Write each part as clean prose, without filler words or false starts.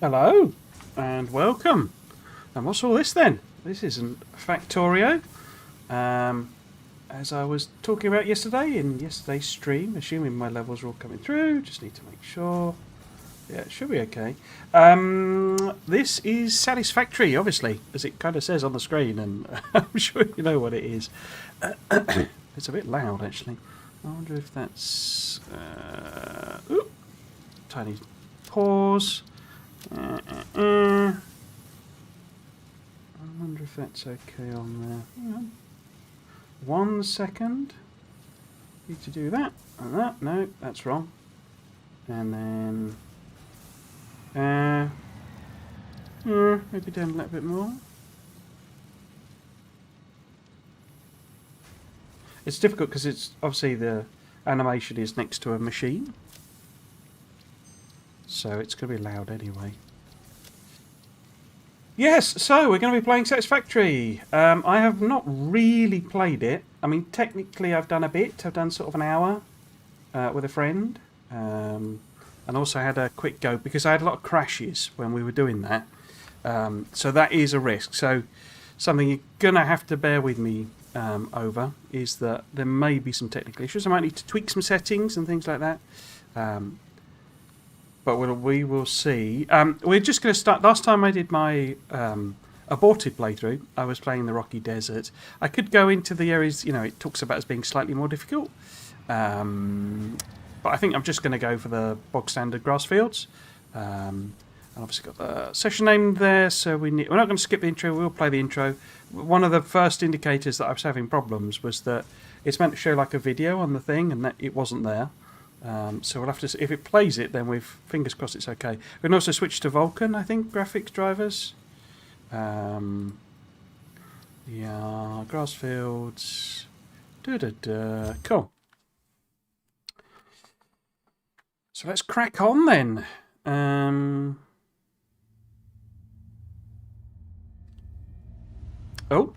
Hello and welcome. And what's all this then? This isn't Factorio. As I was talking about yesterday in yesterday's stream, assuming my levels are all coming through, just need to make sure. Yeah, it should be okay. This is Satisfactory, obviously, as it kind of says on the screen, and I'm sure you know what it is. It's a bit loud, actually. I wonder if that's... tiny pause. I wonder if that's okay on there. Hang on. 1 second. Need to do that and that. No, that's wrong. And then maybe down a little bit more. It's difficult because it's obviously the animation is next to a machine, so it's going to be loud anyway. Yes, so we're going to be playing Satisfactory. I have not really played it. I mean, technically I've done a bit. I've done sort of an hour with a friend. And also had a quick go because I had a lot of crashes when we were doing that. So that is a risk. So something you're going to have to bear with me over is that there may be some technical issues. I might need to tweak some settings and things like that. But we will see. We're just going to start. Last time I did my aborted playthrough, I was playing the Rocky Desert. I could go into the areas, you know, it talks about as being slightly more difficult. But I think I'm just going to go for the bog standard grass fields. And obviously got the session name there, so we're not going to skip the intro. We'll play the intro. One of the first indicators that I was having problems was that it's meant to show like a video on the thing, and that it wasn't there. So we'll have to see. If it plays it, then we've fingers crossed it's okay. We can also switch to Vulkan, I think, graphics drivers. Yeah, grass fields. Cool. So let's crack on then. Oh.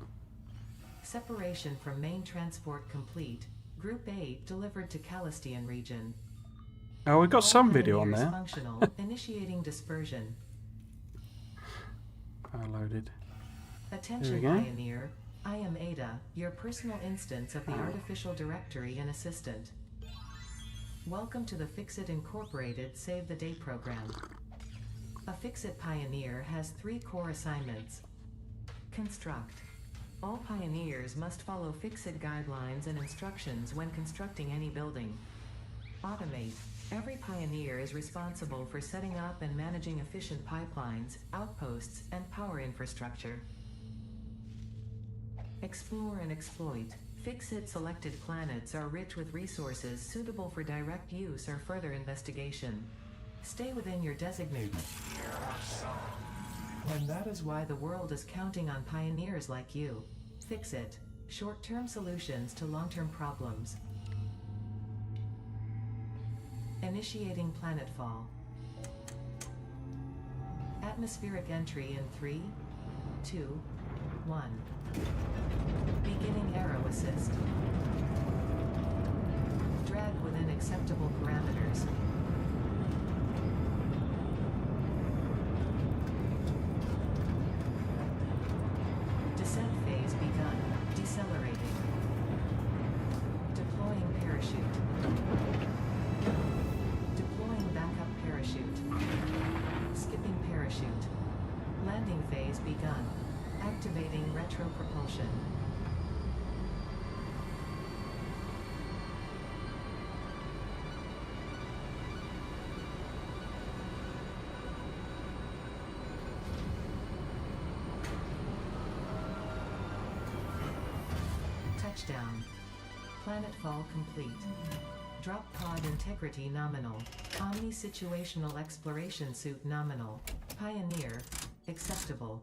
Separation from main transport complete. Group A delivered to Calistian region. Oh, we've got All some video on pioneers there. Functional. Initiating dispersion. Loaded. Attention, There we go. Pioneer. I am Ada, your personal instance of the artificial directory and assistant. Welcome to the Fixit Incorporated Save the Day program. A Fixit Pioneer has 3 core assignments. Construct. All pioneers must follow Fixit guidelines and instructions when constructing any building. Automate. Every pioneer is responsible for setting up and managing efficient pipelines, outposts, and power infrastructure. Explore and exploit. Fixit selected planets are rich with resources suitable for direct use or further investigation. Stay within your designated. And that is why the world is counting on pioneers like you. Fixit. Short-term solutions to long-term problems. Initiating planetfall. Atmospheric entry in 3, 2, 1. Beginning aero assist. Drag within acceptable parameters. Descent phase begun. Decelerating. Deploying parachute. Deploying backup parachute. Skipping parachute. Landing phase begun. Activating retro propulsion. Touchdown. Planetfall complete. Drop pod integrity nominal. Omni situational exploration suit nominal. Pioneer. Acceptable.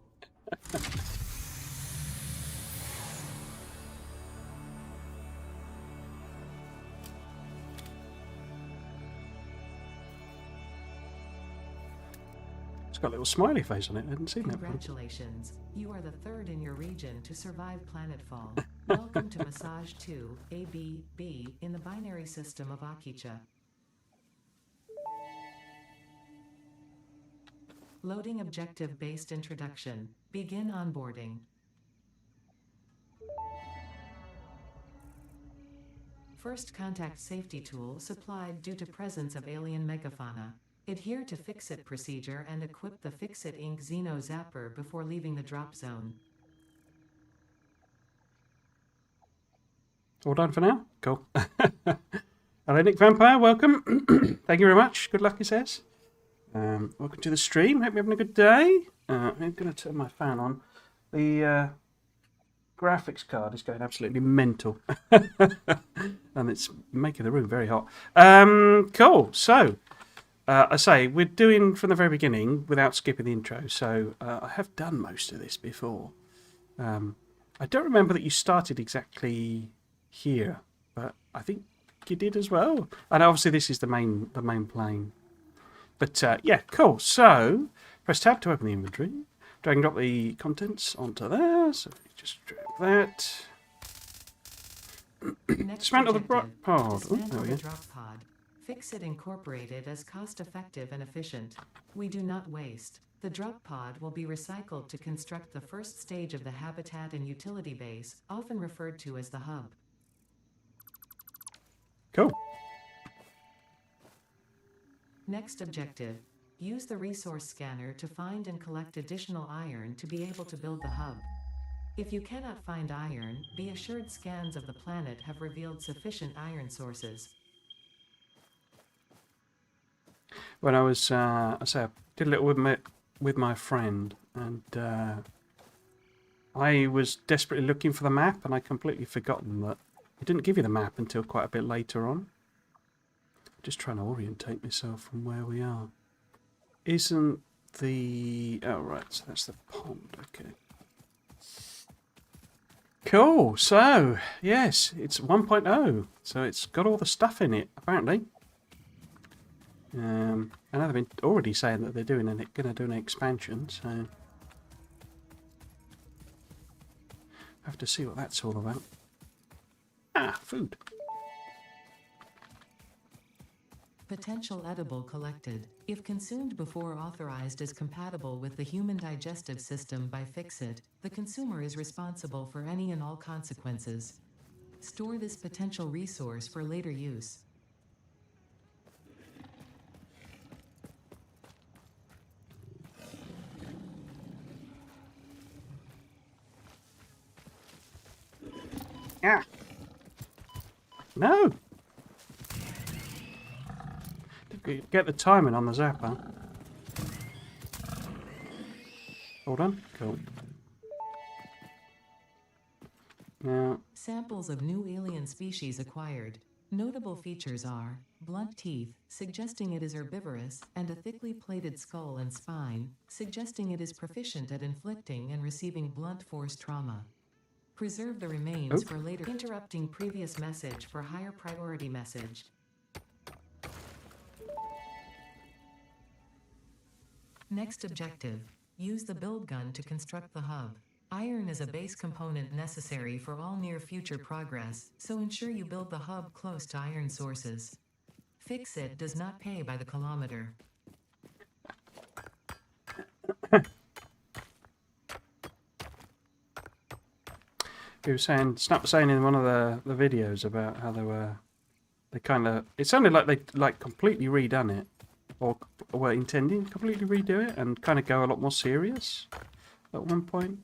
It's got a little smiley face on it. I hadn't seen that before. Congratulations. You are the 3rd in your region to survive planetfall. Welcome to Massage 2, ABB, in the binary system of Akicha. Loading objective-based introduction. Begin onboarding. First contact safety tool supplied due to presence of alien megafauna. Adhere to Fix-It procedure and equip the Fix-It Inc. Xeno Zapper before leaving the drop zone. All done for now? Cool. Hello, Nick Vampire. Welcome. Thank you very much. Good luck, he says. Welcome to the stream. Hope you're having a good day. I'm going to turn my fan on. The graphics card is going absolutely mental. And it's making the room very hot. Cool. So, I say, we're doing from the very beginning without skipping the intro. So, I have done most of this before. I don't remember that you started exactly here, but I think you did as well. And obviously this is the main plane. But yeah, cool. So press tab to open the inventory. Drag and drop the contents onto there. So just drag that. Dismantle the drop pod. Dismantle the drop pod. Fix-It Incorporated is cost-effective and efficient. We do not waste. The drop pod will be recycled to construct the first stage of the habitat and utility base, often referred to as the hub. Cool. Next objective. Use the resource scanner to find and collect additional iron to be able to build the hub. If you cannot find iron, be assured scans of the planet have revealed sufficient iron sources. When I was, I did a little with my friend, and I was desperately looking for the map, and I completely forgotten that it didn't give you the map until quite a bit later on. Just trying to orientate myself from where we are. Isn't the... Oh, right, so that's the pond, okay. Cool, so, yes, it's 1.0, so it's got all the stuff in it, apparently. I know they've been already saying that they're doing going to do an expansion, so... I have to see what that's all about. Ah, food. Potential edible collected. If consumed before authorized as compatible with the human digestive system by Fix-It, the consumer is responsible for any and all consequences. Store this potential resource for later use. Yeah. No. Get the timing on the zapper. Hold on. Cool. Now. Samples of new alien species acquired. Notable features are blunt teeth, suggesting it is herbivorous, and a thickly plated skull and spine, suggesting it is proficient at inflicting and receiving blunt force trauma. Preserve the remains for later. Interrupting previous message for higher priority message. Next objective. Use the build gun to construct the hub. Iron is a base component necessary for all near-future progress, so ensure you build the hub close to iron sources. Fix-It does not pay by the kilometer. He was saying, Snap was saying in one of the videos about how they kind of, it sounded like they completely redone it, or were intending to completely redo it and kind of go a lot more serious at one point,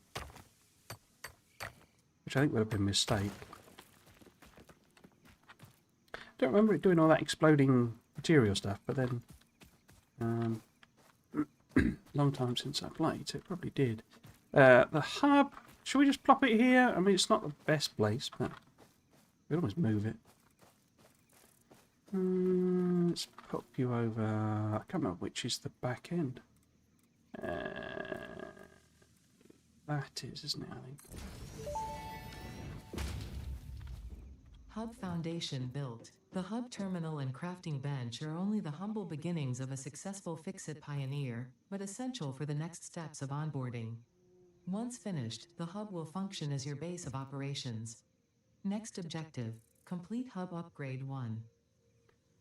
which I think would have been a mistake. Don't remember it doing all that exploding material stuff, but then long time since I played, so it probably did. The hub. Should we just plop it here? I mean, it's not the best place, but we almost move it. Let's pop you over. I can't remember which is the back end. That is, isn't it, I think? Hub foundation built. The hub terminal and crafting bench are only the humble beginnings of a successful Fix-It pioneer, but essential for the next steps of onboarding. Once finished, the hub will function as your base of operations. Next objective, complete hub upgrade 1.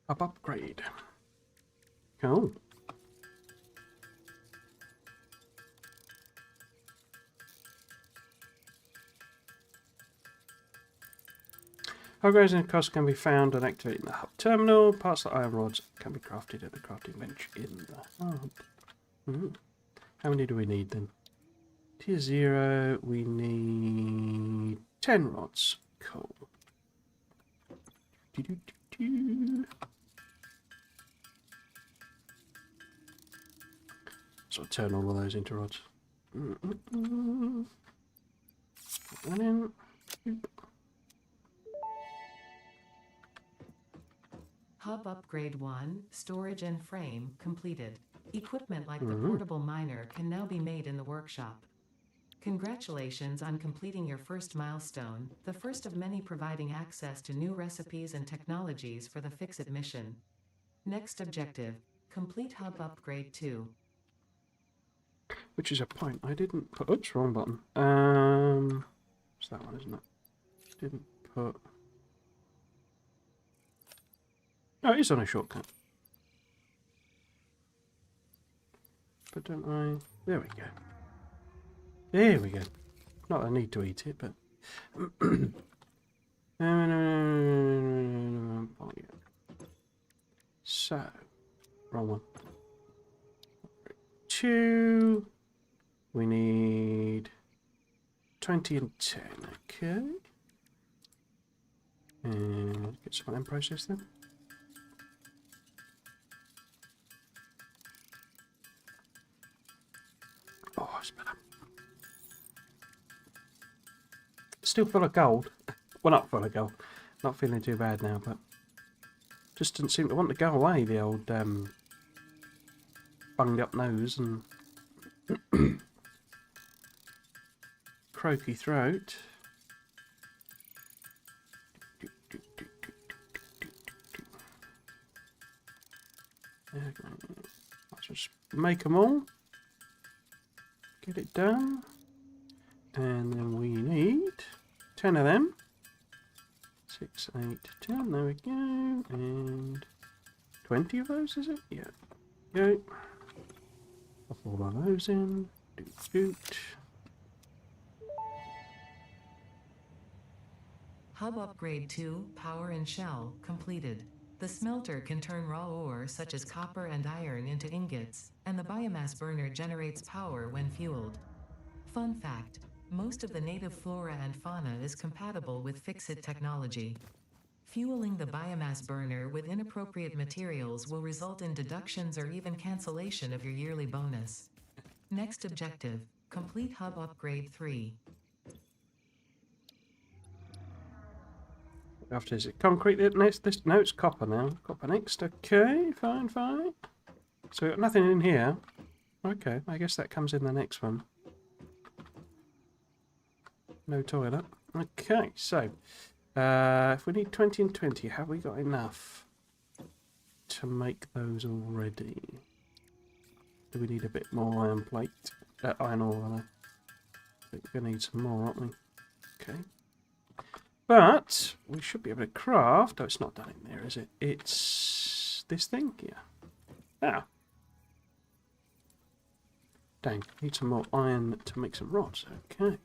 Hub upgrade. Cool. Upgrades and costs can be found and activated in the hub terminal. Parts like iron rods can be crafted at the crafting bench in the hub. How many do we need then? Tier 0, we need 10 rods. Cool. So I'll turn all of those into rods. Put that in. Hub Upgrade 1, Storage and Frame, completed. Equipment like the portable miner can now be made in the workshop. Congratulations on completing your first milestone, the first of many providing access to new recipes and technologies for the Fix-It mission. Next objective, complete Hub Upgrade 2. Which is a point I didn't put. Oops, wrong button. It's that one, isn't it? Didn't put. Oh, it is on a shortcut. But don't I? There we go. There we go. Not that I need to eat it, but. So, wrong one. 2. We need 20 and 10. Okay. And get some of them processed then. Oh, it's better. Still full of gold. Well, not full of gold. Not feeling too bad now, but just didn't seem to want to go away, the old bunged up nose and croaky throat. Let's just make them all. Get it done. And then we need 10 of them. 6, 8, 10. There we go. And 20 of those, is it? Yeah. Go. Pop all of those in. Doot. Hub Upgrade 2, Power and Shell, completed. The smelter can turn raw ore such as copper and iron into ingots, and the biomass burner generates power when fueled. Fun fact, most of the native flora and fauna is compatible with Fix-It technology. Fueling the biomass burner with inappropriate materials will result in deductions or even cancellation of your yearly bonus. Next objective, complete Hub Upgrade 3. After is it concrete? This no, it's copper now. Copper next. Okay, fine. So we've got nothing in here. Okay, I guess that comes in the next one. No toilet. Okay, so if we need 20 and 20, have we got enough to make those already? Do we need a bit more iron plate? Iron ore, rather. I think we're going to need some more, aren't we? Okay. But we should be able to craft. Oh, it's not done in there, is it? It's this thing here. Ah. Dang, need some more iron to make some rods. Okay.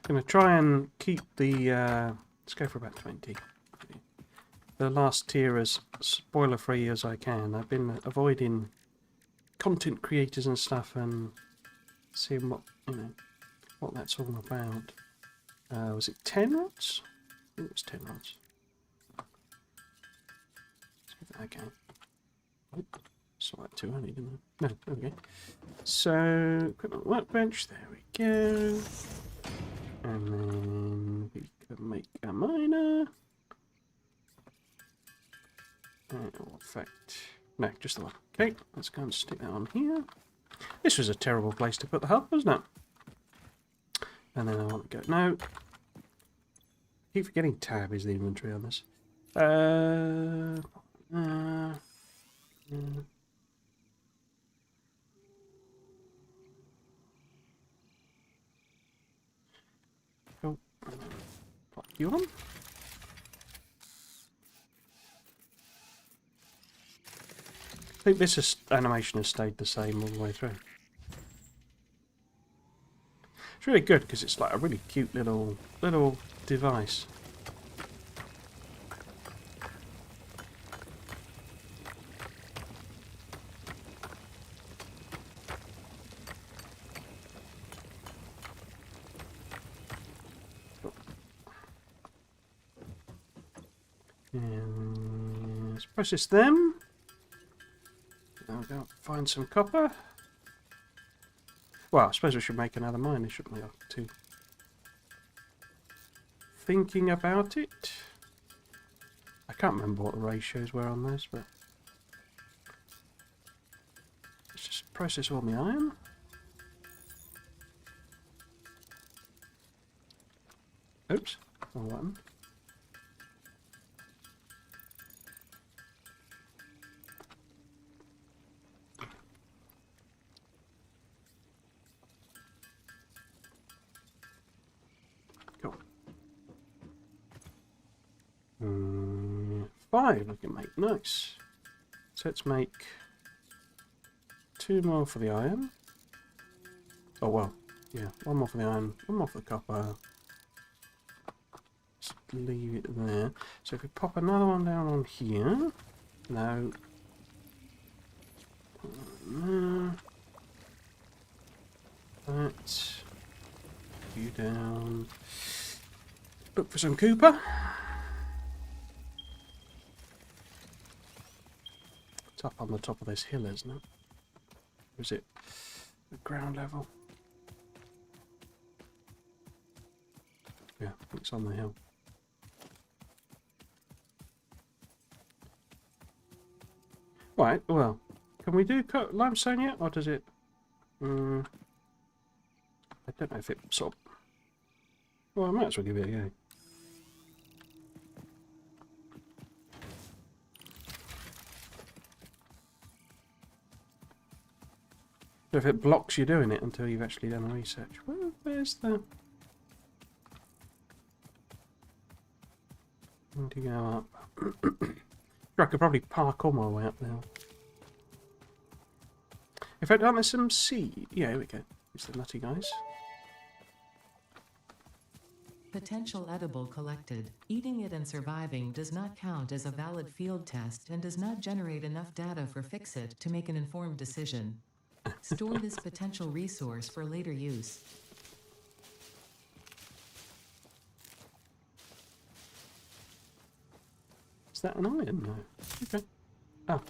Going to try and keep the. Let's go for about 20. The last tier as spoiler free as I can. I've been avoiding content creators and stuff and seeing what that's all about. Was it 10 rods? I think it was 10 rods. Okay. Oh, saw that too early, didn't I? No, okay. So equipment workbench. There we go. And then we can make a miner. In fact, no, just the one. Okay, let's go and stick that on here. This was a terrible place to put the hub, wasn't it? And then I want to go. No. Keep forgetting tab is the inventory on this. Oh, pop you on. think animation has stayed the same all the way through. It's really good because it's like a really cute little device. And let's process them. Now we'll go find some copper. Well, I suppose we should make another mine, shouldn't we? Too. Thinking about it. I can't remember what the ratios were on this, but let's just process all my iron. Oops, wrong button. Cool. 5 we can make, nice. So let's make 2 more for the iron. Oh well, yeah, 1 more for the iron, 1 more for the copper. Just leave it there. So if we pop another one down on here, no. That. You down. Look for some Cooper. It's up on the top of this hill, isn't it? Or is it at ground level? Yeah, I think it's on the hill. Right, well, can we do limestone yet, or does it... I don't know if it sort of... Well, I might as well give it a go. If it blocks you doing it until you've actually done the research. Well, where's the... Need to go up. I could probably park all my way up there. In fact, aren't there some seed? Yeah, here we go. It's the nutty guys. Potential edible collected. Eating it and surviving does not count as a valid field test and does not generate enough data for Fixit to make an informed decision. Store this potential resource for later use. Is that an iron? No. Okay. Oh.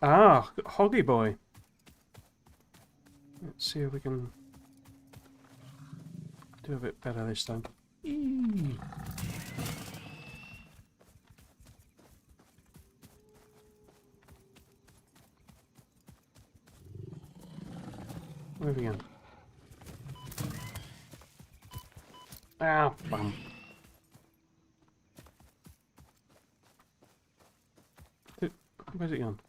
Ah, Hoggy Boy. Let's see if we can do a bit better this time. Eee. Where have we gone? Ah, bum. Where's it gone?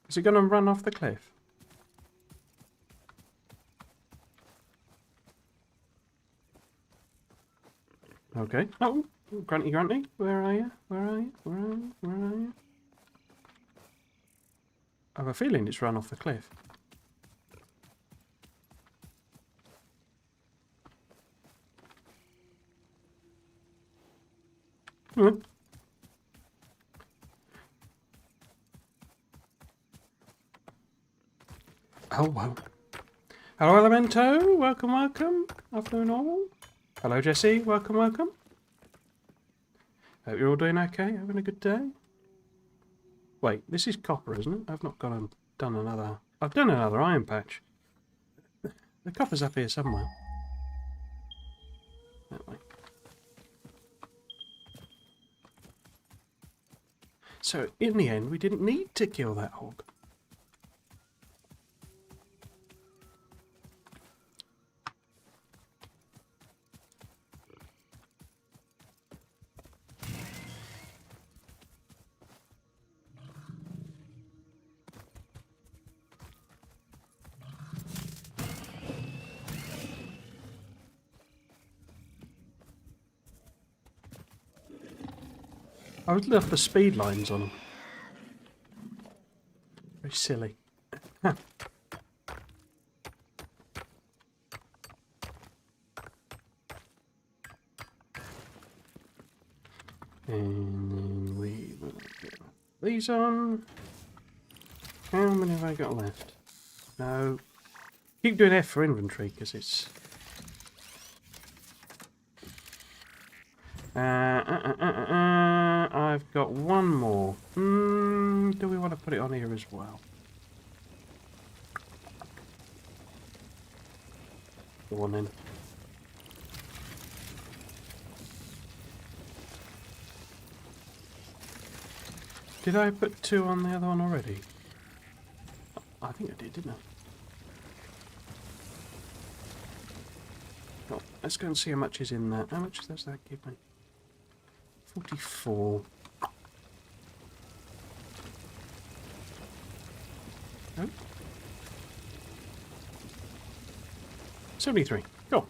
Is it going to run off the cliff? Okay. Oh, Grunty Grunty, where are you? Where are you? Where are you? Where are you? I have a feeling it's run off the cliff. Hmm. Oh, well. Hello, Elemento. Welcome, welcome. Afternoon all. Hello, Jesse. Welcome, welcome. Hope you're all doing okay. Having a good day. Wait, this is copper, isn't it? I've not gone and done another... I've done another iron patch. The copper's up here somewhere. That way. So, in the end, we didn't need to kill that hog. I would love the speed lines on them. Very silly. And then we will get these on. How many have I got left? No. Keep doing F for inventory because it's. I've got one more. Do we want to put it on here as well? Go on then. Did I put 2 on the other one already? I think I did, didn't I? Oh, let's go and see how much is in that. How much does that give me? 44. Oh. 73. Cool.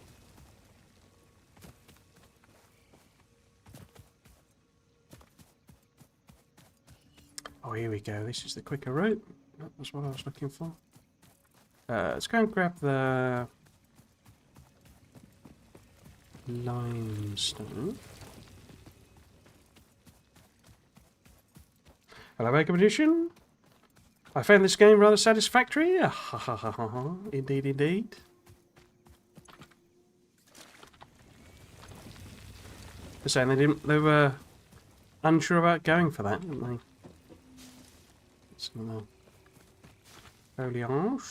Oh, here we go. This is the quicker route. That was what I was looking for. Let's go and grab the limestone. Hello, Welcome Edition. I found this game rather satisfactory. Ha ha ha ha ha. Indeed, indeed. They're saying they were unsure about going for that, didn't they? Some of the foliage.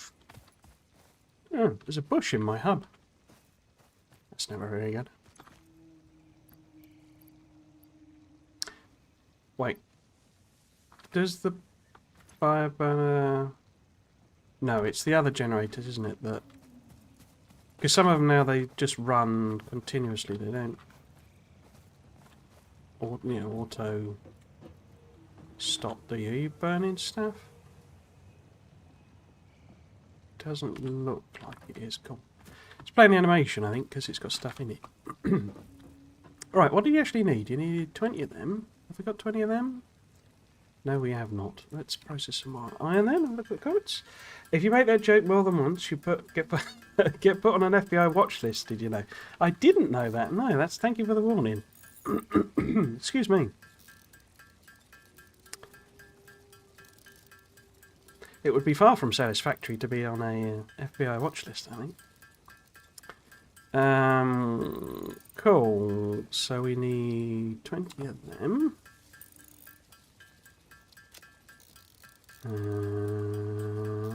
Oh, there's a bush in my hub. That's never very good. Wait. Does the fire burner... No, it's the other generators, isn't it? That because some of them now, they just run continuously. They don't... Or, you know, auto... Stop, do you? Are you burning stuff? Doesn't look like it is. Cool. It's playing the animation, I think, because it's got stuff in it. Alright, what do you actually need? You need 20 of them. Have we got 20 of them? No, we have not. Let's process some more iron then and look at the comments. If you make that joke more than once, you get put on an FBI watch list, did you know? I didn't know that. No, that's thank you for the warning. Excuse me. It would be far from satisfactory to be on a FBI watch list, I think. Cool. So we need 20 of them.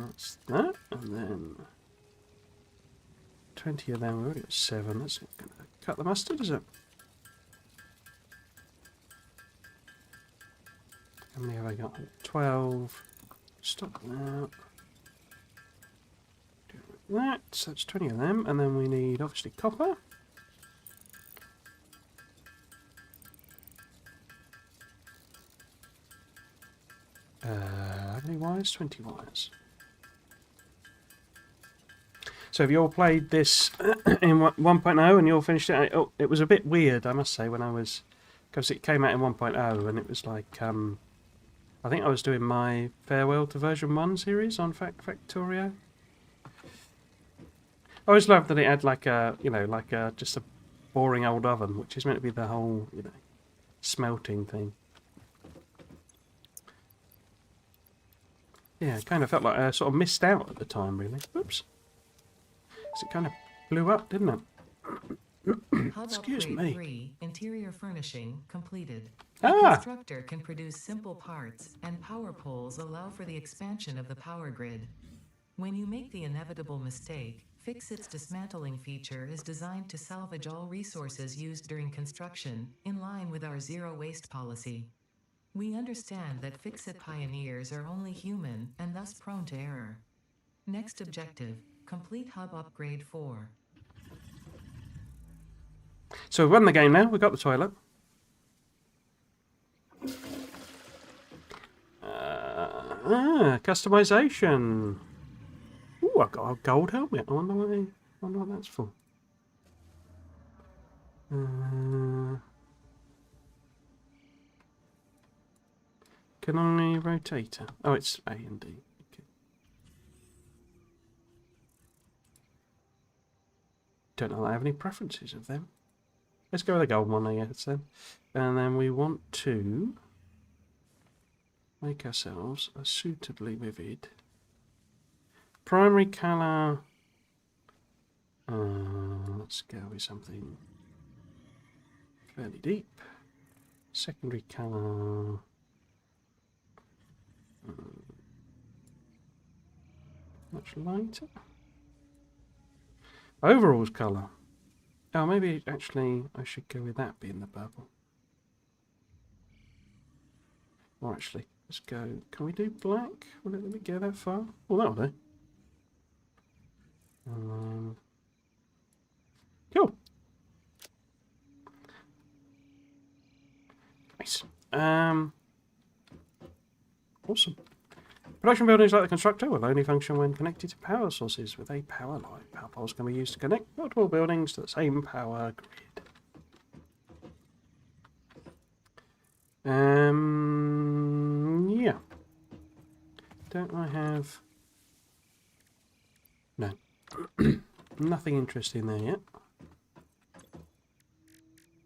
That's that. And then 20 of them. We've already got 7. That's not going to cut the mustard, is it? How many have I got? 12. Stop that. Do that. So that's 20 of them. And then we need, obviously, copper. How many wires? 20 wires. So have you all played this in 1.0 and you all finished it? Oh, it was a bit weird, I must say, when I was... Because it came out in 1.0 and it was like... I think I was doing my Farewell to Version 1 series on Factorio. I always loved that it had like a, you know, like a, just a boring old oven, which is meant to be the whole, you know, smelting thing. Yeah, it kind of felt like I sort of missed out at the time, really. Oops. Because it kind of blew up, didn't it? Excuse me. 3, interior furnishing completed. Ah! The constructor can produce simple parts, and power poles allow for the expansion of the power grid. When you make the inevitable mistake, Fixit's dismantling feature is designed to salvage all resources used during construction, in line with our zero-waste policy. We understand that Fixit pioneers are only human, and thus prone to error. Next objective, complete hub upgrade 4. So we've run the game now. We've got the toilet. Customization. Ooh, I've got a gold helmet. I wonder what that's for. Can I rotate her? Oh, it's A and D. Okay. Don't know that I have any preferences of them. Let's go with the gold one, I guess, then. And then we want to make ourselves a suitably vivid primary colour. Let's go with something fairly deep. Secondary colour. Much lighter. Overalls colour. Oh, maybe actually I should go with that being the purple. Or actually, let's go. Can we do black? Will it let me go that far? Well, that'll do. Cool. Nice. Awesome. Production buildings like the constructor will only function when connected to power sources with a power line. Power poles can be used to connect multiple buildings to the same power grid. Yeah. Don't I have... No. Nothing interesting there yet.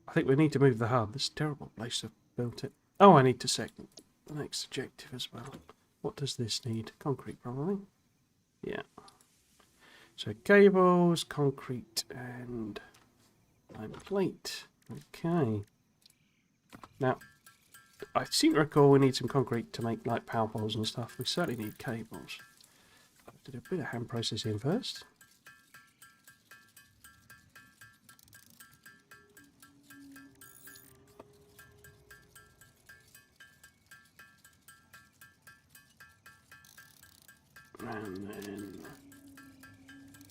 I think we need to move the hub. This is a terrible place to build it. Oh, I need to set the next objective as well. What does this need? Concrete, probably. Yeah. So cables, concrete, and iron plate. Okay. Now, I seem to recall we need some concrete to make like power poles and stuff. We certainly need cables. I'll do a bit of hand processing first. And then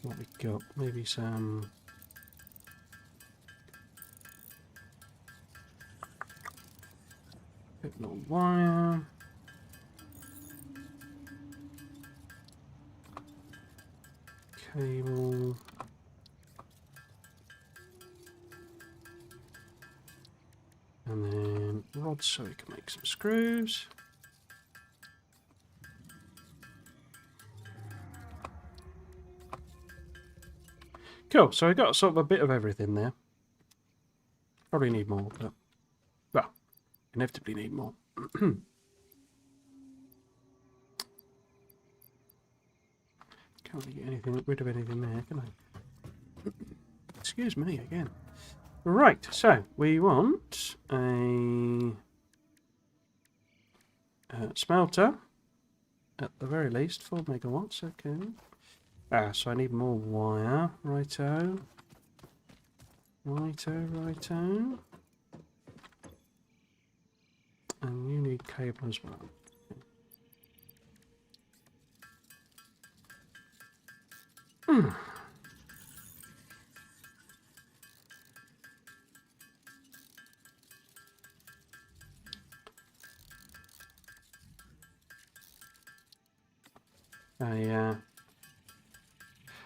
what we got? Maybe some bit more wire. Cable. And then rods so we can make some screws. Cool, so we got sort of a bit of everything there. Probably need more, but... Well, inevitably need more. Can't really get anything rid of anything there, can I? Excuse me again. Right, so we want a smelter, at the very least, 4 megawatts, okay. So I need more wire, righto. Righto. And you need cable as well.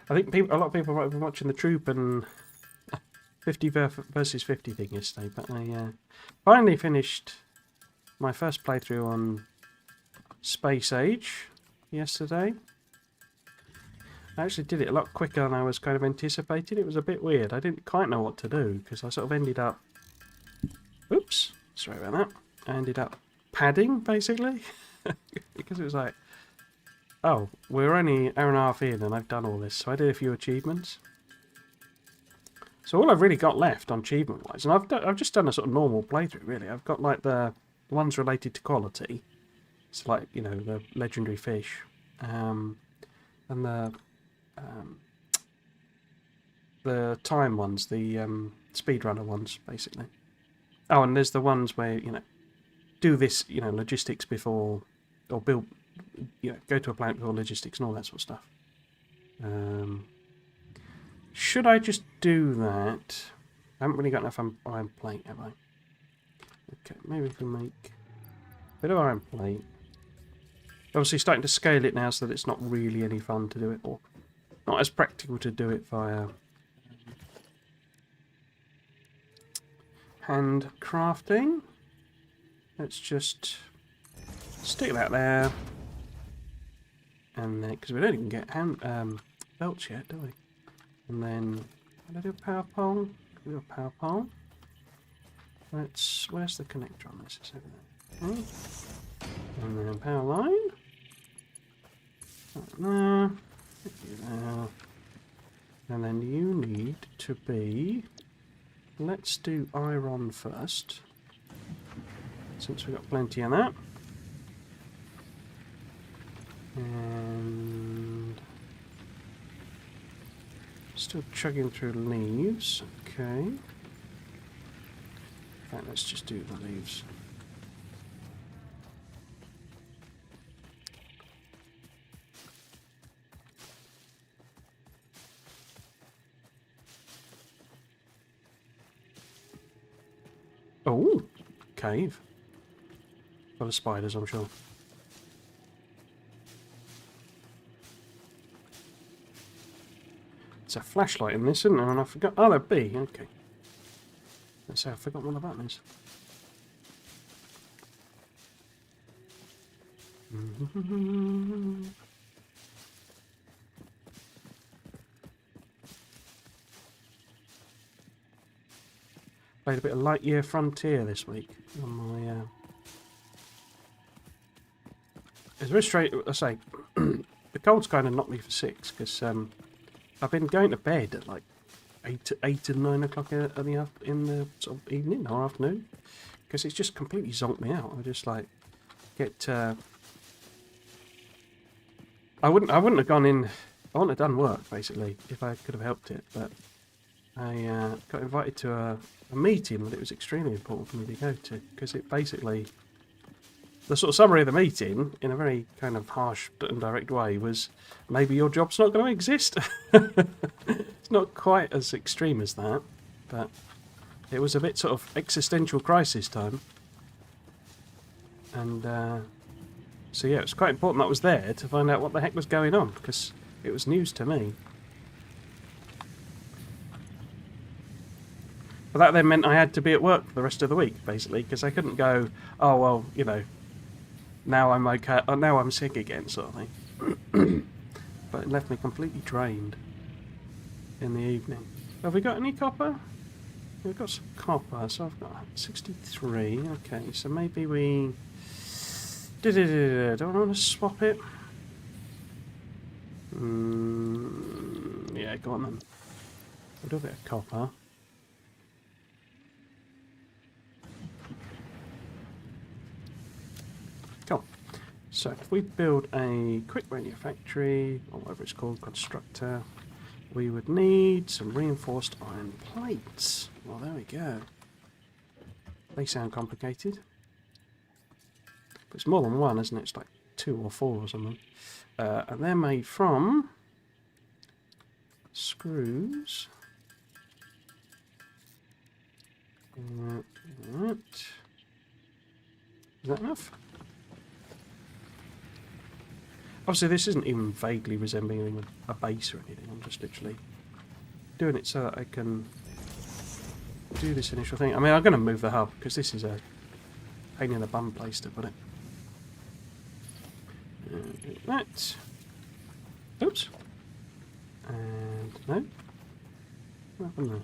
I think a lot of people might have been watching the Troop and 50 versus 50 thing yesterday, but I finally finished my first playthrough on Space Age yesterday. I actually did it a lot quicker than I was kind of anticipating. It was a bit weird. I didn't quite know what to do because I sort of ended up... Oops, sorry about that. I ended up padding, basically, because it was like... Oh, we're only an hour and a half in and I've done all this, so I did a few achievements. So all I've really got left on achievement-wise, and I've just done a sort of normal playthrough, really. I've got like the ones related to quality. It's like, you know, the legendary fish. And the time ones, the speedrunner ones, basically. Oh, and there's the ones where, you know, do this, you know, logistics before, or build... You know, go to a planet before logistics and all that sort of stuff. Should I just do that? I haven't really got enough iron plate, have I? Okay, maybe we can make a bit of iron plate. Obviously starting to scale it now so that it's not really any fun to do it, or not as practical to do it via hand crafting. Let's just Stick that there. And then, because we don't even get belts yet, do we? And then, can I do a power pole? Can we do a power pole? Where's the connector on this? It's over there. Okay. And then power line. Right there. And then you need to be... Let's do iron first. Since we've got plenty of that. And... Still chugging through leaves. Okay. In fact, let's just do the leaves. Oh, cave. Full of spiders, I'm sure. It's a flashlight in this, isn't there? And I forgot. Oh, they're B. Okay. Let's say I forgot what the button is. Played a bit of Lightyear Frontier this week on my. It's very straight. I say the cold's kind of knocked me for 6 because I've been going to bed at like 8 and 9 o'clock in the sort of evening or afternoon because it's just completely zonked me out. I just like get. I wouldn't have gone in. I wouldn't have done work basically if I could have helped it, but I got invited to a meeting that it was extremely important for me to go to because it basically. The sort of summary of the meeting, in a very kind of harsh and direct way, was maybe your job's not going to exist. It's not quite as extreme as that, but it was a bit sort of existential crisis time. And so yeah, it was quite important that I was there to find out what the heck was going on, because it was news to me. But that then meant I had to be at work for the rest of the week, basically, because I couldn't go, oh, well, you know, now I'm okay, oh, now I'm sick again, sort of thing. But it left me completely drained in the evening. Have we got any copper? We've got some copper, so I've got 63. Okay, so maybe we... Do I want to swap it? Yeah, go on then. We'll do a bit of copper. Cool. So if we build a quick manufactory, or whatever it's called, constructor, we would need some reinforced iron plates. Well, there we go. They sound complicated. But it's more than one, isn't it? It's like 2 or 4 or something. And they're made from screws. Right. Is that enough? Obviously, this isn't even vaguely resembling a base or anything. I'm just literally doing it so that I can do this initial thing. I mean, I'm going to move the hub because this is a pain in the bum place to put it. Do that. Oops. And no. What happened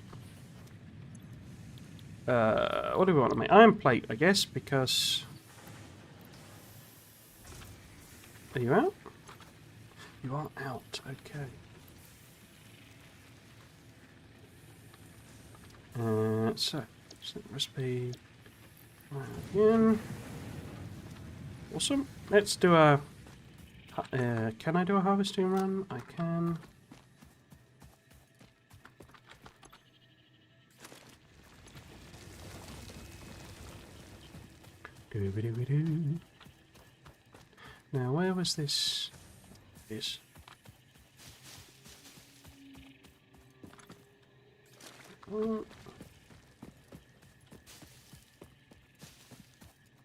there? What do we want to make? Iron plate, I guess, because... Are you out? You are out, okay. So set recipe again. Awesome. Let's do a... can I do a harvesting run? I can. Do-be-do-be-do. Now, where was this? This.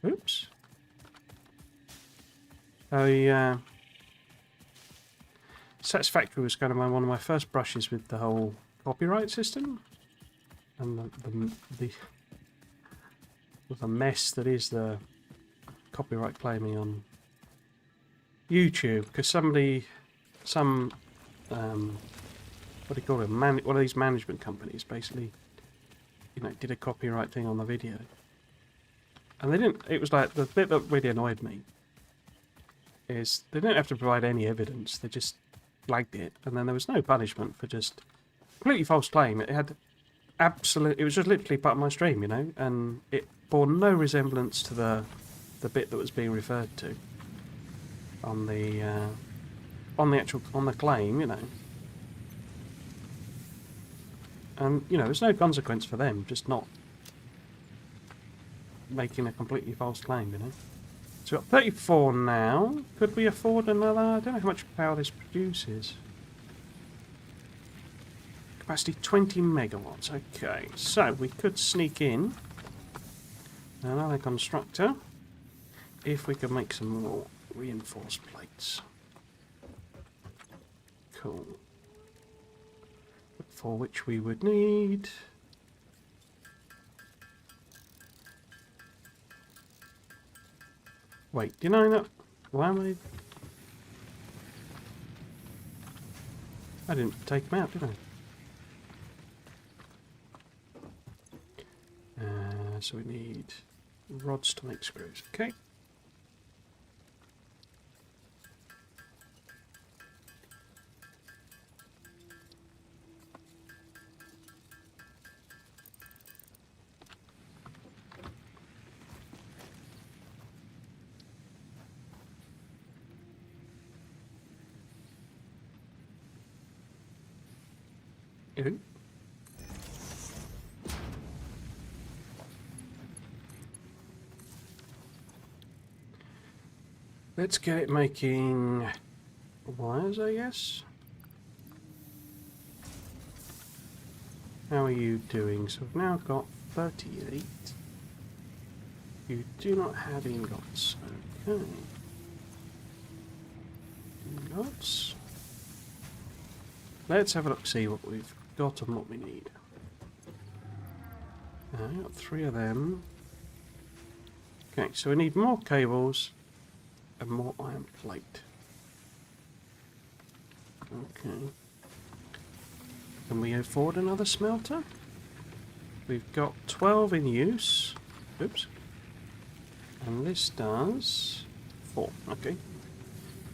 Oops. Satisfactory was kind of one of my first brushes with the whole copyright system, and the mess that is the copyright claiming on YouTube, because some what do you call it? One of these management companies basically, did a copyright thing on the video, and they didn't. It was like the bit that really annoyed me is they didn't have to provide any evidence. They just flagged it, and then there was no punishment for just completely false claim. It had it was just literally part of my stream, and it bore no resemblance to the bit that was being referred to on the claim, And there's no consequence for them just not making a completely false claim, So we've got 34 now. Could we afford another? I don't know how much power this produces. Capacity 20 megawatts. Okay, so we could sneak in another constructor if we could make some more reinforced plates. Cool. For which we would need wait, did I not? Why am I didn't take them out, did I? So we need rods to make screws. Okay. Ooh. Let's get it making wires, I guess. How are you doing? So we've now got 38. You do not have ingots. Okay. Ingots. Let's have a look, see what we've got and what we need. I've got 3 of them. Okay, so we need more cables and more iron plate. Okay. Can we afford another smelter? We've got 12 in use. Oops. And this does 4. Okay.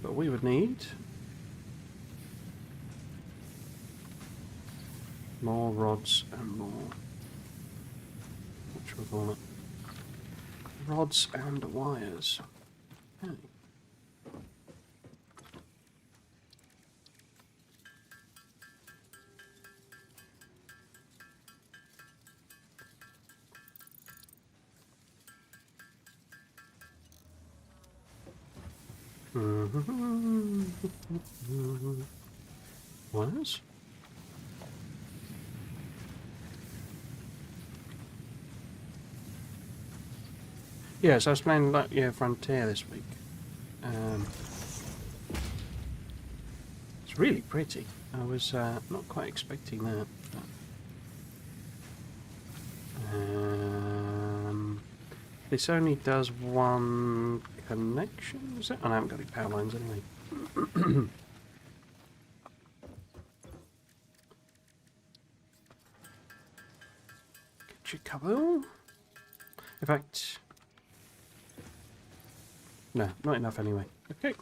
But we would need more rods and more. What should we call it? Rods and wires. Okay. Wires? Yeah, so I was playing Frontier this week. It's really pretty. I was not quite expecting that. This only does 1 connection, is it? Oh, I haven't got any power lines anyway. Get your couple. In fact, no, not enough anyway. Okay.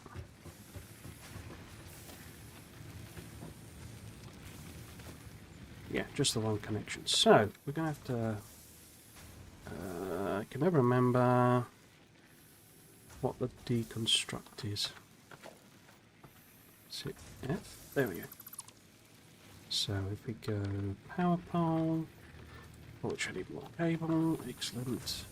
Yeah, just the 1 connection. So, we're going to have to... I can never remember what the deconstruct is. Is it F? There we go. So, if we go power pole, which I need more cable, excellent.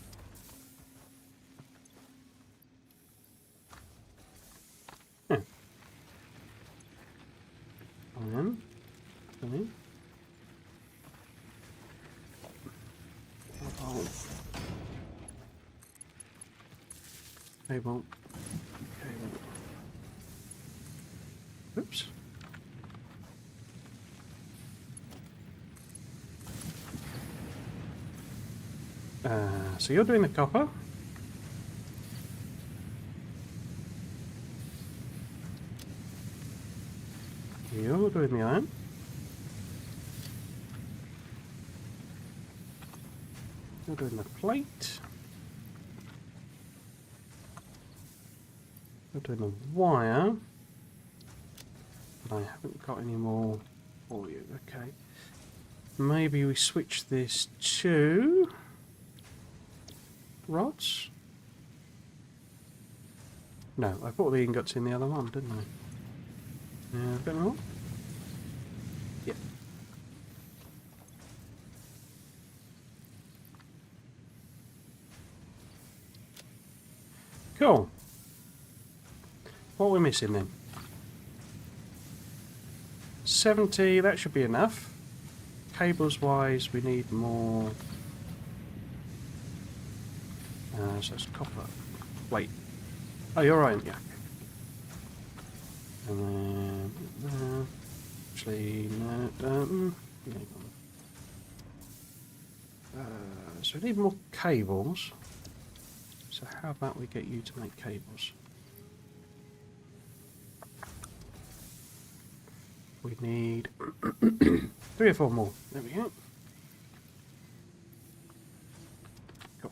Yeah. Okay. Oh. Cable. Oops. So you're doing the copper. Still doing the iron. Still doing the plate. Still doing the wire. But I haven't got any more for you. Okay. Maybe we switch this to rods? No, I put the ingots in the other one, didn't I? A bit more? Yeah. Cool. What are we missing then? 70, that should be enough. Cables wise, we need more. So it's copper. Wait. Oh, you're right, yeah. And then, actually, no, so we need more cables. So how about we get you to make cables? We need 3 or 4 more. There we go. Cool.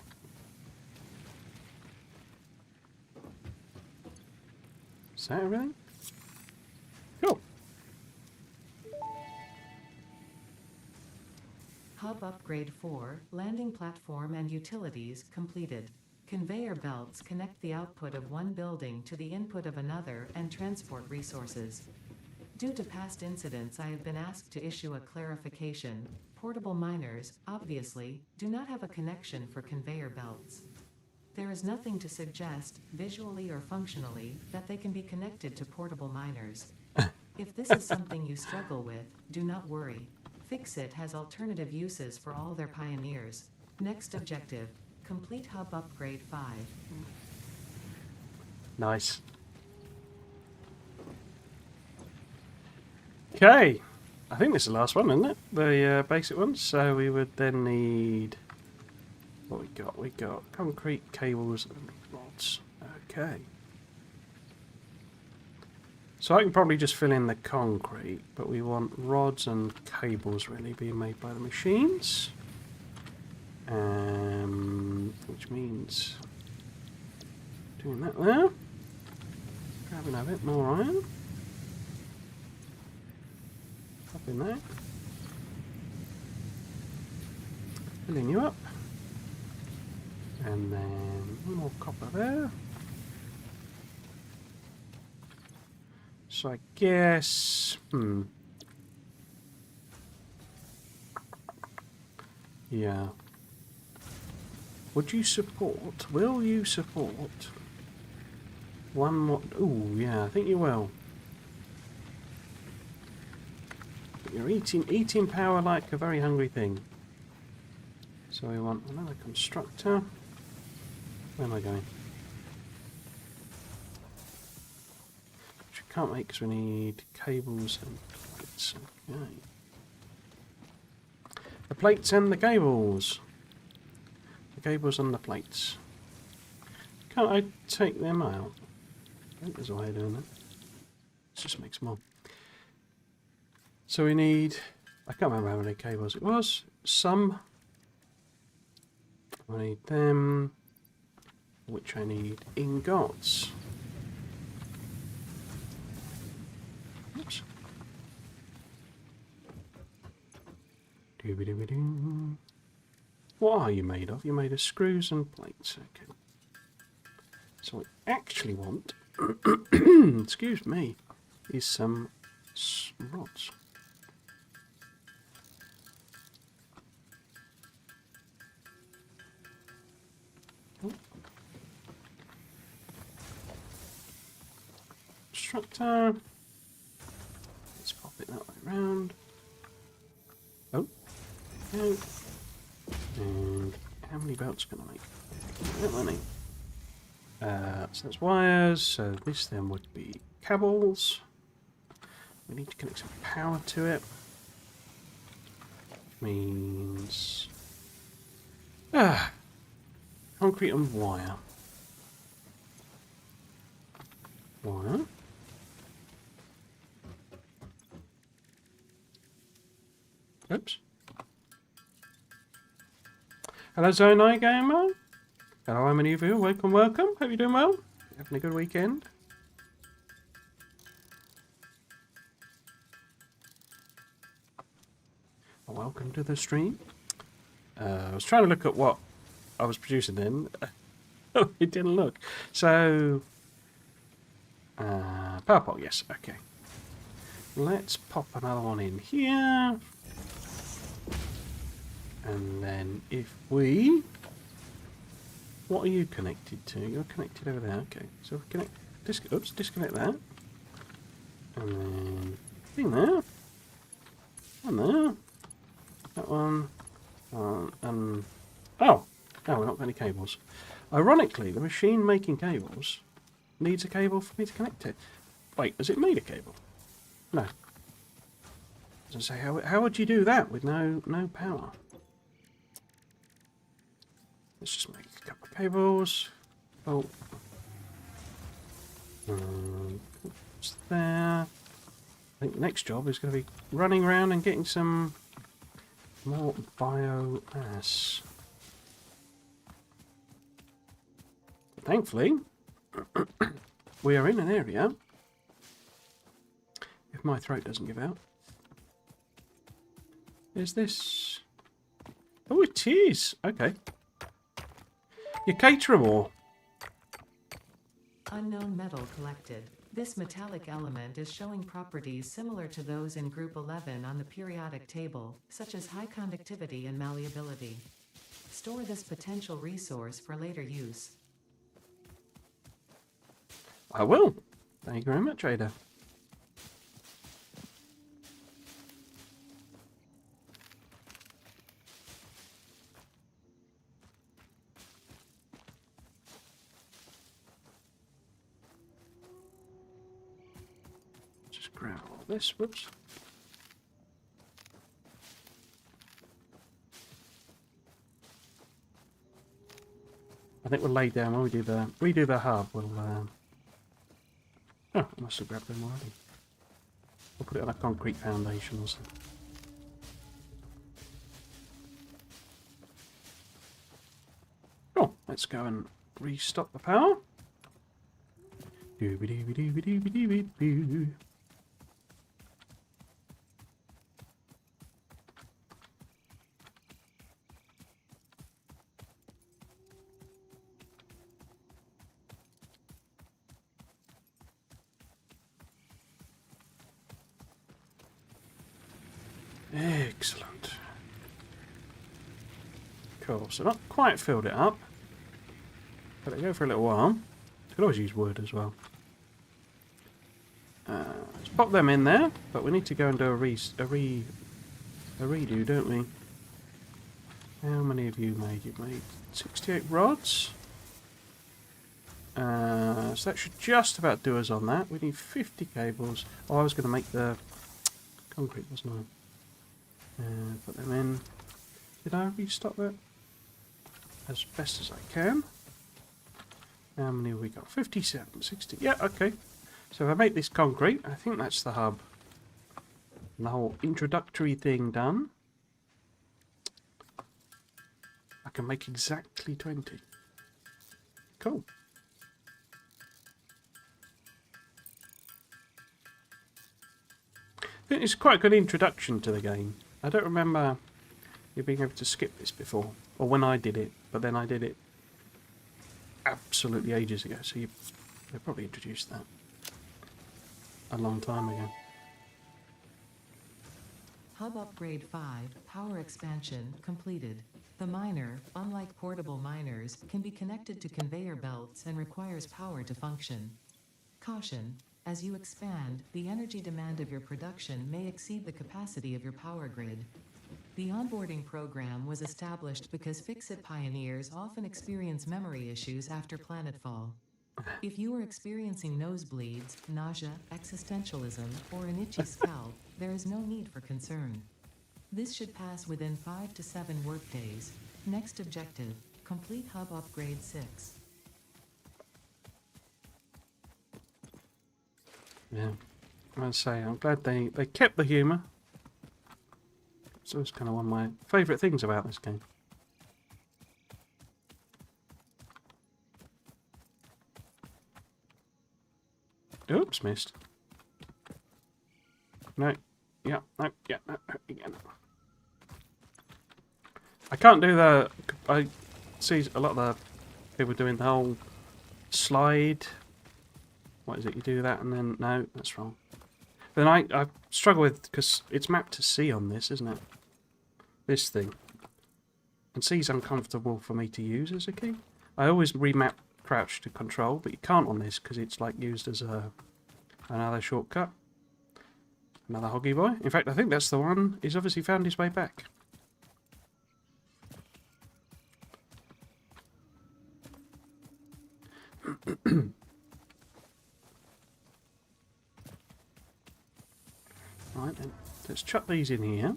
Is that everything? Cool. Hub upgrade 4, landing platform and utilities completed. Conveyor belts connect the output of one building to the input of another and transport resources. Due to past incidents, I have been asked to issue a clarification. Portable miners, obviously, do not have a connection for conveyor belts. There is nothing to suggest, visually or functionally, that they can be connected to portable miners. If this is something you struggle with, do not worry. Fixit has alternative uses for all their pioneers. Next objective, complete hub upgrade 5. Nice. Okay, I think this is the last one, isn't it? The basic one. So we would then need what we got. We got concrete, cables, and rods. Okay. So I can probably just fill in the concrete, but we want rods and cables really being made by the machines. Which means doing that there. Grabbing a bit more iron. Up in there. Filling you up. And then one more copper there. So I guess... Yeah. Would you support... Will you support... One more... Ooh, yeah, I think you will. You're eating power like a very hungry thing. So we want another constructor. Where am I going? Which we can't make because we need cables and plates. Okay. The plates and the cables. The cables and the plates. Can't I take them out? I think there's a way of doing that. Let's just make some more. So we need, I can't remember how many cables it was, some. I need them, which I need ingots. Oops. Dooby-dooby-doo. What are you made of? You're made of screws and plates. Okay. So what I actually want, excuse me, is some rods. Constructor. Let's pop it that way around. Oh. Okay. And how many belts can I make? That many. So that's wires. So this then would be cables. We need to connect some power to it. Which means concrete and wire. Wire. Hello, Zonai Gamer. Hello, I'm a you. Welcome, welcome. Hope you're doing well. Having a good weekend. Well, welcome to the stream. I was trying to look at what I was producing then. Oh, it didn't look. So, power pole, yes, okay. Let's pop another one in here. And then if we... What are you connected to? You're connected over there, okay. So we connect... disconnect that. And then... thing there. And there. That one. And... Oh! No, we're not got any cables. Ironically, the machine making cables needs a cable for me to connect it. Wait, has it made a cable? No. As I say, how would you do that with no power? Let's just make a couple of cables. Oh. It's there. I think the next job is going to be running around and getting some more biomass. Thankfully, we are in an area, if my throat doesn't give out. Is this... Oh, it is! Okay. You cater more. Unknown metal collected. This metallic element is showing properties similar to those in Group 11 on the periodic table, such as high conductivity and malleability. Store this potential resource for later use. I will. Thank you very much, Ada. Just grab all this. Whoops. I think we'll lay down when we do the hub. We'll. Oh, I must have grabbed them already. We'll put it on a concrete foundation or something. Oh, let's go and restop the power. Dooby-dooby-dooby-dooby-dooby-doo. Excellent. Cool, so not quite filled it up. Let it go for a little while. Could always use wood as well. Let's pop them in there, but we need to go and do a redo, don't we? How many have you made? You've made 68 rods. So that should just about do us on that. We need 50 cables. Oh, I was going to make the concrete, wasn't I? Put them in. Did I restock that? As best as I can. How many have we got? 57, 60. Yeah, okay. So if I make this concrete, I think that's the hub. And the whole introductory thing done. I can make exactly 20. Cool. I think it's quite a good introduction to the game. I don't remember you being able to skip this before, or when I did it, but then I did it absolutely ages ago, so they probably introduced that a long time ago. Hub Upgrade 5, Power Expansion, completed. The miner, unlike portable miners, can be connected to conveyor belts and requires power to function. Caution: as you expand, the energy demand of your production may exceed the capacity of your power grid. The onboarding program was established because Fix-It pioneers often experience memory issues after planetfall. If you are experiencing nosebleeds, nausea, existentialism, or an itchy scalp, there is no need for concern. This should pass within 5 to 7 workdays. Next objective: complete Hub Upgrade 6. Yeah, I'd say I'm glad they kept the humour. So it's kind of one of my favourite things about this game. Oops, missed. No. Yeah, no, yeah, no, again. I can't do the... I see a lot of the people doing the whole slide. What is it? You do that and then... No, that's wrong. Then I struggle with... Because it's mapped to C on this, isn't it? This thing. And C's uncomfortable for me to use as a key. I always remap crouch to control, but you can't on this because it's like used as another shortcut. Another hoggy boy. In fact, I think that's the one. He's obviously found his way back. Right then, let's chuck these in here.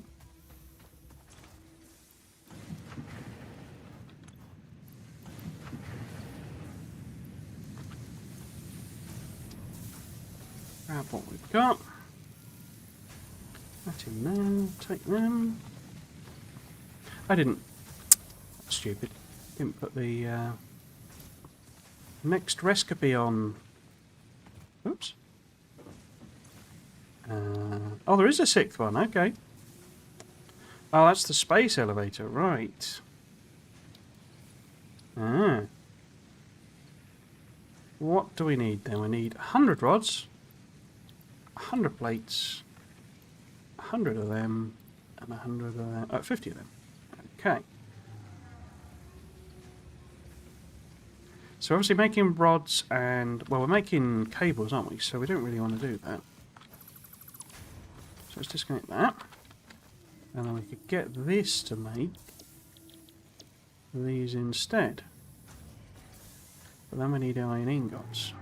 Grab what we've got. That in there, take them. I didn't. Stupid. Didn't put the next recipe on. Oops. Oh, there is a sixth one. Okay. Oh, that's the space elevator, right? Ah. What do we need then? We need 100 rods, 100 plates, 100 of them, and 100 of them. 50 of them. Okay. So obviously making rods and... Well, we're making cables, aren't we? So we don't really want to do that. So let's disconnect that. And then we could get this to make these instead. But then we need iron ingots.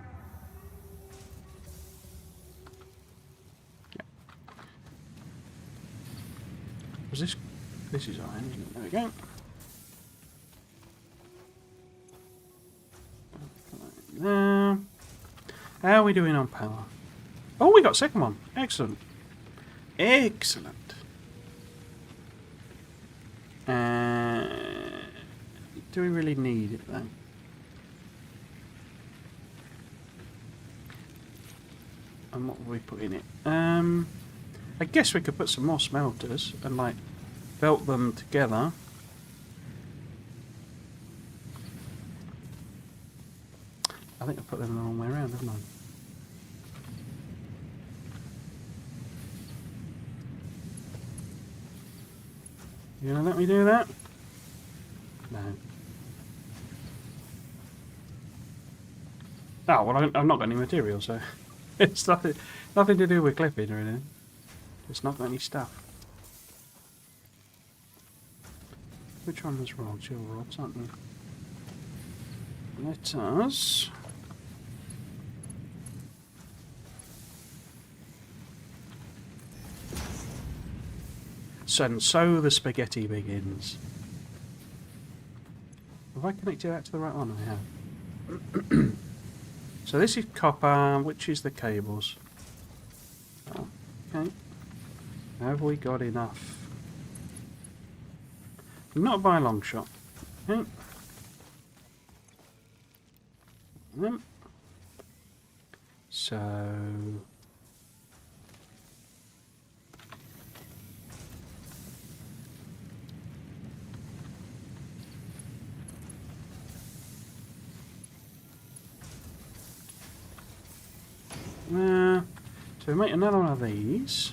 Yeah. Was this... This is iron, isn't it? There we go. There. How are we doing on power? Oh, we got second one. Excellent. Excellent. Do we really need it though? And what will we put in it? I guess we could put some more smelters and like belt them together. I think I put them the wrong way around, haven't I? You gonna let me do that? No. Oh, well, I've not got any material, so it's nothing to do with clipping or anything. It's not got any stuff. Which one was rods? Your rods, aren't you? Let us... And so the spaghetti begins. Have I connected that to the right one? I have. So this is copper, which is the cables. Oh, okay. Have we got enough? Not by a long shot. Okay. So... so we make another one of these.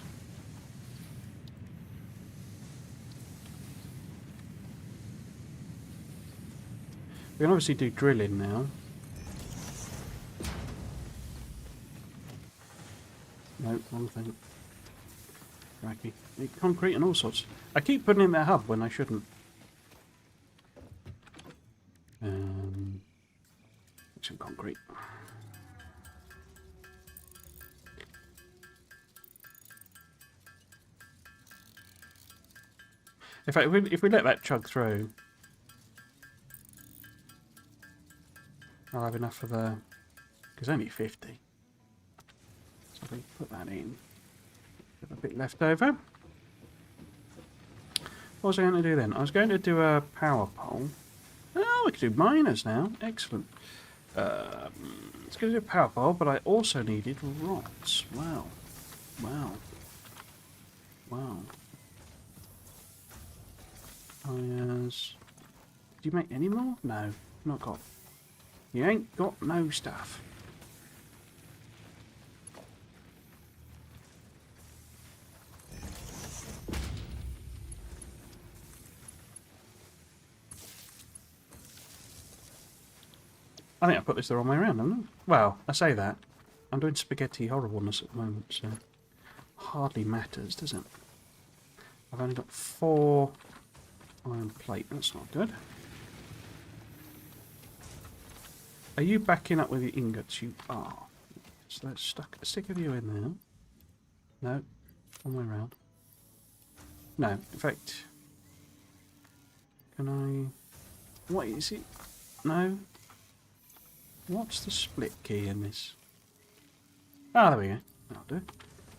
We can obviously do drilling now. No, wrong thing. Cracky. Need concrete and all sorts. I keep putting in that hub when I shouldn't. Some concrete. In fact, if we let that chug through, I'll have enough for the... Because only 50. So we put that in. Got a bit left over. What was I going to do then? I was going to do a power pole. Oh, we can do miners now. Excellent. It's going to do a power pole, but I also needed rods. Wow. Wow. Wow. Tires. Do you make any more? No. Not got. You ain't got no stuff. I think I put this the wrong way around, haven't I? Well, I say that. I'm doing spaghetti horribleness at the moment, so hardly matters, does it? I've only got 4 iron plate. That's not good. Are you backing up with your ingots? You are. So let's stick a you in there. No, one way around. No, in fact, can I? What is it? No. What's the split key in this? Ah, there we go. That'll do.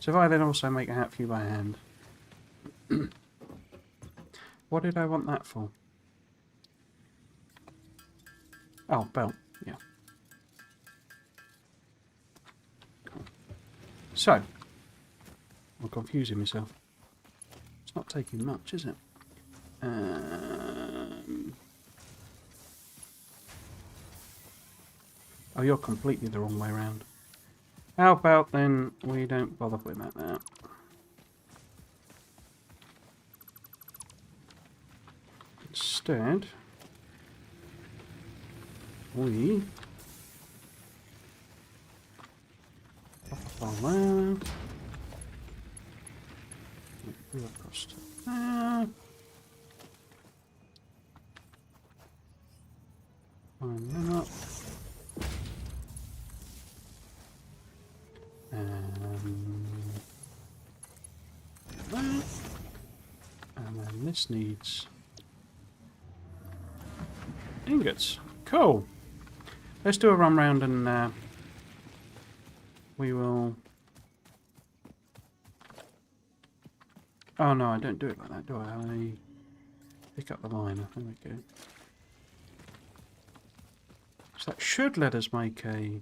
So if I then also make a hat for you by hand. What did I want that for? Oh, belt. Yeah. Cool. So, I'm confusing myself. It's not taking much, is it? Oh, you're completely the wrong way around. How about then we don't bother putting that there? Instead, we pop up on there. Go across to there. Line them up. And then this needs ingots. Cool. Let's do a run round and we will... Oh no, I don't do it like that, do I? I pick up the line. There we go. So that should let us make a...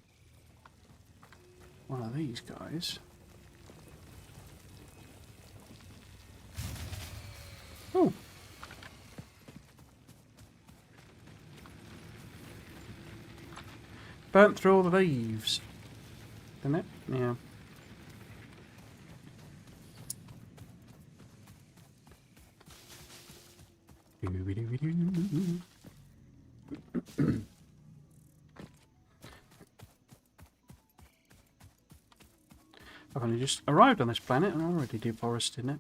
one of these guys. Oh. Burnt through all the leaves. Didn't it? Yeah. I've only just arrived on this planet and already deforested it.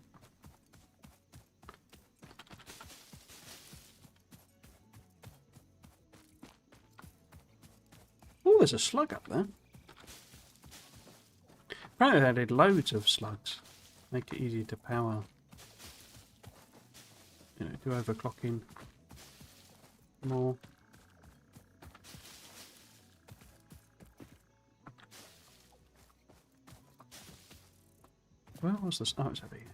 Oh, there's a slug up there. Apparently they did loads of slugs. Make it easy to power. You know, do overclocking more. Where was this? Oh, it's over here.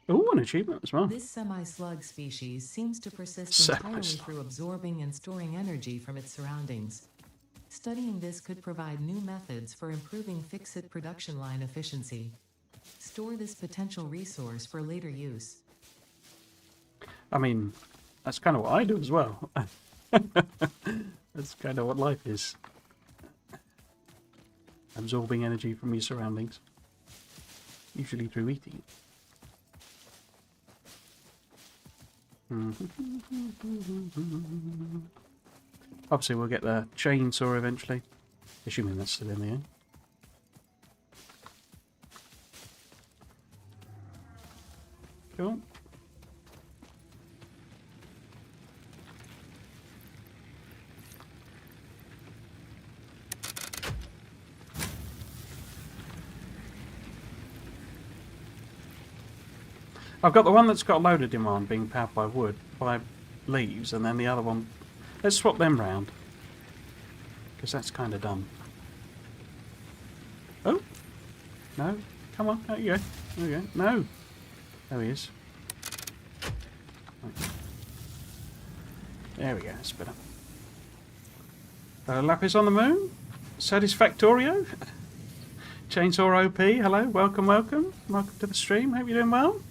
Oh, an achievement as well. This semi-slug species seems to persist entirely through absorbing and storing energy from its surroundings. Studying this could provide new methods for improving fix-it production line efficiency. Store this potential resource for later use. I mean, that's kind of what I do as well. That's kind of what life is. Absorbing energy from your surroundings. Usually through eating. Obviously we'll get the chainsaw eventually. Assuming that's still in the end. Cool. I've got the one that's got a load of demand being powered by wood, by leaves, and then the other one... Let's swap them round. Because that's kind of dumb. Oh? No? Come on, there you go. There you go. No. There he is. Right. There we go, that's better. Lapis on the moon. Satisfactorio. Chainsaw OP, hello, welcome, welcome. Welcome to the stream, hope you're doing well.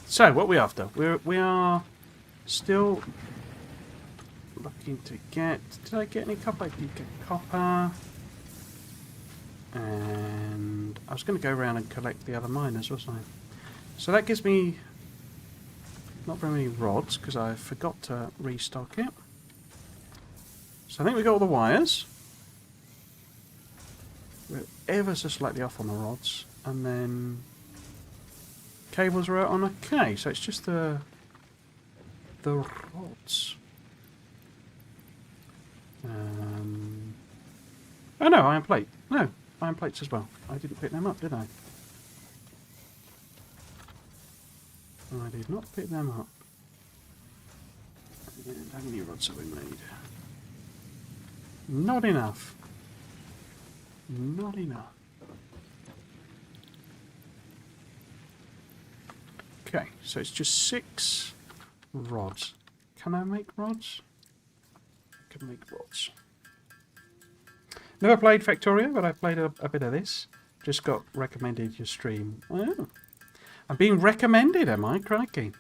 So, what are we after? We are still looking to get... Did I get any copper? I did get copper. And I was going to go around and collect the other miners, wasn't I? So that gives me not very many rods, because I forgot to restock it. So I think we got all the wires. We're ever so slightly off on the rods. And then cables are out on okay, so it's just the rods. Oh no, iron plate. No, iron plates as well. I didn't pick them up, did I? I did not pick them up. And how many rods have we made? Not enough. Not enough. Okay, so it's just 6 rods. Can I make rods? I can make rods. Never played Factorio, but I played a bit of this. Just got recommended your stream. Oh. I'm being recommended, am I? Crikey.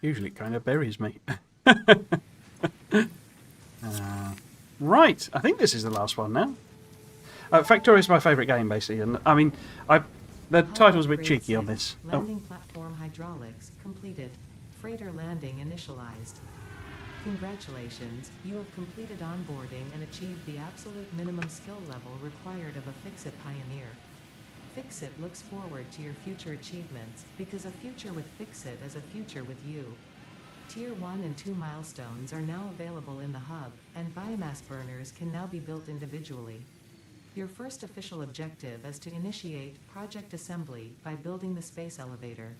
Usually it kind of buries me. Right, I think this is the last one now. Factorio is my favourite game, basically, and I mean, the title's a bit cheeky on this. Landing platform hydraulics completed. Freighter landing initialized. Congratulations, you have completed onboarding and achieved the absolute minimum skill level required of a Fix-It pioneer. Fix-It looks forward to your future achievements, because a future with Fix-It is a future with you. Tier 1 and 2 milestones are now available in the hub, and biomass burners can now be built individually. Your first official objective is to initiate project assembly by building the space elevator.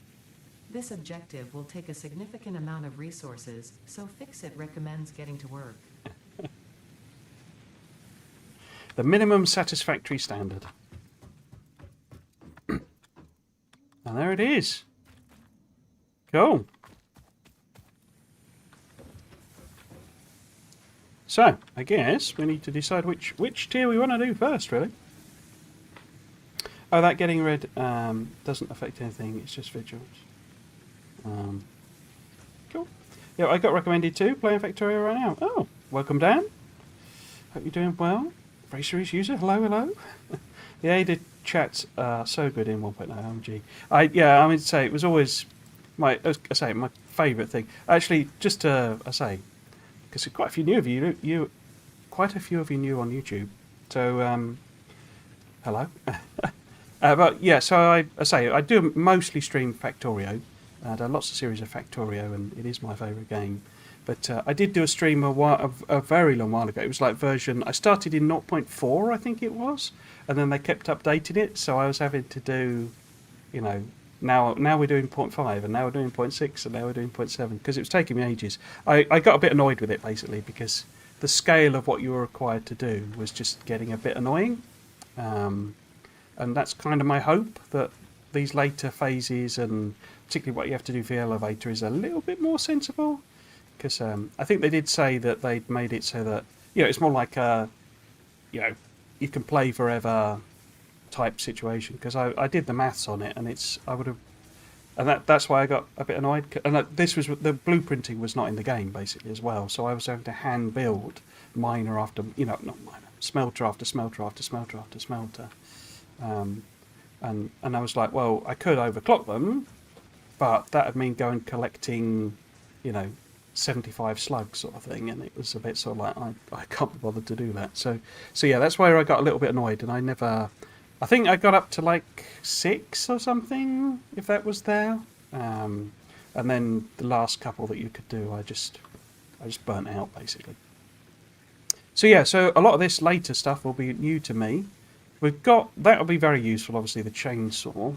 This objective will take a significant amount of resources, so Fix-It recommends getting to work. The minimum satisfactory standard. And there it is. Cool. So, I guess we need to decide which tier we want to do first, really. Oh, that getting rid doesn't affect anything, it's just vigils. Cool. Yeah, I got recommended too, playing Factorio right now. Oh, welcome Dan. Hope you're doing well. Very serious user, hello, hello. The ADA chats are so good in 1.0, OMG. I mean to say, it was always my favourite thing. Actually, just to, because quite a few new of you, quite a few of you new on YouTube. So, hello. But yeah, so I do mostly stream Factorio. I've done lots of series of Factorio, and it is my favourite game. But I did do a stream a very long while ago. It was like I started in 0.4, I think it was, and then they kept updating it. So I was having to do, now we're doing 0.5, and now we're doing 0.6, and now we're doing 0.7, because it was taking me ages. I got a bit annoyed with it, basically, because the scale of what you were required to do was just getting a bit annoying. And that's kind of my hope, that these later phases, and particularly what you have to do for the elevator, is a little bit more sensible. Because I think they did say that they'd made it so that, it's more like a, you can play forever type situation. Because I did the maths on it, and that's why I got a bit annoyed. And the blueprinting was not in the game, basically, as well. So I was having to hand build miner after, not miner, smelter after smelter after smelter after smelter. And I was like, well, I could overclock them, but that would mean going collecting, 75 slugs sort of thing, and it was a bit sort of like, I can't be bothered to do that. So yeah, that's where I got a little bit annoyed, and I think I got up to like 6 or something, if that was there. And then the last couple that you could do, I just burnt out, basically. So yeah, so a lot of this later stuff will be new to me. That'll be very useful, obviously, the chainsaw.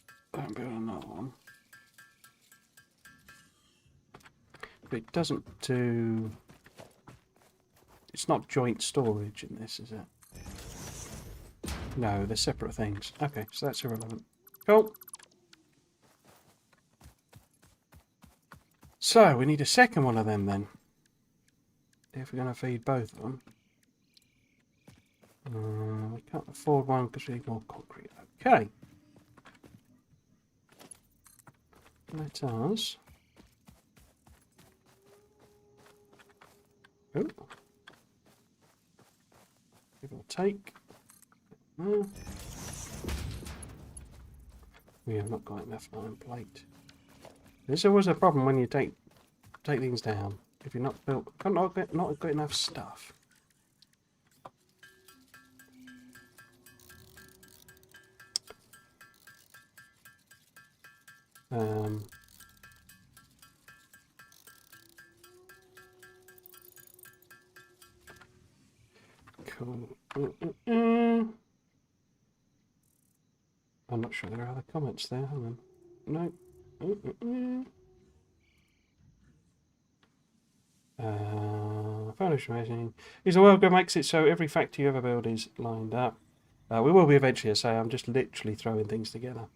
don't build another one. But it doesn't do... It's not joint storage in this, is it? No, they're separate things. Okay, so that's irrelevant. Cool. So, we need a second one of them then. If we're going to feed both of them. We can't afford one because we need more concrete. Okay. Let us... Oh. Give or take. No. We have not got enough iron plate. There's always a problem when you take things down. If you're not built, not got enough stuff. Cool. I'm not sure there are other comments there. Hang on. No. Foundation amazing. Is the world good makes it so every factory you ever build is lined up. We will be eventually, I say. I'm just literally throwing things together.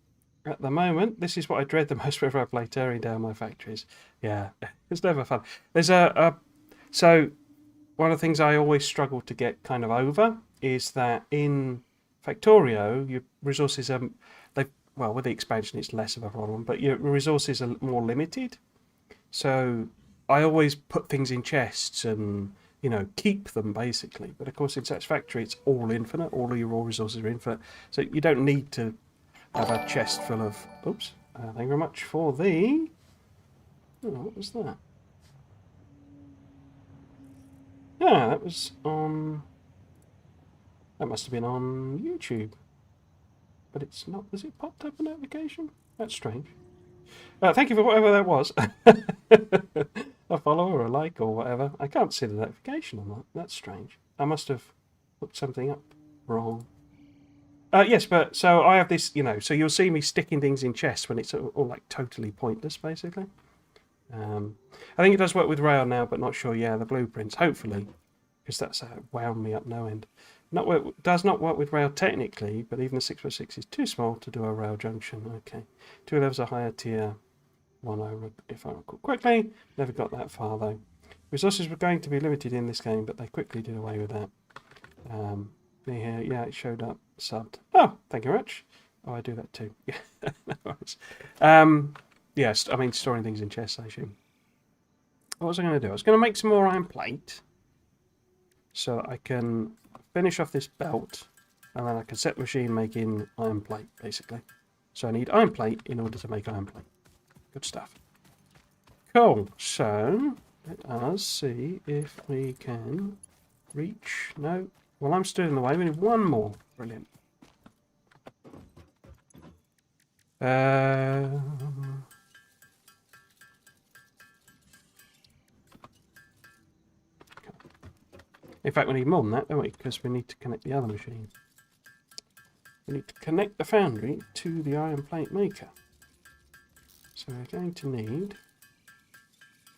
At the moment, this is what I dread the most whenever I play, tearing down my factories. Yeah, it's never fun. There's so one of the things I always struggle to get kind of over is that in Factorio, your resources are, well, with the expansion, it's less of a problem, but your resources are more limited. So I always put things in chests and, you know, keep them basically. But of course, in Satisfactory, it's all infinite. All of your raw resources are infinite. So you don't need to have a chest full of... Oops. Thank you very much for the... Oh, what was that? Yeah, that was on... That must have been on YouTube. But it's not... Has it popped up a notification? That's strange. Thank you for whatever that was. A follow or a like or whatever. I can't see the notification on that. That's strange. I must have looked something up wrong. Yes, but so I have this, you know, so you'll see me sticking things in chests when it's all like totally pointless, basically. I think it does work with rail now, but not sure. Yeah, the blueprints, hopefully, because that's wound me up no end. Does not work with rail technically, but even the 6x6 is too small to do a rail junction. Okay, 2 levels are higher tier 1 over, if I recall correctly. Never got that far though. Resources were going to be limited in this game, but they quickly did away with that. Here, yeah, it showed up subbed. Oh, thank you very much. Oh, I do that too. Yeah, no worries. Yes, I mean storing things in chests, I assume. What was I going to do? I was going to make some more iron plate, so that I can finish off this belt, and then I can set the machine making iron plate, basically. So I need iron plate in order to make iron plate. Good stuff. Cool. So let us see if we can reach. No. Well, I'm stood in the way. We need one more. Brilliant. In fact, we need more than that, don't we? Because we need to connect the other machine. We need to connect the foundry to the iron plate maker. So we're going to need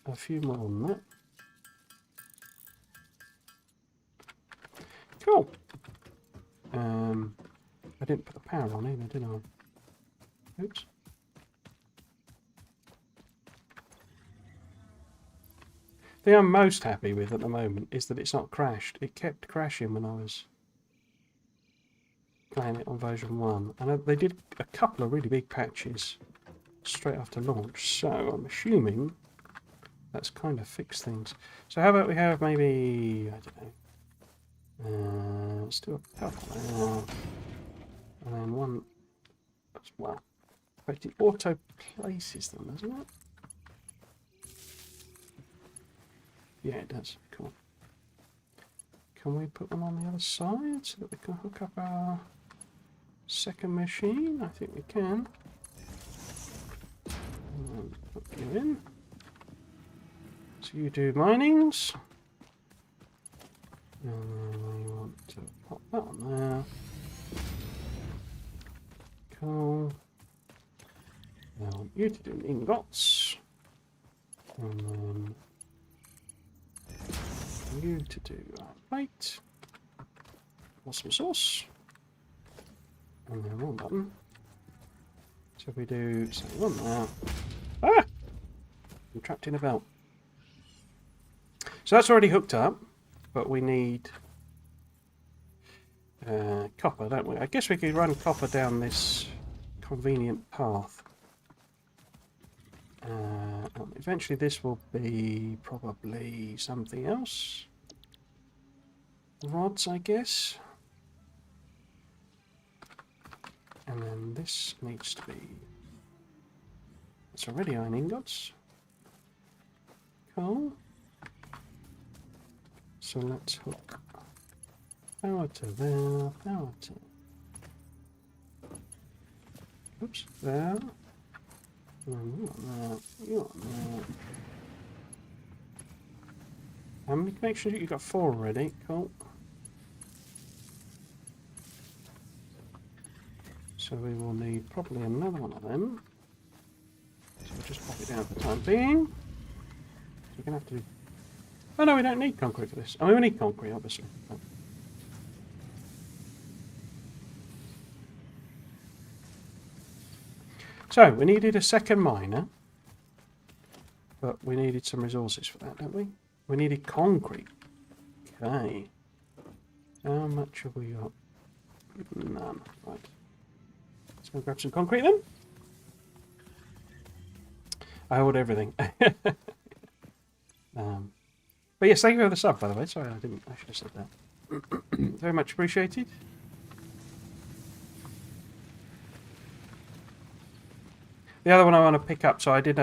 a few more than that. Cool. I didn't put the power on either, did I? Oops. The thing I'm most happy with at the moment is that it's not crashed. It kept crashing when I was playing it on version 1. And they did a couple of really big patches straight after launch, so I'm assuming that's kind of fixed things. So how about we have maybe, I don't know, let's do a couple, and then one as well. In fact, it auto places them, doesn't it? Yeah, it does. Cool. Can we put them on the other side so that we can hook up our second machine? I think we can. Put you in. So you do minings. And then we want to pop that on there. Cool. I want you to do ingots. And then you to do plate. Awesome sauce. And then one button. So if we do say one there. Ah! I'm trapped in a belt. So that's already hooked up, but we need copper, don't we? I guess we could run copper down this convenient path. Eventually this will be probably something else. Rods, I guess. And then this needs to be... It's already iron ingots. Cool. So let's hook power to there, power to... Oops, there. And you want that, you want that. How many connections? You've got 4 already, cool. So we will need probably another one of them. So we'll just pop it down for the time being. So we're going to have to do... Oh no, we don't need concrete for this. I mean, we need concrete, obviously. But... So, we needed a second miner. But we needed some resources for that, don't we? We needed concrete. Okay. How much have we got? None. Right. Let's go grab some concrete then. I ordered everything. But yes, thank you for the sub, by the way. Sorry, I should have said that. Very much appreciated. The other one I want to pick up, so I did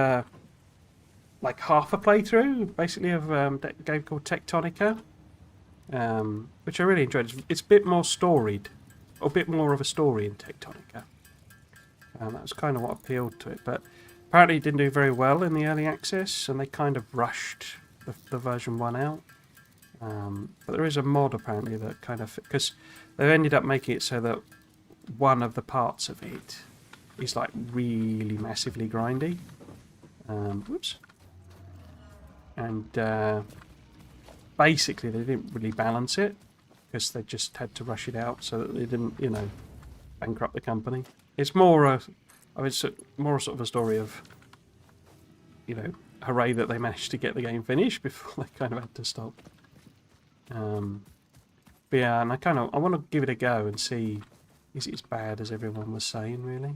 like half a playthrough, basically, of a game called Tectonica, which I really enjoyed. It's a bit more storied, or a bit more of a story in Tectonica. That was kind of what appealed to it, but apparently it didn't do very well in the early access, and they kind of rushed the version 1 out. But there is a mod apparently that kind of... Because they ended up making it so that one of the parts of it is like really massively grindy. Whoops. And basically they didn't really balance it, because they just had to rush it out so that they didn't, you know, bankrupt the company. It's more a... I mean, it's more sort of a story of, you know, hooray that they managed to get the game finished before they kind of had to stop. But yeah, and I want to give it a go and see, is it as bad as everyone was saying, really?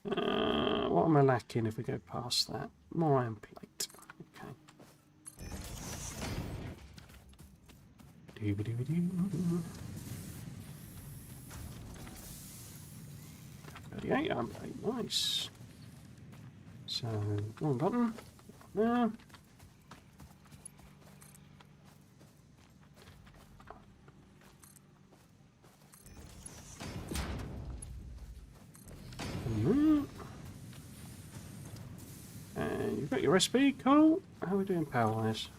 What am I lacking if we go past that? More iron plate. Okay. Doo-ba-doo-ba-doo. 38 iron plate, nice. So, one button. There. And you've got your recipe, cool. How are we doing power-wise?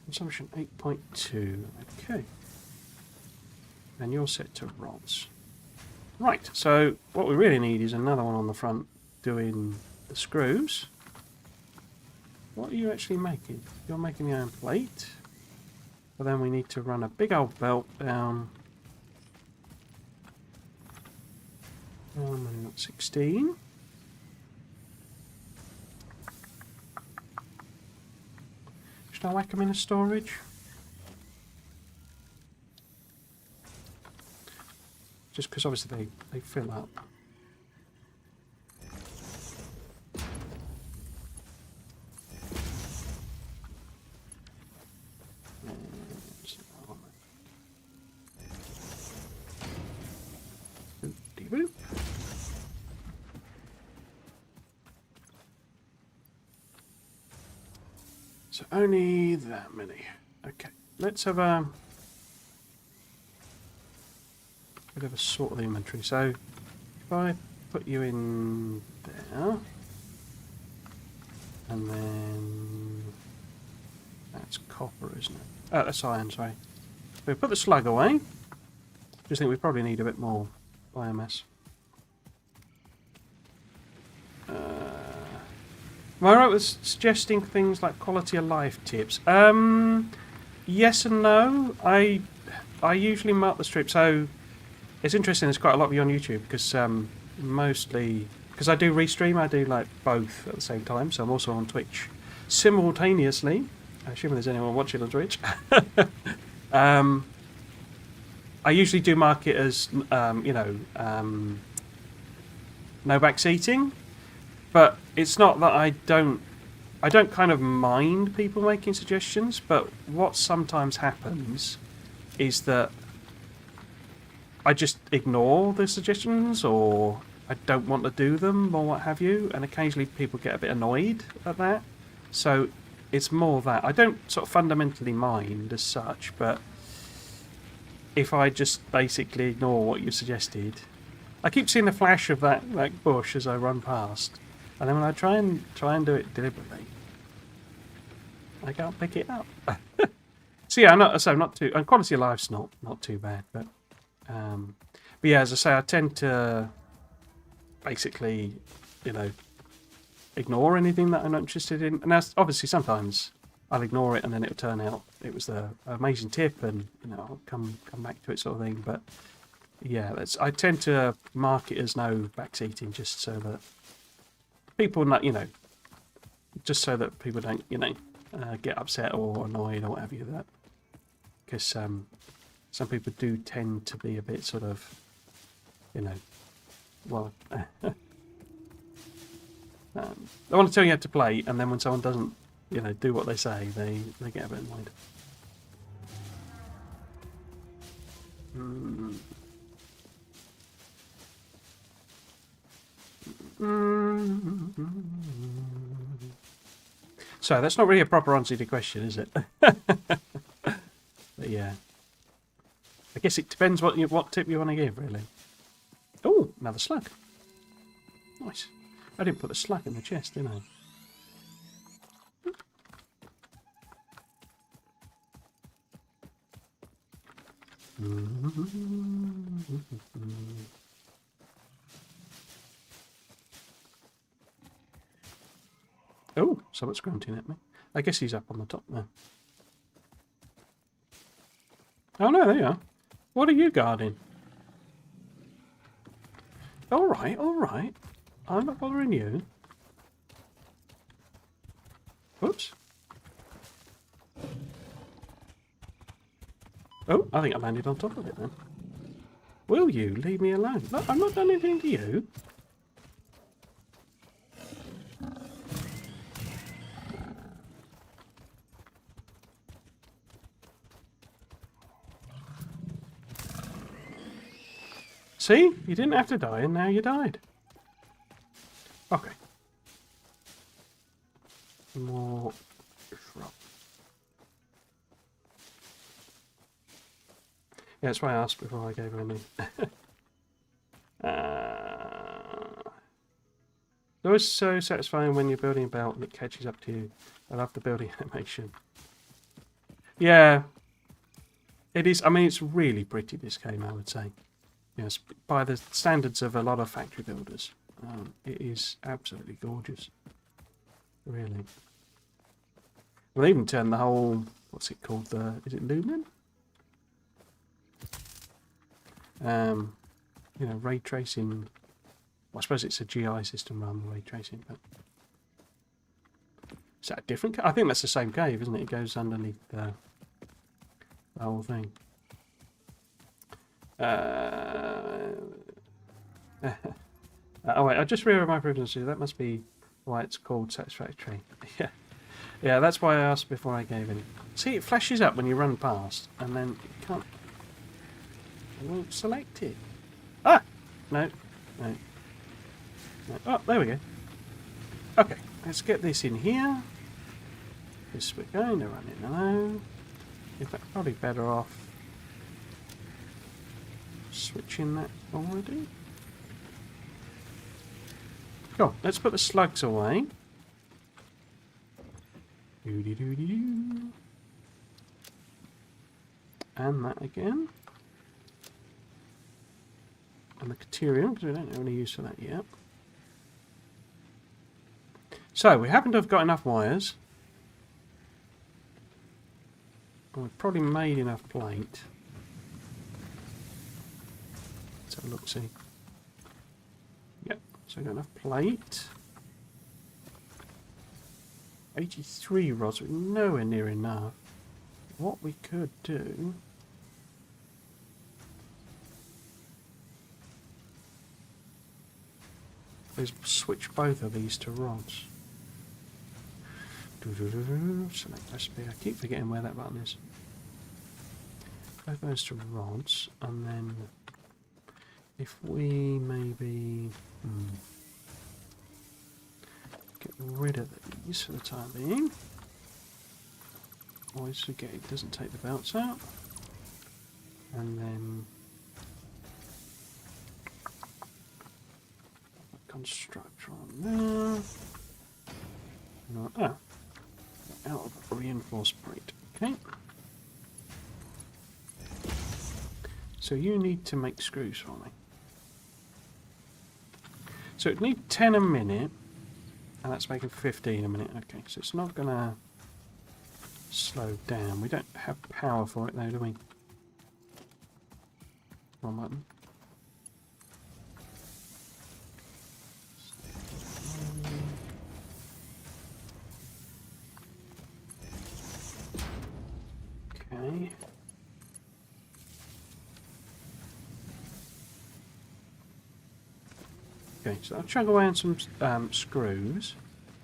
Consumption 8.2, okay. And you're set to rods. Right, so what we really need is another one on the front doing the screws. What are you actually making? You're making the iron plate. But then we need to run a big old belt down. We've got 16. Should I whack them in a storage? Just because obviously they fill up. So only that many. Okay, let's have a bit of a sort of the inventory. So if I put you in there, and then that's copper, isn't it? Oh, that's iron, sorry. We put the slug away. Just think we probably need a bit more biomass. Am I right with suggesting things like quality of life tips? Yes and no. I usually mark the strip, so it's interesting. There's quite a lot of you on YouTube because mostly because I do restream. I do like both at the same time, so I'm also on Twitch simultaneously. I assume there's anyone watching on Twitch. I usually do mark it as no back seating, but it's not that I don't kind of mind people making suggestions, but what sometimes happens is that I just ignore the suggestions, or I don't want to do them, or what have you, and occasionally people get a bit annoyed at that. So it's more that I don't sort of fundamentally mind as such, but if I just basically ignore what you suggested, I keep seeing the flash of that bush as I run past, and then when I try and do it deliberately, I can't pick it up. So yeah, not too. And quality of life's not too bad, but yeah, as I say, I tend to basically, ignore anything that I'm not interested in. And that's obviously sometimes I'll ignore it, and then it'll turn out it was the amazing tip, and I'll come back to it, sort of thing. But yeah, I tend to mark it as no backseating, just so that people not, just so that people don't, get upset or annoyed or what have you. That because some people do tend to be a bit sort of, well, they want to tell you how to play, and then when someone doesn't, do what they say, they get a bit annoyed. So that's not really a proper answer to the question, is it? But yeah, I guess it depends what tip you want to give, really. Oh, another slug. Nice. I didn't put the slug in the chest, did I? Oh, someone's grunting at me. I guess he's up on the top there. Oh no, there you are. What are you guarding? Alright, alright. I'm not bothering you. Whoops. Oh, I think I landed on top of it then. Will you leave me alone? Look, I've not done anything to you. See? You didn't have to die, and now you died. Okay. More shrub. Yeah, that's why I asked before I gave her any. It's always so satisfying when you're building a belt and it catches up to you. I love the building animation. Yeah. It is. I mean, it's really pretty, this game, I would say. Yes, by the standards of a lot of factory builders. It is absolutely gorgeous. Really. We'll even turn the whole, what's it called? Is it Lumen? Ray tracing. Well, I suppose it's a GI system rather than ray tracing, but is that a different cave? I think that's the same cave, isn't it? It goes underneath the whole thing. Oh wait, I just realized my presidency. That must be why it's called Satisfactory. Yeah, yeah. That's why I asked before I gave any. See, it flashes up when you run past, and then it can't. It won't select it. Ah, no. Oh, there we go. Okay, let's get this in here. This we're going to run it alone. In fact, probably better off switching that already. Cool, let's put the slugs away. Doo-dee-doo-dee-doo. And that again. And the Caterium, because we don't have any use for that yet. So, we happen to have got enough wires. And we've probably made enough plate. Let's have a look, see. Yep, so we've got enough plate. 83 rods, we're nowhere near enough. What we could do is switch both of these to rods. Select recipe. I keep forgetting where that button is. Both those to rods, and then if we maybe get rid of these for the time being. Always forget it doesn't take the belts out. And then constructor on there. No, out of reinforced plate. Okay. So you need to make screws for me. So it needs 10 a minute, and that's making 15 a minute. Okay, so it's not going to slow down. We don't have power for it though, do we? Wrong button. Okay. Okay, so I'll chug away on some screws,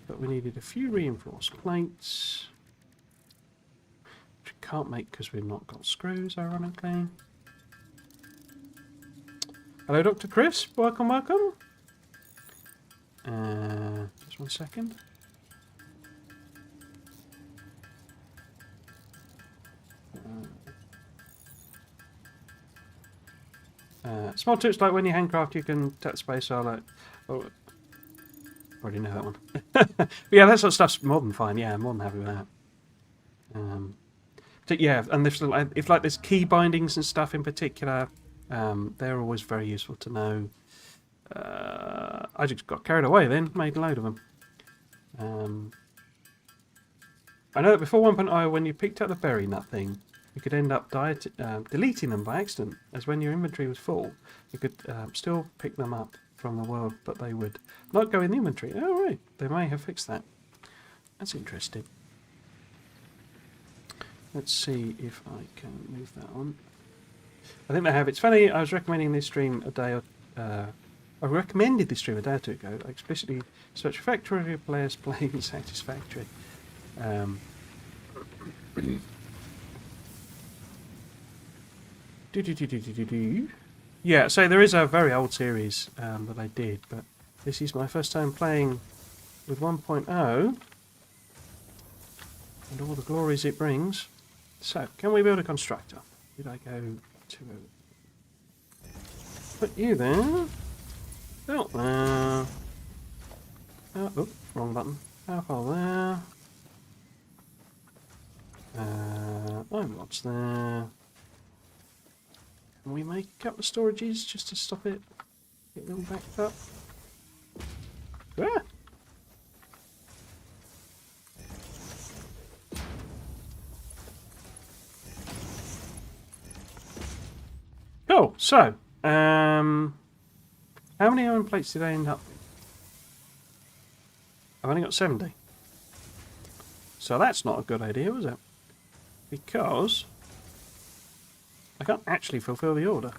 but we needed a few reinforced plates, which we can't make because we've not got screws, ironically. Hello, Dr. Chris. Welcome, welcome. Just 1 second. Small tips like when you handcraft, you can tap space. Oh, already know that one. But yeah, that sort of stuff's more than fine. Yeah, I'm more than happy with that. So yeah, and if like there's key bindings and stuff in particular, they're always very useful to know. I just got carried away then, made a load of them. I know that before 1.0, when you picked up the berry nut thing, you could end up deleting them by accident, as when your inventory was full, you could still pick them up from the world, but they would not go in the inventory. Oh right, they may have fixed that. That's interesting. Let's see if I can move that on. I think they have. It's funny, I was recommending this stream a day or I recommended this stream a day or two ago. I explicitly searched for Factorio players playing Satisfactory. Yeah, so there is a very old series that I did, but this is my first time playing with 1.0 and all the glories it brings. So, can we build a constructor? Did I go to put you there? Built there. Oh, wrong button. Alcohol there. Iron rods there. Can we make a couple of storages just to stop it getting all backed up? Ah! Cool, so, how many iron plates did I end up with? I've only got 70. So that's not a good idea, was it? Because I can't actually fulfill the order.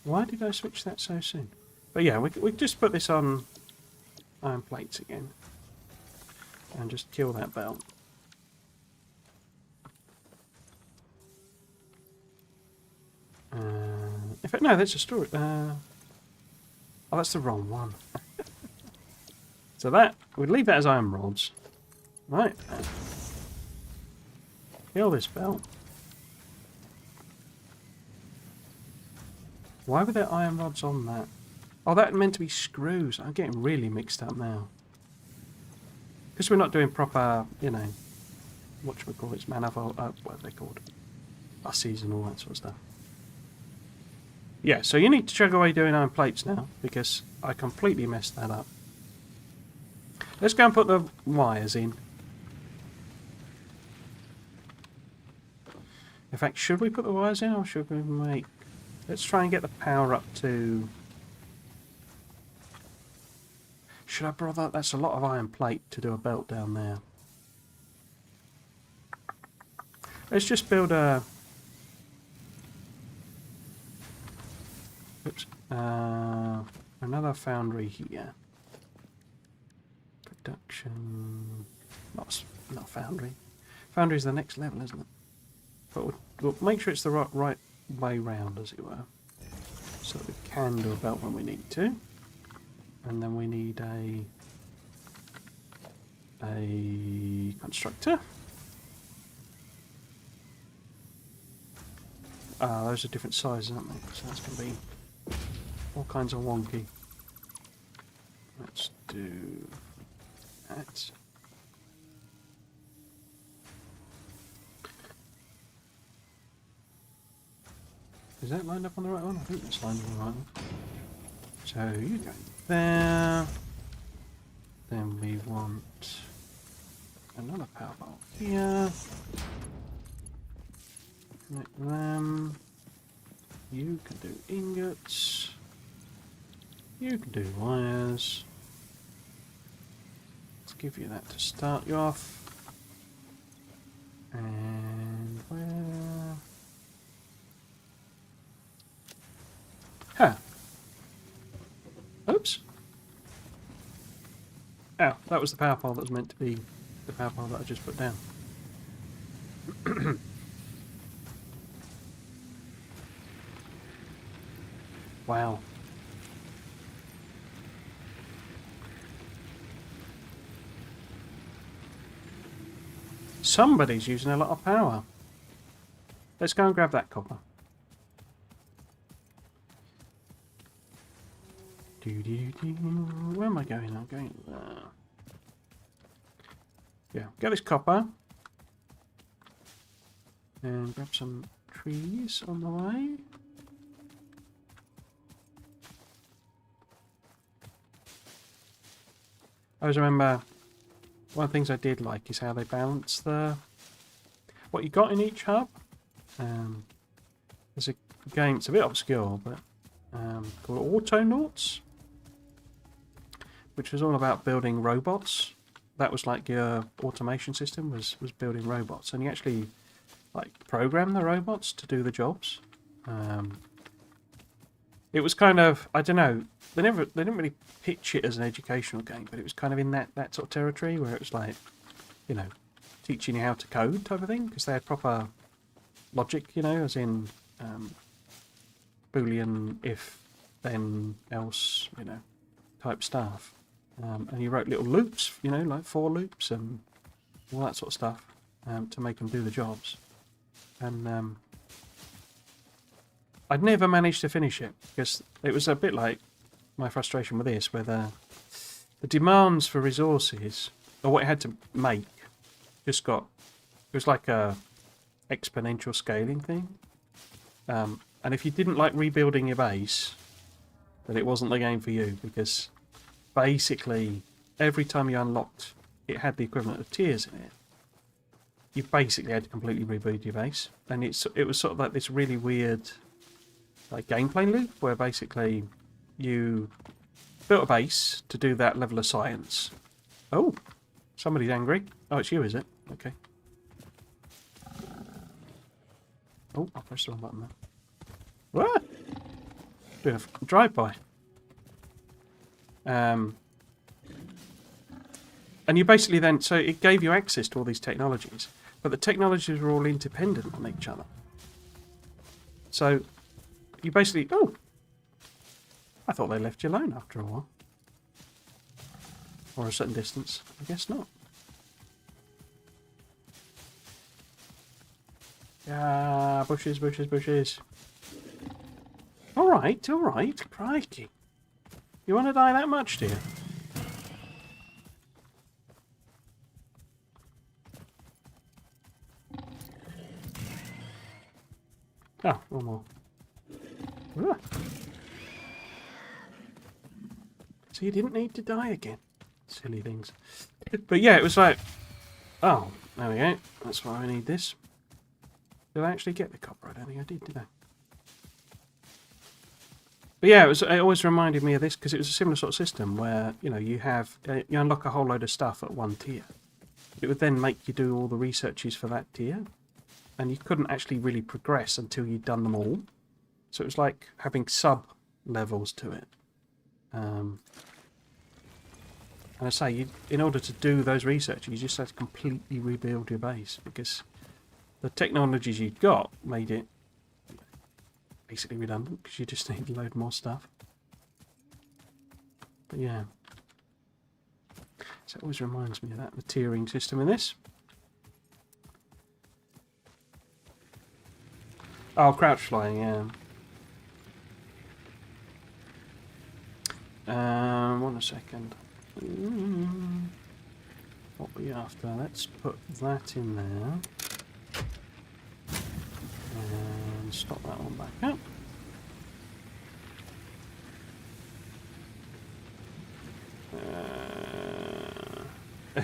Why did I switch that so soon? But yeah, we just put this on iron plates again. And just kill that belt. In fact, no, that's a story. Oh, that's the wrong one. So that, we'd leave that as iron rods. Right. Kill this belt. Why were there iron rods on that? Oh, that meant to be screws. I'm getting really mixed up now. Because we're not doing proper, you know, whatchamacallits, manifold, what are they called? Buses and all that sort of stuff. Yeah, so you need to chug away doing iron plates now, because I completely messed that up. Let's go and put the wires in. In fact, should we put the wires in or should we make... Let's try and get the power up to... Should I bother? That's a lot of iron plate to do a belt down there. Let's just build a... Oops. Another foundry here. Production... Not foundry. Foundry is the next level, isn't it? But we'll make sure it's the right way round, as it were. So that we can do a belt when we need to. And then we need a constructor. Those are different sizes, aren't they? So that's going to be all kinds of wonky. Let's do that. Is that lined up on the right one? I think that's lined up on the right one. So you go there. Then we want another power bolt here. Connect them. You can do ingots. You can do wires. Let's give you that to start you off. And where? Huh. Oops. Oh, that was the power pole that was meant to be the power pole that I just put down. Wow. Somebody's using a lot of power. Let's go and grab that copper. Where am I going? I'm going there. Yeah, get this copper. And grab some trees on the way. I always remember one of the things I did like is how they balance what you got in each hub. There's a game, it's a bit obscure, but called Autonauts, which was all about building robots. That was like your automation system was building robots, and you actually like program the robots to do the jobs. It was kind of, I don't know, they didn't really pitch it as an educational game, but it was kind of in that sort of territory where it was like, you know, teaching you how to code type of thing, because they had proper logic, you know, as in Boolean, if, then, else, you know, type stuff. And you wrote little loops, you know, like for loops and all that sort of stuff to make them do the jobs. And I'd never managed to finish it because it was a bit like my frustration with this, where the demands for resources, or what it had to make, just got, it was like a exponential scaling thing. And if you didn't like rebuilding your base, then it wasn't the game for you, because basically every time you unlocked, it had the equivalent of tiers in it. You basically had to completely rebuild your base, and it was sort of like this really weird like gameplay loop where basically you built a base to do that level of science. Oh, somebody's angry. Oh, it's you, is it? Okay. Oh, I pressed the wrong button there. What? Doing a drive-by. And you basically then, so it gave you access to all these technologies, but the technologies were all independent on each other. So you basically, oh, I thought they left you alone after a while. Or a certain distance. I guess not. Ah, bushes, bushes, bushes. Alright, crikey. You want to die that much, do you? Oh, one more. Ah. So you didn't need to die again. Silly things. But yeah, it was like, oh, there we go. That's why I need this. Did I actually get the copper? I don't think I did I? But yeah, it always reminded me of this because it was a similar sort of system where, you know, you unlock a whole load of stuff at one tier. It would then make you do all the researches for that tier, and you couldn't actually really progress until you'd done them all. So it was like having sub-levels to it. And I say, in order to do those researches, you just had to completely rebuild your base because the technologies you'd got made it basically redundant because you just need a load more stuff. But yeah. So it always reminds me of that, the tiering system in this. Oh, crouch flying, yeah. One second. What are we after? Let's put that in there. And stop that one back up.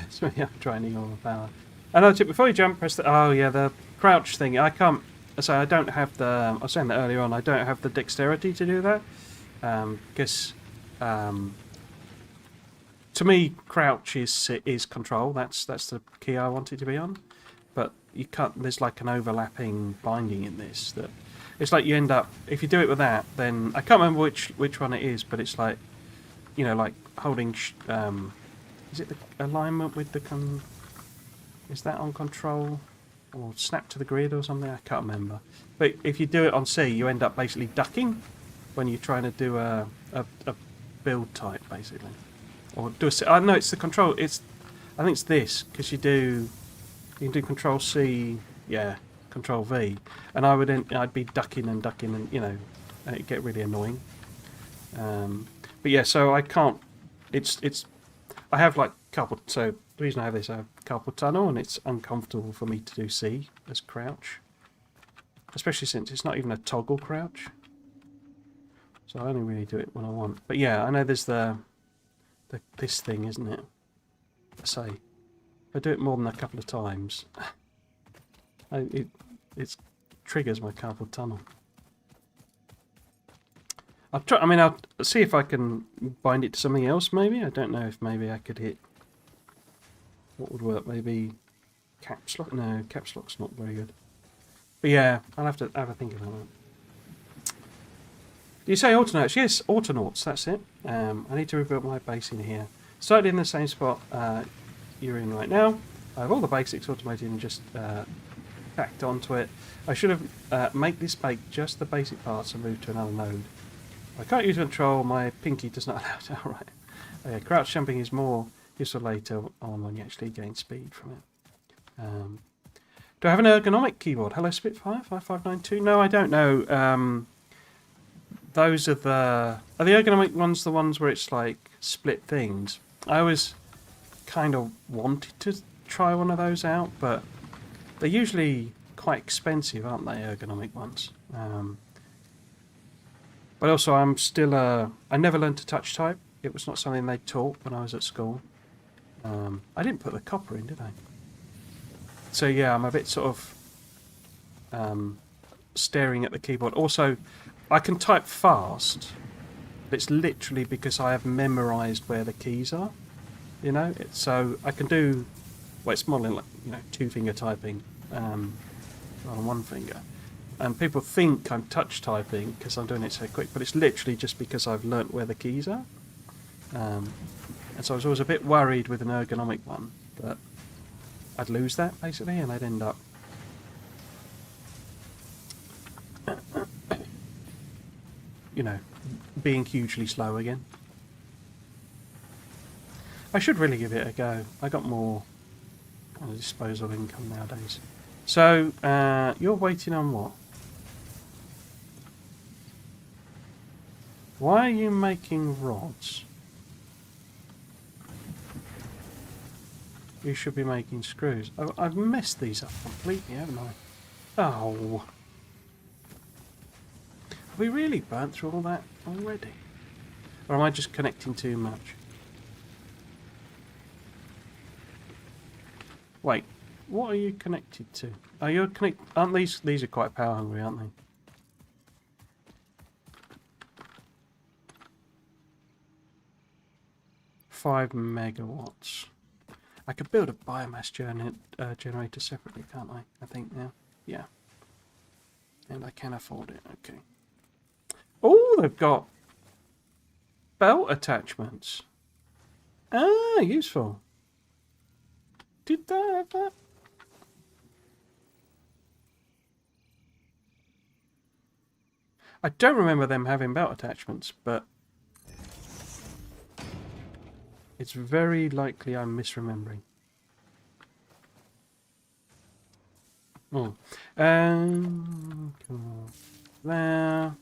So yeah, draining all the power. And no, before you jump, press the... Oh yeah, the crouch thing. I can't... So I don't have the... I was saying that earlier on. I don't have the dexterity to do that. Because... to me, crouch is control. That's the key I want it to be on. But you can't... There's like an overlapping binding in this. That it's like you end up... If you do it with that, then... I can't remember which one it is, but it's like... You know, like holding... is it the alignment with the... Is that on control? Or snap to the grid or something? I can't remember. But if you do it on C, you end up basically ducking when you're trying to do a build type, basically. Or do a... I know it's the control... I think it's this, because you can do control C, yeah, control V. And I'd be ducking and, you know, and it'd get really annoying. But yeah, so I can't... I have like carpal... So the reason I have this, I have carpal tunnel, and it's uncomfortable for me to do C as crouch. Especially since it's not even a toggle crouch. So I only really do it when I want. But yeah, I know there's this thing, isn't it? Say, if I do it more than a couple of times, it triggers my carpal tunnel. I'll see if I can bind it to something else, maybe. I don't know if maybe I could hit... What would work? Maybe caps lock? No, caps lock's not very good. But yeah, I'll have to have a think about that. Do you say Autonauts? Yes, Autonauts, that's it. I need to rebuild my base in here. Started in the same spot you're in right now. I have all the basics automated and just packed onto it. I should have made this bake just the basic parts and moved to another node. I can't use control, my pinky does not allow it. Alright. Okay, crouch jumping is more useful later on when you actually gain speed from it. Do I have an ergonomic keyboard? Hello Spitfire 5592? No, I don't know. Those are the ergonomic ones, the ones where it's like split things. I always kind of wanted to try one of those out, but they're usually quite expensive, aren't they, ergonomic ones? But also I'm still I never learned to touch type. It was not something they taught when I was at school. I didn't put the copper in, did I? So yeah, I'm a bit sort of staring at the keyboard. Also, I can type fast, but it's literally because I have memorised where the keys are. You know, so I can do... Well, it's more like, you know, two-finger typing on one finger. And people think I'm touch typing because I'm doing it so quick, but it's literally just because I've learnt where the keys are. And so I was always a bit worried with an ergonomic one that I'd lose that, basically, and I'd end up... you know, being hugely slow again. I should really give it a go. I got more kind of disposable income nowadays. So, you're waiting on what? Why are you making rods? You should be making screws. I've messed these up completely, haven't I? Oh. Have we really burnt through all that already? Or am I just connecting too much? Wait, what are you connected to? Are you connect? Aren't these are quite power hungry, aren't they? Five megawatts. I could build a biomass generator separately, can't I? I think now. Yeah. And I can afford it. Okay. Oh, they've got belt attachments. Ah, useful. Did they have that? I don't remember them having belt attachments, but it's very likely I'm misremembering. Oh. Come on. There.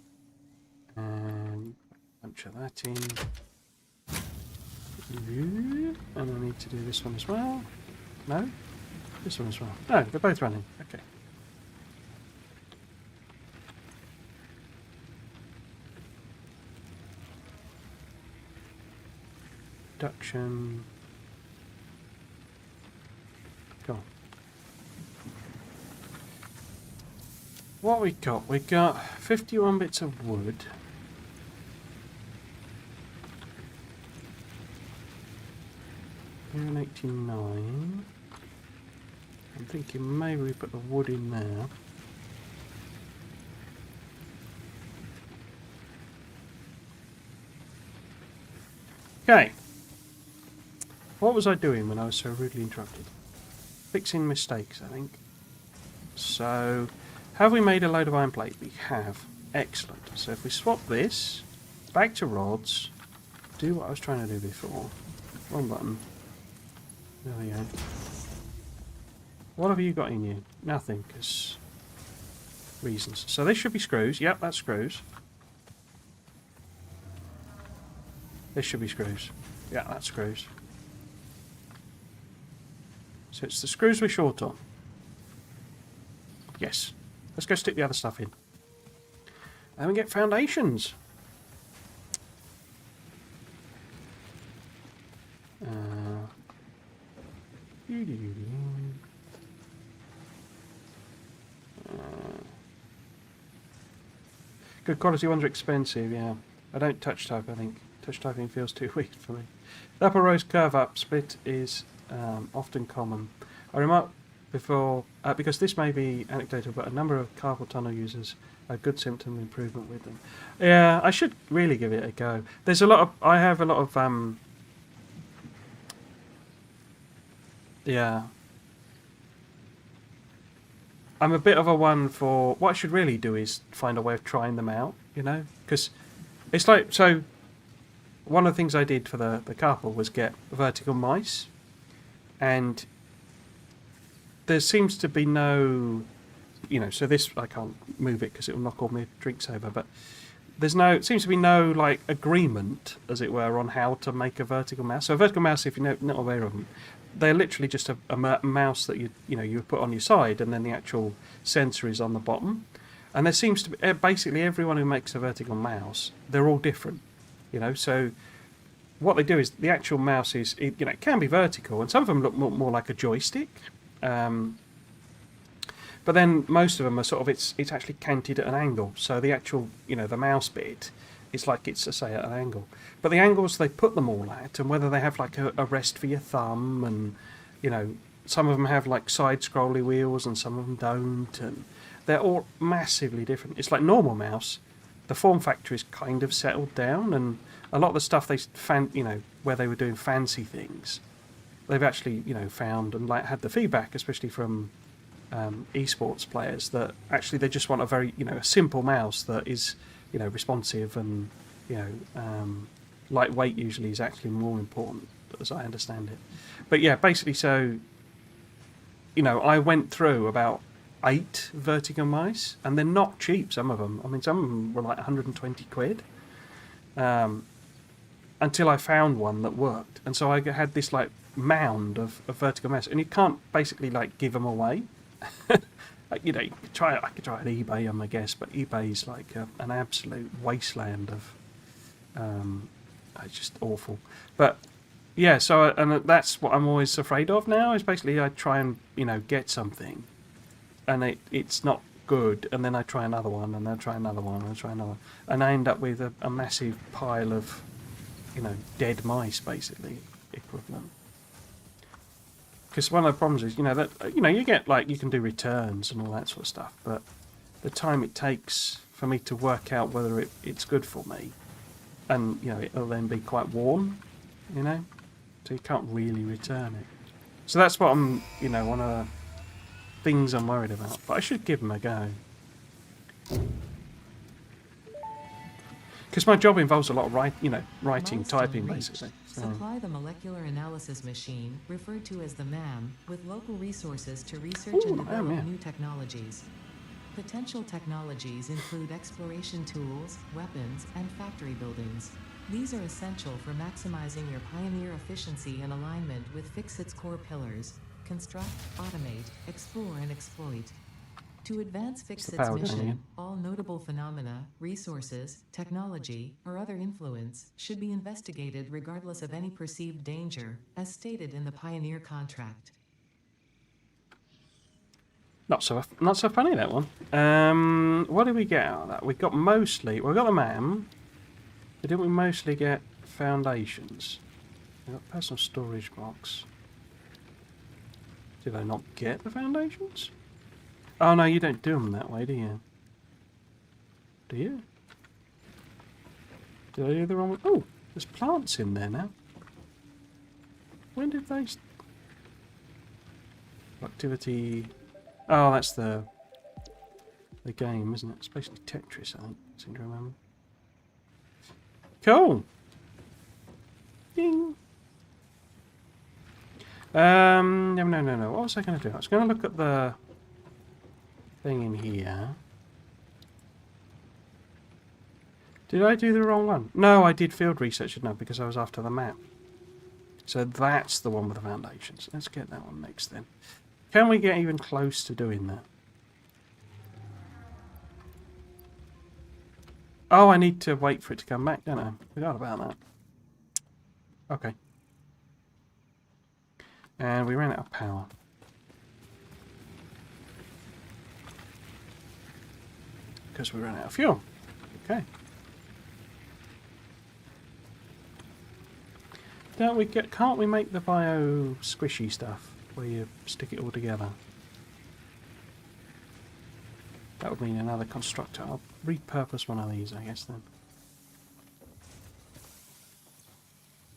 And a bunch of that in. And I need to do this one as well. No? This one as well. No, they're both running. Okay. Production. Go on. What we got? We got 51 bits of wood. Here in 89. I'm thinking maybe we put the wood in there. Okay. What was I doing when I was so rudely interrupted? Fixing mistakes, I think. So, have we made a load of iron plate? We have. Excellent. So if we swap this, back to rods, do what I was trying to do before. Wrong button. There we go. What have you got in you? Nothing, because reasons. So this should be screws. Yep, that's screws. This should be screws. Yeah, that's screws. So it's the screws we're short on. Yes. Let's go stick the other stuff in. And we get foundations. Good quality ones are expensive, yeah. I don't touch type, I think. Touch typing feels too weak for me. The upper row's curve up split is often common. I remarked before, because this may be anecdotal, but a number of carpal tunnel users a good symptom improvement with them. Yeah, I should really give it a go. There's a lot of, I have a lot of, yeah. I'm a bit of a one for, what I should really do is find a way of trying them out, you know? Because it's like, so, one of the things I did for the carpal was get vertical mice, and there seems to be no, you know, so this, I can't move it because it will knock all my drinks over, but there's no, it seems to be no, like, agreement, as it were, on how to make a vertical mouse. So a vertical mouse, if you're not aware of them, they're literally just a mouse that you put on your side, and then the actual sensor is on the bottom. And there seems to be, basically everyone who makes a vertical mouse, they're all different, you know, so what they do is the actual mouse is, it can be vertical, and some of them look more like a joystick. But then most of them are sort of, it's actually canted at an angle. So the actual, the mouse bit is like it's, say, at an angle. But the angles they put them all at, and whether they have like a rest for your thumb, and, some of them have like side-scrolly wheels and some of them don't, and they're all massively different. It's like normal mouse. The form factor is kind of settled down, and a lot of the stuff they where they were doing fancy things, they've actually, found and like had the feedback, especially from esports players, that actually they just want a very, a simple mouse that is, responsive, and, lightweight usually is actually more important, as I understand it. But yeah, basically, so, I went through about 8 vertical mice, and they're not cheap, some of them. I mean, some of them were like 120 quid. Until I found one that worked. And so I had this like mound of vertical mice, and you can't basically like give them away. Like, you could try it. I could try it on eBay, I guess, but eBay's like an absolute wasteland of. It's just awful. But Yeah, so and that's what I'm always afraid of now. Is basically I try and get something, and it's not good, and then I try another one, and then I try another one, and I try another, and I end up with a massive pile of dead mice, basically equivalent. Because one of the problems is that you get you can do returns and all that sort of stuff, but the time it takes for me to work out whether it's good for me, and it'll then be quite worn, so you can't really return it. So that's what I'm one of the things I'm worried about. But I should give them a go. Because my job involves a lot of writing, Milestone typing, reached. basically. So. Supply the molecular analysis machine, referred to as the MAM, with local resources to research and develop new technologies. Potential technologies include exploration tools, weapons, and factory buildings. These are essential for maximizing your Pioneer efficiency and alignment with Fixit's core pillars: construct, automate, explore, and exploit. To advance Fixit's mission, all notable phenomena, resources, technology, or other influence should be investigated regardless of any perceived danger, as stated in the Pioneer contract. Not so funny, that one. What did we get out of that? We got we got the MAM. But didn't we mostly get foundations? We got personal storage box. Did I not get the foundations? Oh no, you don't do them that way, do you? Do you? Did I do the wrong one? Oh, there's plants in there now. When did they... Activity... Oh, that's the game, isn't it? It's basically Tetris, I think. I seem to remember. Cool. Ding. No. What was I going to do? I was going to look at the thing in here. Did I do the wrong one? No, I did field research, no, because I was after the map. So that's the one with the foundations. Let's get that one next then. Can we get even close to doing that? Oh, I need to wait for it to come back, don't I? Forgot about that. Okay. And we ran out of power. Because we ran out of fuel. Okay. Can't we make the bio squishy stuff where you stick it all together? That would mean another constructor. I'll repurpose one of these, I guess, then.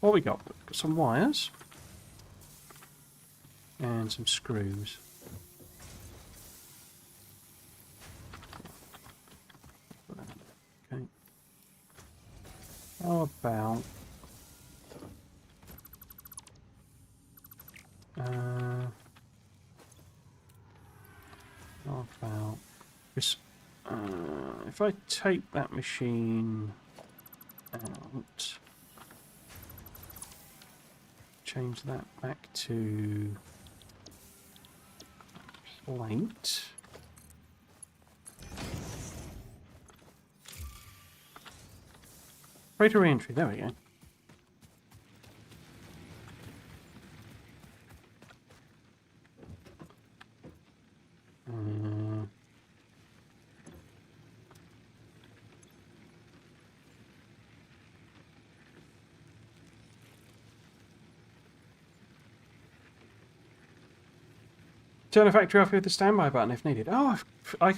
What we got? Got some wires. And some screws. Okay. How about... how about... this, if I take that machine out, change that back to plate. Freighter re-entry, there we go. Turn the factory off with the standby button if needed. Oh,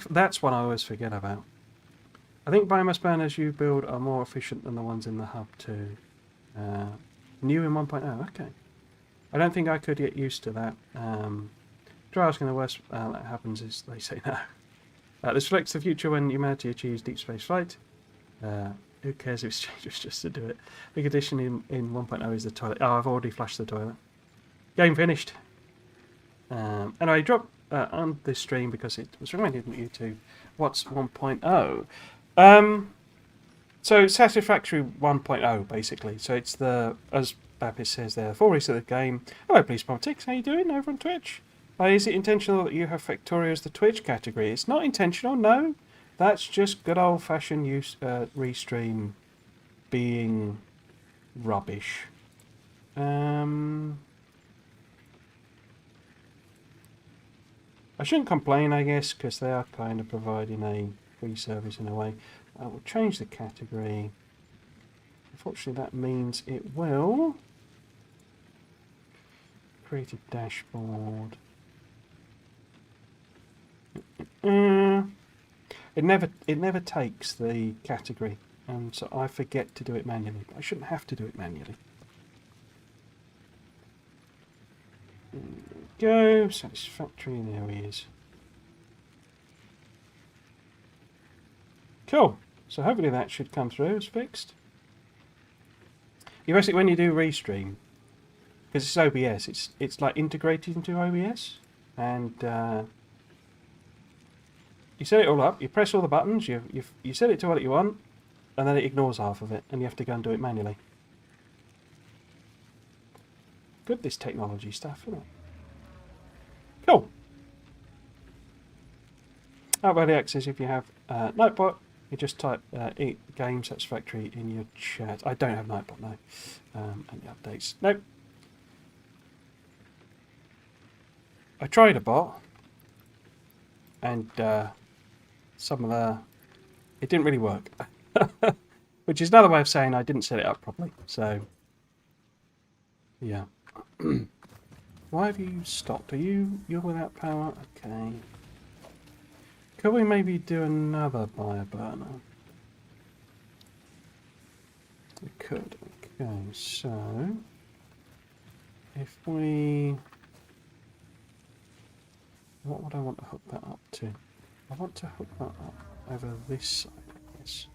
that's one I always forget about. I think biomass burners you build are more efficient than the ones in the hub too. New in 1.0, okay. I don't think I could get used to that. Try asking, the worst that happens is they say no. This reflects the future when humanity achieves deep space flight. Who cares if it's changes just to do it? Big addition in 1.0 is the toilet. Oh, I've already flushed the toilet. Game finished. Anyway, drop on this stream because it was recommended on YouTube. What's 1.0? So Satisfactory 1.0 basically. So it's the, as Baptist says there, full reset of the game. Hello, Police Politics. How you doing over on Twitch? Is it intentional that you have Factorio as the Twitch category? It's not intentional, no. That's just good old-fashioned restream being rubbish. I shouldn't complain, I guess, because they are kind of providing a free service in a way. I will change the category. Unfortunately, that means it will create a dashboard. It never takes the category, and so I forget to do it manually. But I shouldn't have to do it manually. There we go, Satisfactory, there he is. Cool. So hopefully that should come through as fixed. You basically, when you do restream, because it's OBS, it's like integrated into OBS, and you set it all up. You press all the buttons. You set it to what you want, and then it ignores half of it, and you have to go and do it manually. Good, this technology stuff, isn't it? Cool. Out early access if you have Nightbot. You just type game Satisfactory in your chat. I don't have Nightbot now. Any updates? Nope. I tried a bot, and some of the... it didn't really work. Which is another way of saying I didn't set it up properly. So, yeah. Why have you stopped? You're without power? Okay. Could we maybe do another burner? We could. Okay, so if we... what would I want to hook that up to? I want to hook that up over this side, I guess.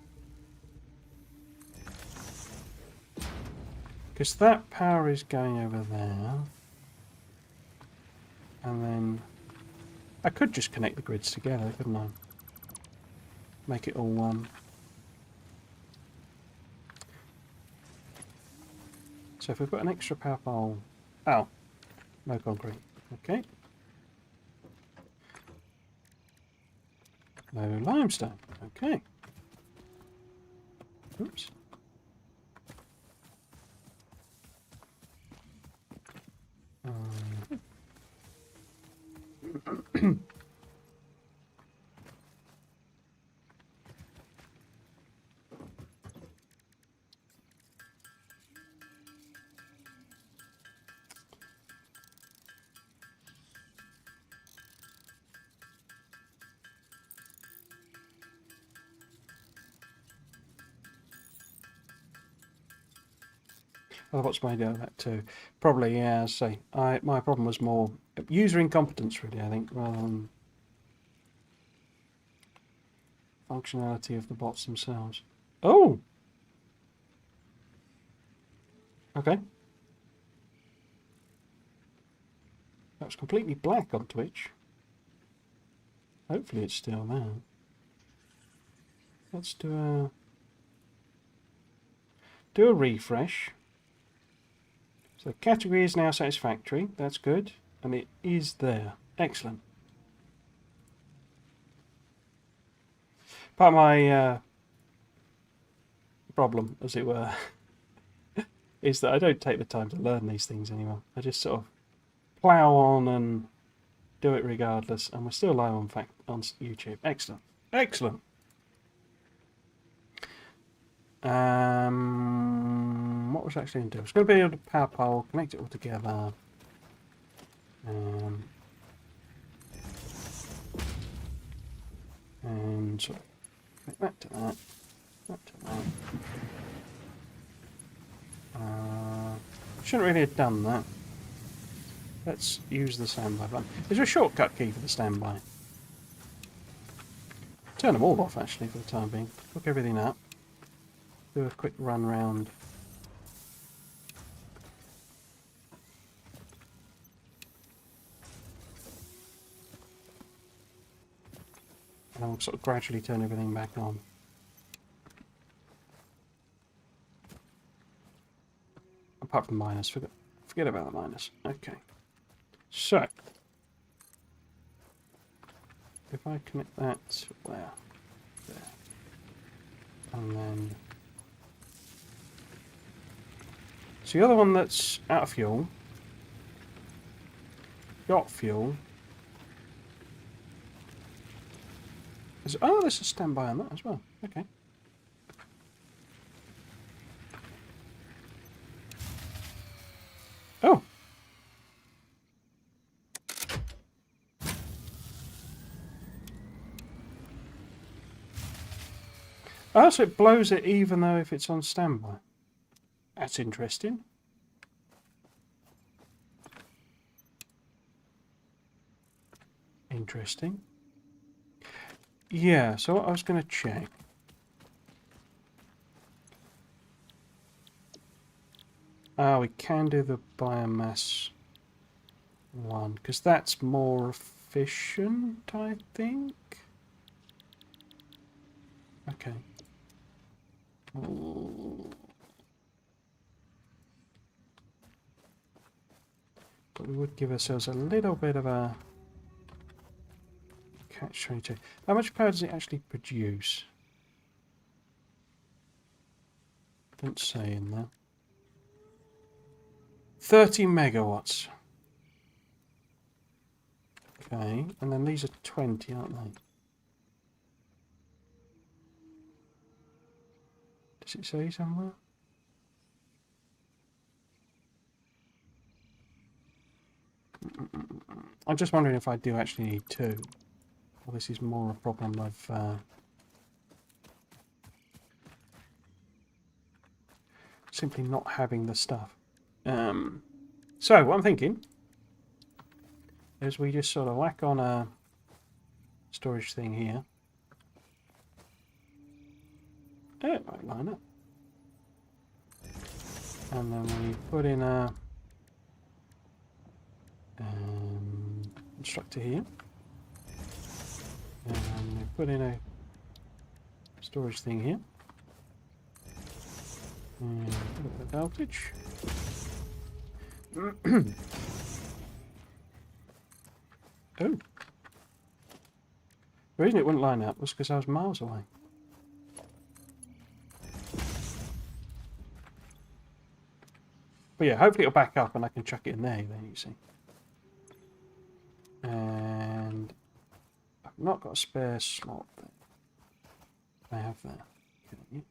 Because that power is going over there. And then I could just connect the grids together, couldn't I? Make it all one. So if we've got an extra power pole... oh, no concrete. Okay. No limestone. Okay. Oops. Well, what's made out of that too? Probably, yeah, as I say. My problem was more user incompetence, really, I think, rather than functionality of the bots themselves. Oh! Okay. That was completely black on Twitch. Hopefully it's still there. Let's do a refresh. So the category is now Satisfactory. That's good. And it is there. Excellent. Part of my problem, as it were, is that I don't take the time to learn these things anymore. I just sort of plough on and do it regardless. And we're still live on YouTube. Excellent. Excellent. What was I actually going to do? I was going to build a power pole, connect it all together. And sort of connect that to that, that to that. Shouldn't really have done that. Let's use the standby button. Is there a shortcut key for the standby? Turn them all off actually for the time being. Hook everything up. Do a quick run round. And I'll sort of gradually turn everything back on. Apart from the minus, forget about the minus. Okay. So, if I connect that where? There. And then So the other one that's out of fuel. Got fuel. Oh, there's a standby on that as well. Okay. Oh. Oh, so it blows it even though if it's on standby. That's interesting. Interesting. Yeah, so what I was going to check. We can do the biomass one, because that's more efficient, I think. Okay. But we would give ourselves a little bit of a catch-22. How much power does it actually produce? Don't say in there. 30 megawatts. Okay, and then these are 20, aren't they? Does it say somewhere? I'm just wondering if I do actually need two. Well, this is more a problem of simply not having the stuff. So what I'm thinking is we just sort of whack on a storage thing here. Oh, it might line up. And then we put in a constructor here. And we put in a storage thing here. And a little bit of voltage. Oh. The reason it wouldn't line up was because I was miles away. But yeah, hopefully it'll back up and I can chuck it in there, then you see. And I've not got a spare slot there. I have there. Okay.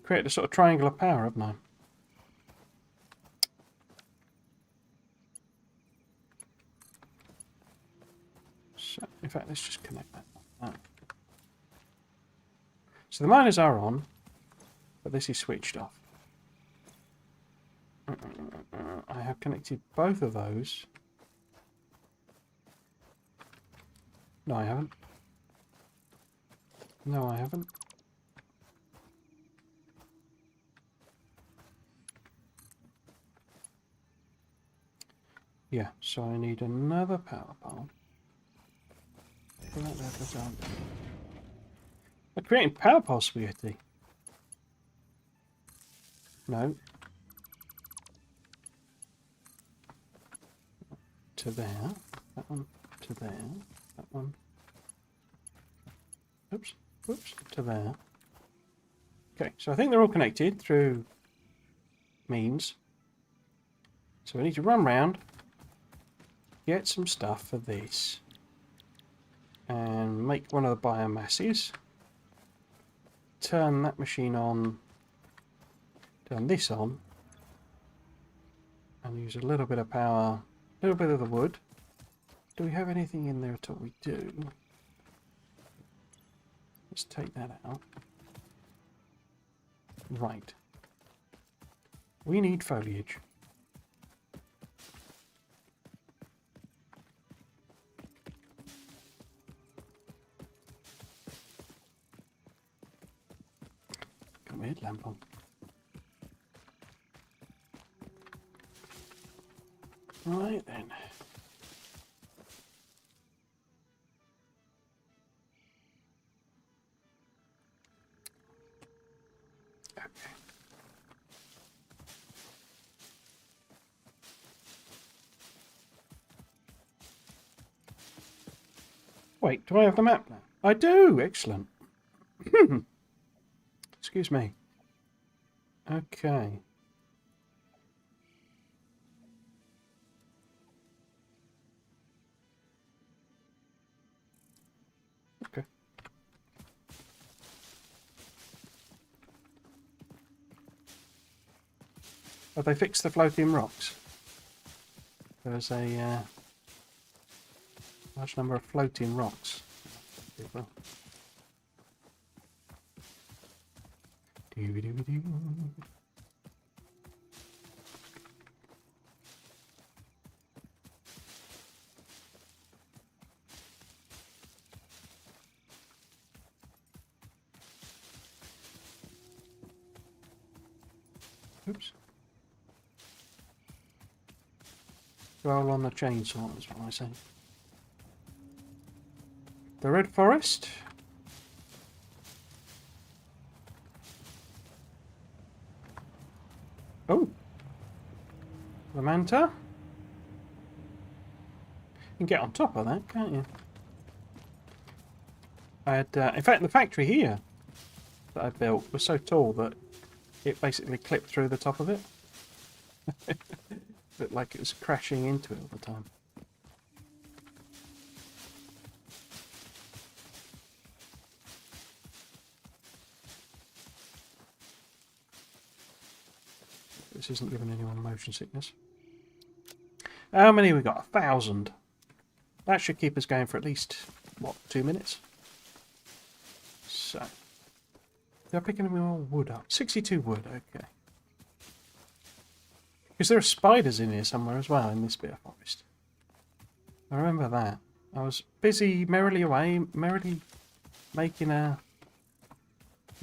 Create a sort of triangle of power, haven't I? So, in fact, let's just connect that. Oh. So the miners are on, but this is switched off. I have connected both of those. No, I haven't. No, I haven't. Yeah, so I need another power pole. Put that there for time. I'm creating power pole spaghetti. No. To there. That one to there. That one. Oops. Oops. To there. Okay, so I think they're all connected through means. So we need to run round, get some stuff for this, and make one of the biomasses. Turn that machine on, turn this on, and use a little bit of power, a little bit of the wood. Do we have anything in there at all? We do. Let's take that out. Right. We need foliage. Got my headlamp on. Right then. Okay. Wait, do I have the map now? I do! Excellent. Excuse me. Okay. Okay. Have they fixed the floating rocks? There's a large number of floating rocks. Well. Doo-doo-doo. Oops. Roll on the chainsaw is what I say. The Red Forest. Oh. The Manta. You can get on top of that, can't you? I had, in fact, the factory here that I built was so tall that it basically clipped through the top of it. Looked like it was crashing into it all the time. This isn't giving anyone motion sickness. How many have we got? 1,000. That should keep us going for at least, what, 2 minutes? So, they're picking more wood up. 62 wood, okay. Because there are spiders in here somewhere as well, in this bit of forest. I remember that. I was busy merrily away, merrily making a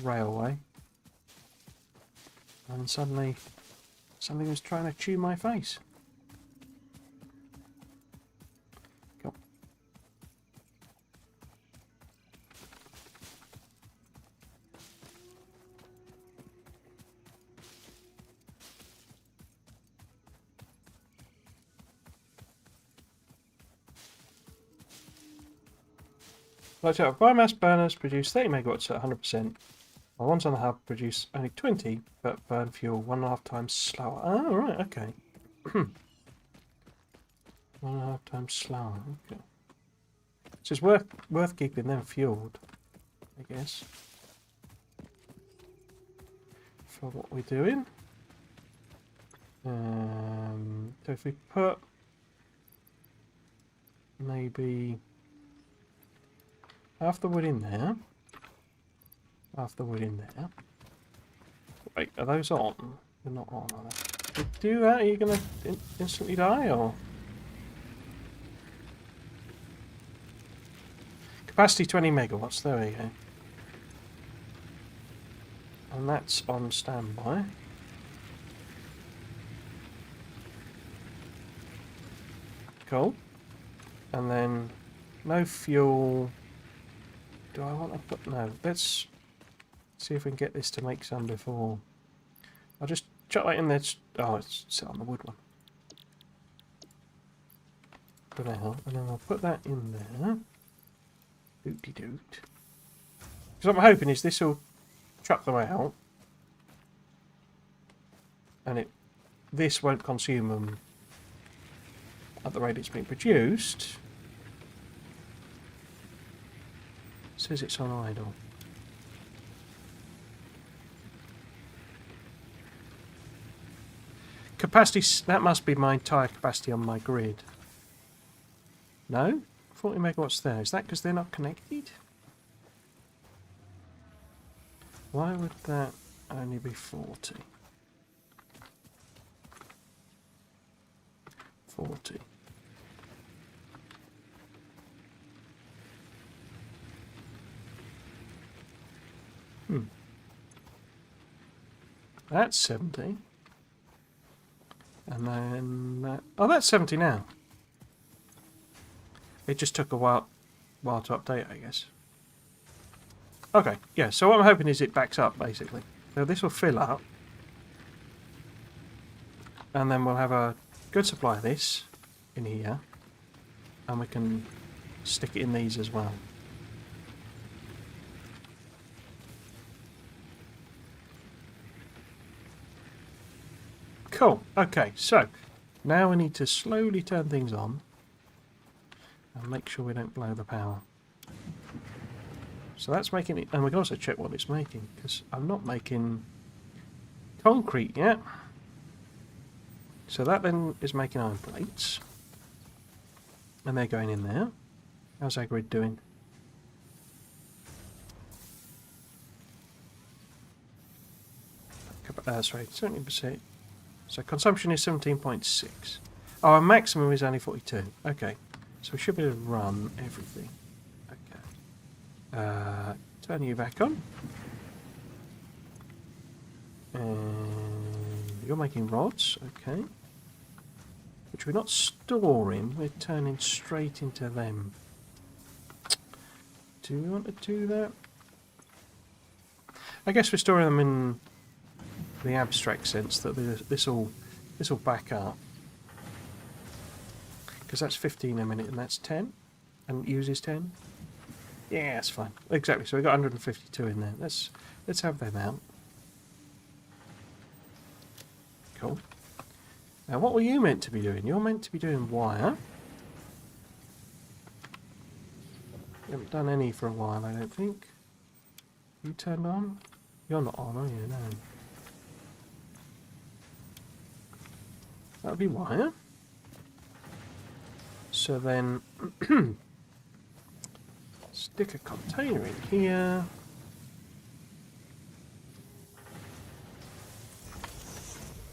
railway. And suddenly, something was trying to chew my face. Cool. Let's have biomass burners produce 30 megawatts at 100%. The ones on the hub produce only 20, but burn fuel 1.5 times slower. Oh, right, okay. 1.5 times slower, okay. So it's worth keeping them fueled, I guess. For what we're doing. So if we put maybe half the wood in there. Half the wood in there. Wait, are those on? They're not on, are they? If you do that, are you going to instantly die, or? Capacity 20 megawatts, there we go. And that's on standby. Cool. And then, no fuel. Do I want to put... No, let's see if we can get this to make some before. I'll just chuck that in there. Oh, it's set on the wood one. For now. And then I'll put that in there. Doot-de-doot. Because what I'm hoping is this will chuck them out. And this won't consume them at the rate it's being produced. It says it's on idle. Capacity, that must be my entire capacity on my grid. No? 40 megawatts there. Is that because they're not connected? Why would that only be 40? 40. That's 70. And then that... Oh, that's 70 now. It just took a while to update, I guess. Okay, yeah, so what I'm hoping is it backs up, basically. So this will fill up. And then we'll have a good supply of this in here. And we can stick it in these as well. Cool. Okay, so now we need to slowly turn things on and make sure we don't blow the power. So that's making it, and we can also check what it's making, because I'm not making concrete yet. So that then is making iron plates, and they're going in there. How's our grid doing? Sorry, 17%. So consumption is 17.6. Oh, our maximum is only 42. Okay, so we should be able to run everything. Okay. Turn you back on. And you're making rods, okay. Which we're not storing, we're turning straight into them. Do we want to do that? I guess we're storing them in the abstract sense that this will back up. Because that's 15 a minute and that's 10. And it uses 10. Yeah, that's fine. Exactly, so we've got 152 in there. Let's have them out. Cool. Now what were you meant to be doing? You're meant to be doing wire. You haven't done any for a while, I don't think. You turned on? You're not on, are you? No. That would be wire. So then stick a container in here.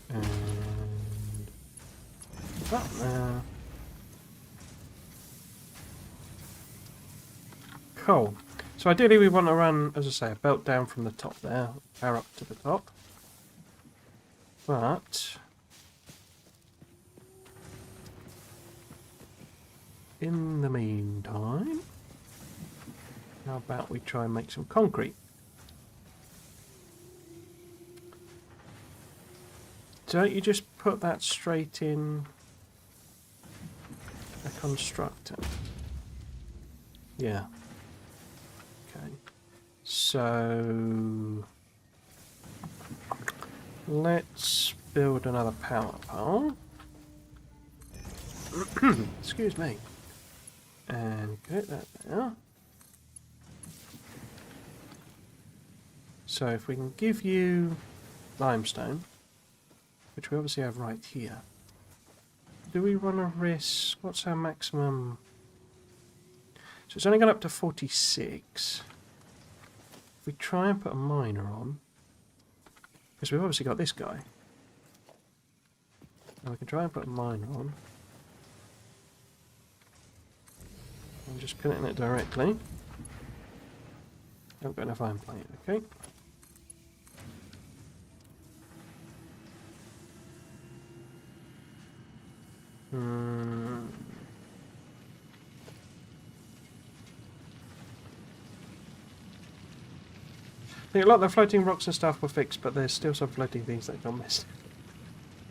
And that there. Cool. So ideally we want to run, as I say, a belt down from the top there, power up to the top. But in the meantime, how about we try and make some concrete? Don't you just put that straight in a constructor? Yeah. Okay. So let's build another power pole. Excuse me. And get that there. So if we can give you limestone, which we obviously have right here, do we run a risk? What's our maximum? So it's only gone up to 46. If we try and put a miner on, because we've obviously got this guy, and we can try and put a miner on. I'm just connecting it directly. Haven't got enough iron plate, okay. I think a lot of the floating rocks and stuff were fixed, but there's still some floating things that have gone missing.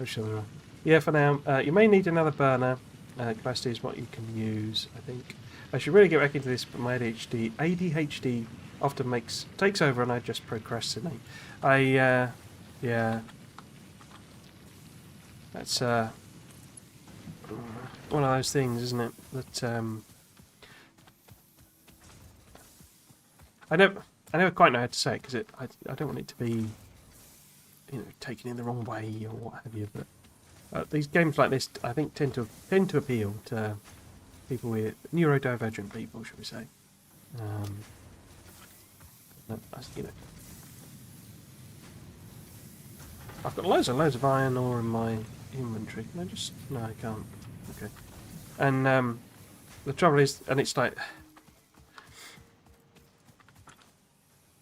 I'm sure there are. Yeah, for now. You may need another burner. Capacity is what you can use, I think. I should really get back into this, but my ADHD often takes over and I just procrastinate. Yeah. That's one of those things, isn't it? That I never quite know how to say it, because I don't want it to be, taken in the wrong way or what have you. But these games like this, I think, tend to appeal to people with neurodivergent people, should we say? I've got loads of iron ore in my inventory. Can I just? No, I can't. Okay. And the trouble is, and it's like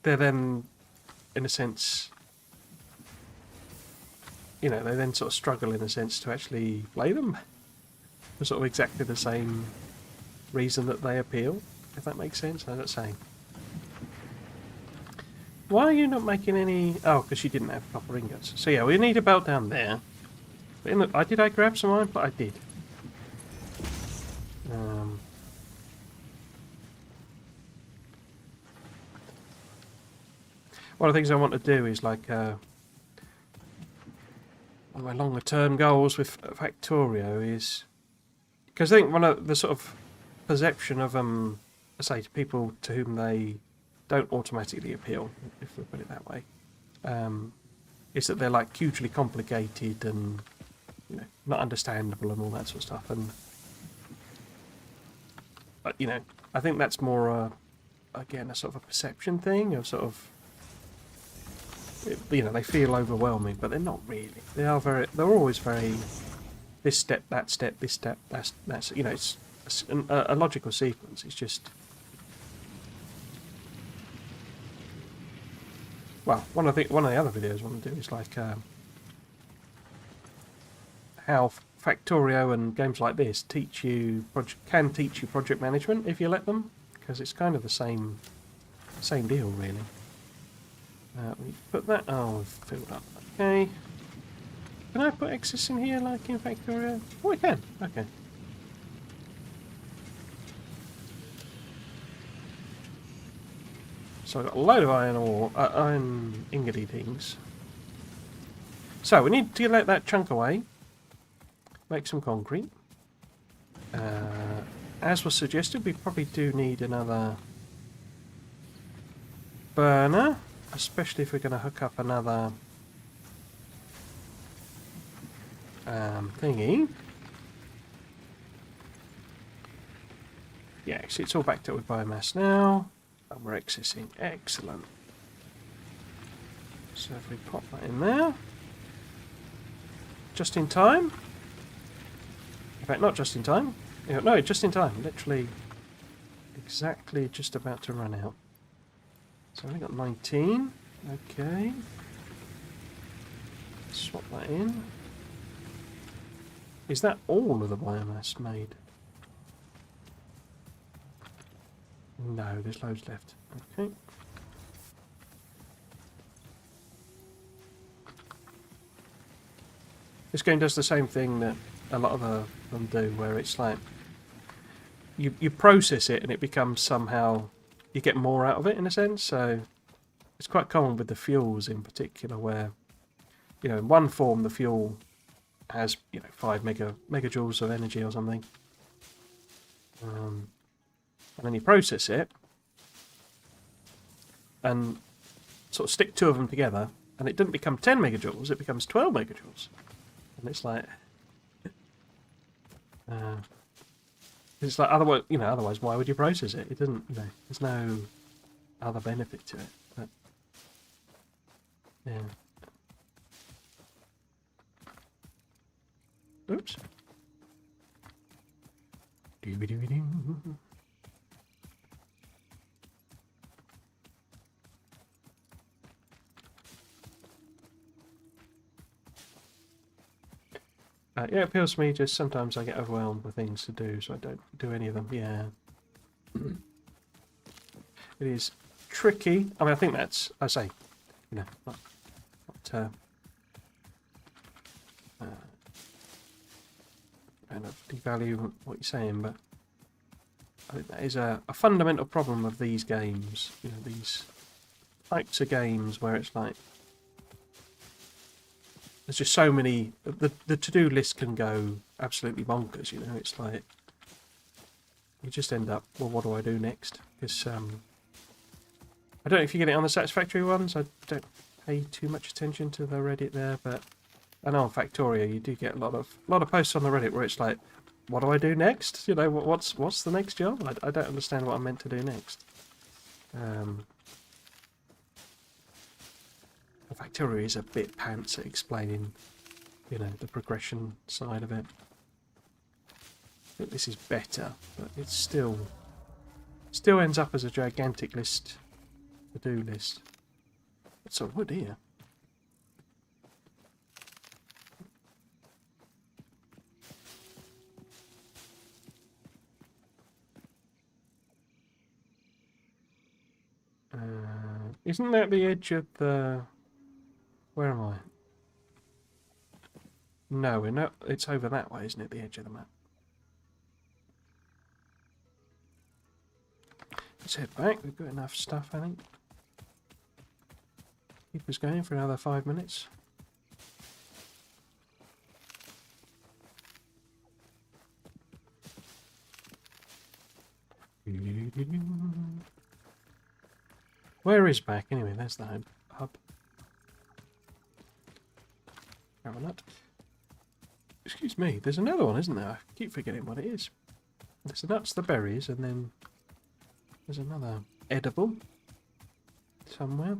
they're then, in a sense, they then sort of struggle in a sense to actually play them for sort of exactly the same reason that they appeal, if that makes sense. I'm not saying. Why are you not making any? Oh, because you didn't have copper ingots. So yeah, we need a belt down there. But did I grab some iron? But I did. One of the things I want to do is like, of my longer term goals with Factorio is, because I think one of the sort of perception of I say to people to whom they don't automatically appeal, if we put it that way, is that they're like hugely complicated and not understandable and all that sort of stuff. And but I think that's more again a sort of a perception thing of sort of they feel overwhelming, but they're not really. They're always very this step, that step, this step, that's it's a logical sequence. It's just, well, one of the other videos I want to do is like how Factorio and games like this can teach you project management if you let them, because it's kind of the same deal really. We put that. Oh, we've filled up. Okay. Can I put excess in here like in Factorio? Oh, I can. Okay. So I've got a load of iron ore, iron ingoty things. So we need to let that chunk away. Make some concrete. As was suggested, we probably do need another burner, especially if we're going to hook up another thingy. Yeah, so it's all backed up with biomass now, and we're accessing. Excellent. So if we pop that in there, just in time. In fact, not just in time. No, just in time. Literally, exactly just about to run out. So we got 19. Okay. Swap that in. Is that all of the biomass made? No, there's loads left. Okay. This game does the same thing that a lot of them do, where it's like you process it and it becomes somehow you get more out of it in a sense. So it's quite common with the fuels in particular, where in one form the fuel has 5 megajoules of energy or something, and then you process it and sort of stick two of them together, and it doesn't become 10 megajoules; it becomes 12 megajoules, and it's like. It's like otherwise why would you process it? It doesn't, there's no other benefit to it. But yeah. Oops. Doo-ba-doo-ba-doo. Yeah, it appeals to me, just sometimes I get overwhelmed with things to do, so I don't do any of them. Yeah. It is tricky. I mean, I think that's, I say, not kind of devalue what you're saying, but I think that is a fundamental problem of these games, these types of games where it's like, there's just so many. The to-do list can go absolutely bonkers. It's like you just end up. Well, what do I do next? Because I don't know if you get it on the Satisfactory ones. I don't pay too much attention to the Reddit there, but I know on Factorio you do get a lot of posts on the Reddit where it's like, what do I do next? What's the next job? I don't understand what I'm meant to do next. Factorio is a bit pants at explaining, the progression side of it. I think this is better, but it's still ends up as a gigantic to-do list. It's a wood here. Isn't that the edge of the... Where am I? No, we're not. It's over that way, isn't it? The edge of the map. Let's head back. We've got enough stuff, I think. Keep us going for another 5 minutes. Where is back anyway? There's the hub. Grab a nut. Excuse me, there's another one, isn't there? I keep forgetting what it is. There's the nuts, the berries, and then there's another edible somewhere.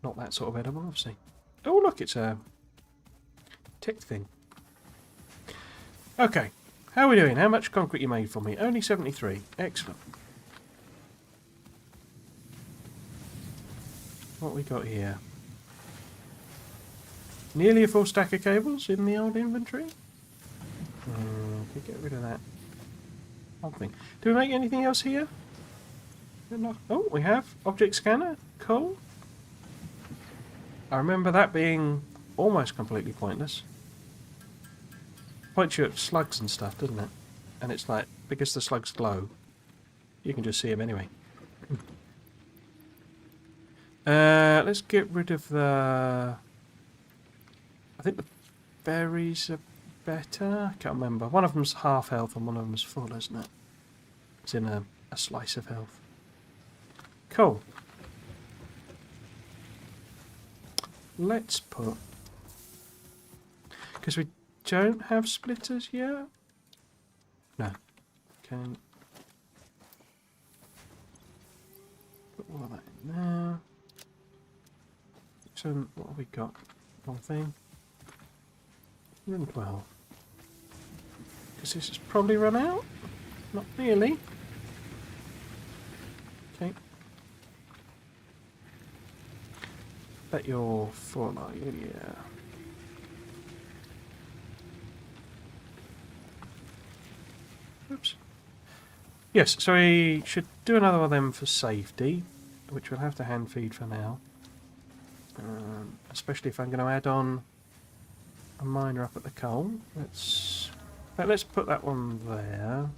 Not that sort of edible, obviously. Oh, look, it's a tick thing. Okay, how are we doing? How much concrete you made for me? Only 73. Excellent. What we got here? Nearly a full stack of cables in the old inventory. Okay, get rid of that whole thing. Do we make anything else here? Oh, we have object scanner. Cool. I remember that being almost completely pointless. Points you at slugs and stuff, doesn't it? And it's like, because the slugs glow, you can just see them anyway. Let's get rid of the... I think the berries are better. I can't remember. One of them's half health and one of them's full, isn't it? It's in a slice of health. Cool. Let's put... Because we don't have splitters yet? No. Can put all of that in there. So, what have we got? One thing. 112. Because this has probably run out? Not really. Okay. Bet you're full, are you? Yeah. Oops. Yes, so we should do another one of them for safety, which we'll have to hand feed for now. Especially if I'm going to add on a miner up at the coal. Let's put that one there,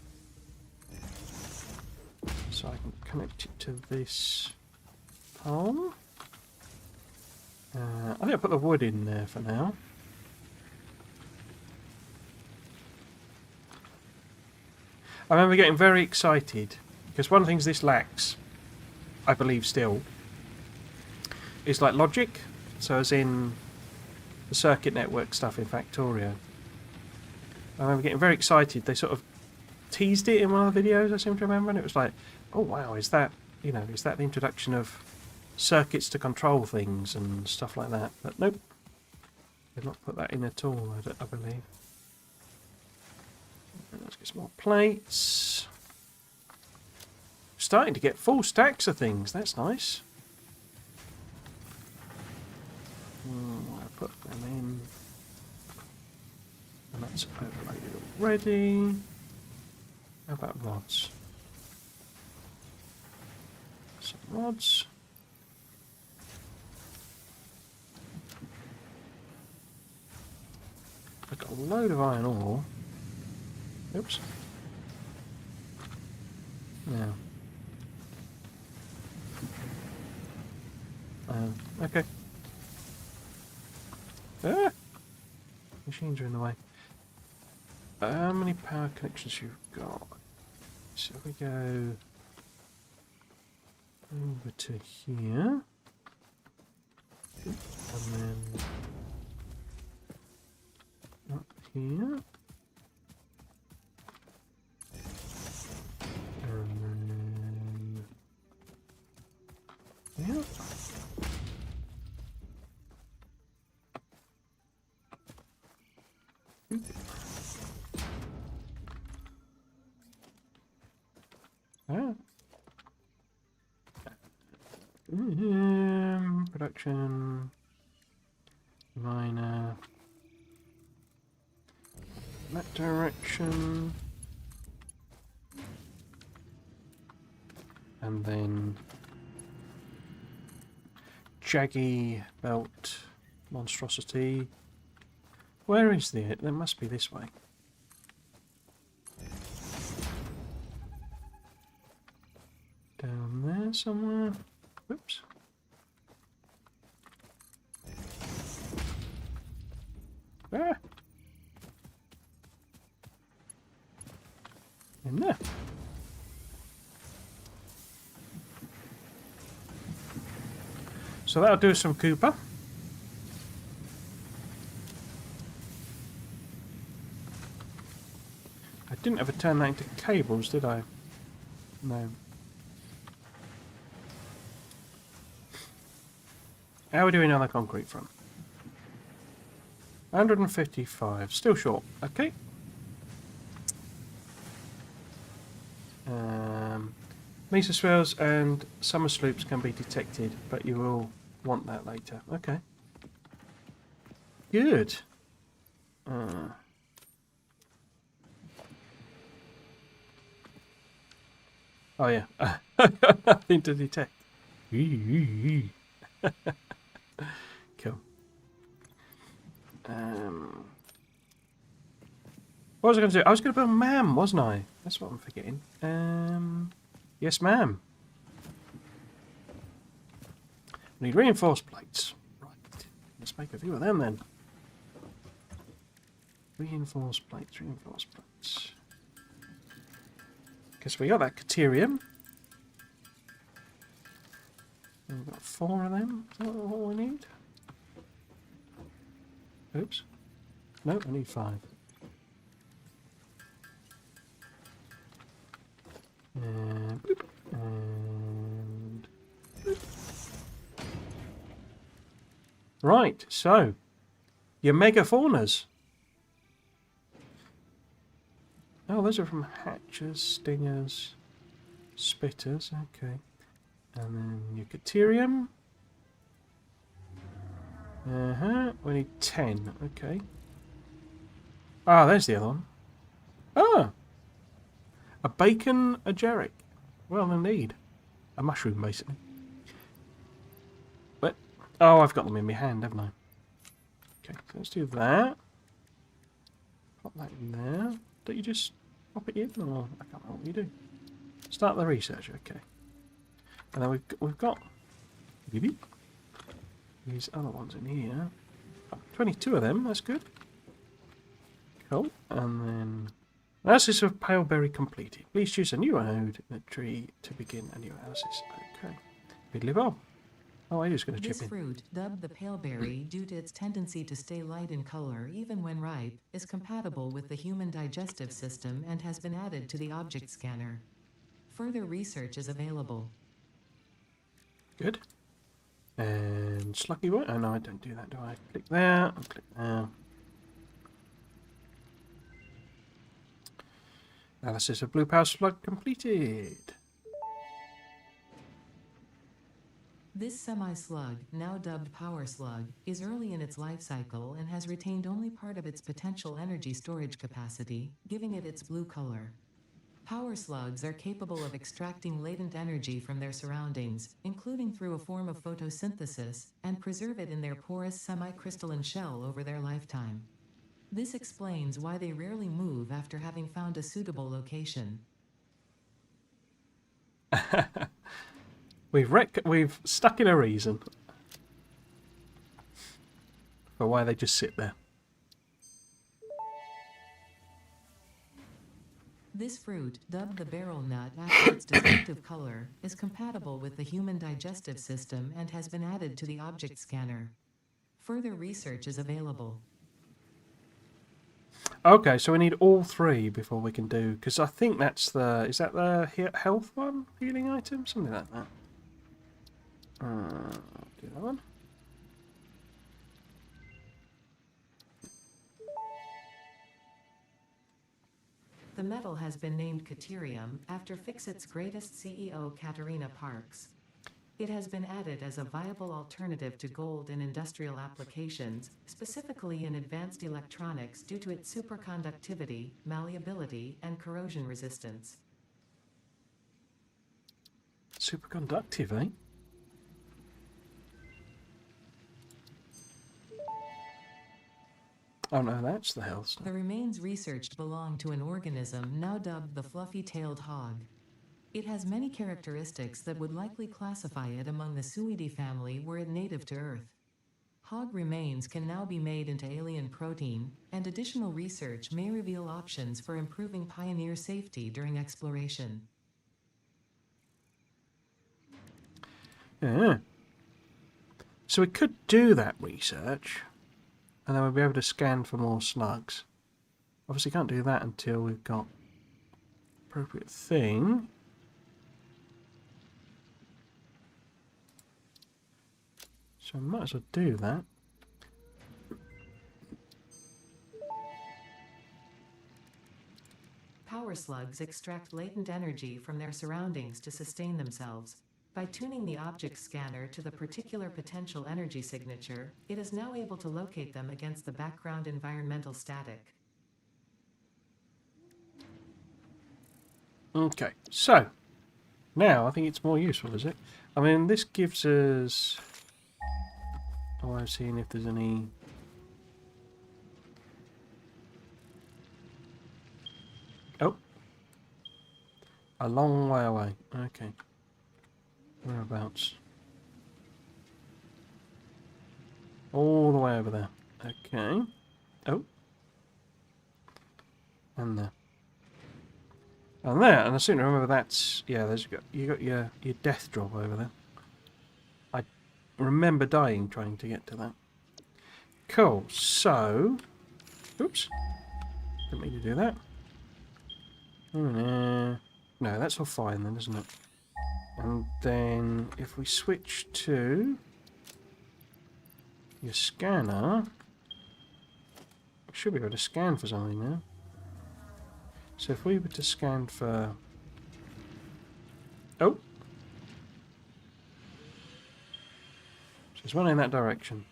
so I can connect it to this pole. I think I'll put the wood in there for now. I remember getting very excited because one of the things this lacks, I believe still, is like logic. So as in the circuit network stuff in Factorio. I remember getting very excited. They sort of teased it in one of the videos, I seem to remember, and it was like, oh wow, is that, you know, is that the introduction of circuits to control things and stuff like that? But nope, they've not put that in at all, I believe. Let's get some more plates. Starting to get full stacks of things, that's nice. I'll put them in. And that's overloaded already. How about rods? Some rods. I've got a load of iron ore. Oops. Now. Okay. Ah! Machines are in the way. How many power connections you've got? So we go over to here. And then up here. And then yeah. Production miner that direction, and then jaggy belt monstrosity. Where is the? There must be this way. Down there somewhere. Whoops. Ah. in there. So that'll do some Cooper. I didn't ever turn that into cables, did I? No. How are we doing on the concrete front? 155. Still short. Okay. Mesoswells and summer sloops can be detected, but you will want that later. Okay. Good. Oh yeah. Nothing to detect. Cool. What was I going to do? I was going to build ma'am, wasn't I? That's what I'm forgetting. Yes, ma'am. Need reinforced plates. Right. Let's make a few of them then. Reinforced plates, reinforced plates. Guess we got that Caterium. And we've got 4 of them. Is that all we need? Oops. No, I need 5. And boop, and boop. Right, so your megafaunas. Oh, those are from hatchers, stingers, spitters. Okay, and then your Caterium. We need 10. Okay. Ah, there's the other one. Ah. A bacon ageric. Well, indeed. A mushroom, basically. But, oh, I've got them in my hand, haven't I? Okay, so let's do that. Pop that in there. Don't you just pop it in, or I can't remember what you do. Start the research, okay. And then we've got these other ones in here. 22 of them, that's good. Cool, and then... Analysis of pale berry completed. Please choose a new node in the tree to begin a new analysis. Okay. Fiddly bob. Oh, I'm just going to chip in. This fruit, dubbed the pale berry due to its tendency to stay light in color even when ripe, is compatible with the human digestive system and has been added to the object scanner. Further research is available. Good. And Slucky Boy. Oh no, I don't do that, do I? Click there and click there. Analysis of blue power slug completed. This semi-slug, now dubbed power slug, is early in its life cycle and has retained only part of its potential energy storage capacity, giving it its blue color. Power slugs are capable of extracting latent energy from their surroundings, including through a form of photosynthesis, and preserve it in their porous semi-crystalline shell over their lifetime. This explains why they rarely move after having found a suitable location. We've stuck in a reason for why they just sit there. This fruit, dubbed the barrel nut after its distinctive color, is compatible with the human digestive system and has been added to the object scanner. Further research is available. Okay, so we need all 3 before we can do... Because I think that's the... Is that the health one? Healing item? Something like that. Do that one. The metal has been named Caterium after Fixit's greatest CEO Katerina Parks. It has been added as a viable alternative to gold in industrial applications, specifically in advanced electronics due to its superconductivity, malleability, and corrosion resistance. Superconductive, eh? Oh no, that's the health stuff. The remains researched belong to an organism now dubbed the fluffy-tailed hog. It has many characteristics that would likely classify it among the Suidae family were it native to Earth. Hog remains can now be made into alien protein, and additional research may reveal options for improving Pioneer safety during exploration. Yeah. So we could do that research, and then we'll be able to scan for more slugs. Obviously can't do that until we've got appropriate thing. So I might as well do that. Power slugs extract latent energy from their surroundings to sustain themselves. By tuning the object scanner to the particular potential energy signature, it is now able to locate them against the background environmental static. Okay, so now I think it's more useful, is it? I mean, this gives us... Oh, I'm seeing if there's any... Oh. A long way away. Okay. Whereabouts? All the way over there. Okay. Oh. And there. And there. And I seem to remember that's... Yeah, there's you got your death drop over there. I remember dying trying to get to that. Cool. So... Oops. Didn't mean to do that. No, that's all fine then, isn't it? And then if we switch to your scanner, we should be able to scan for something now. So if we were to scan for... Oh! So there's one in that direction.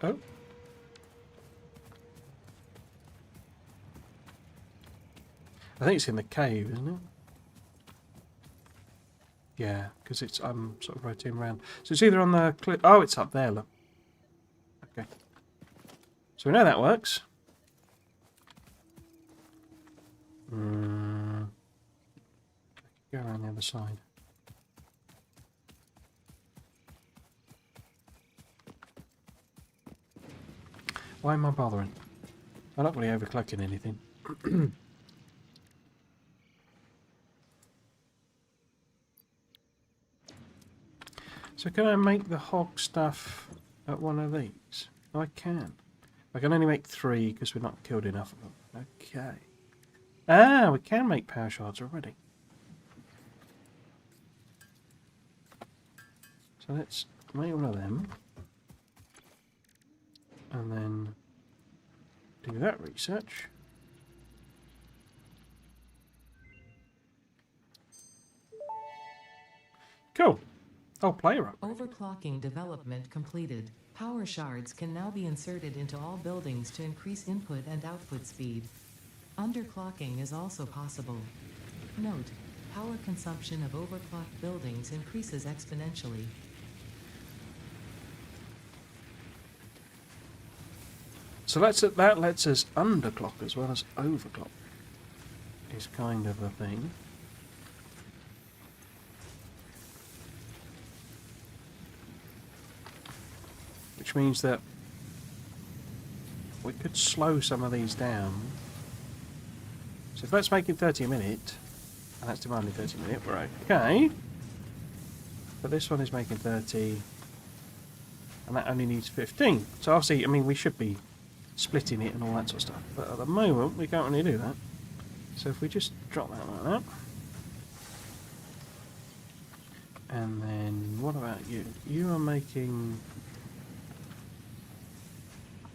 Oh! I think it's in the cave, isn't it? Yeah, because it's I'm sort of rotating around. So it's either on the cliff. Oh, it's up there. Look. Okay. So we know that works. Go around the other side. Why am I bothering? I'm not really overclocking anything. So can I make the hog stuff at one of these? I can. I can only make 3 because we've not killed enough of them. Okay. Ah, we can make power shards already. So let's make one of them. And then do that research. Cool. Oh, player up. Overclocking development completed. Power shards can now be inserted into all buildings to increase input and output speed. Underclocking is also possible. Note: power consumption of overclocked buildings increases exponentially. So that lets us underclock as well as overclock. Is kind of a thing. Which means that we could slow some of these down. So if that's making 30 a minute, and that's demanding 30 a minute, we're okay. But this one is making 30, and that only needs 15. So obviously, I mean, we should be splitting it and all that sort of stuff. But at the moment, we can't really do that. So if we just drop that like that. And then, what about you? You are making...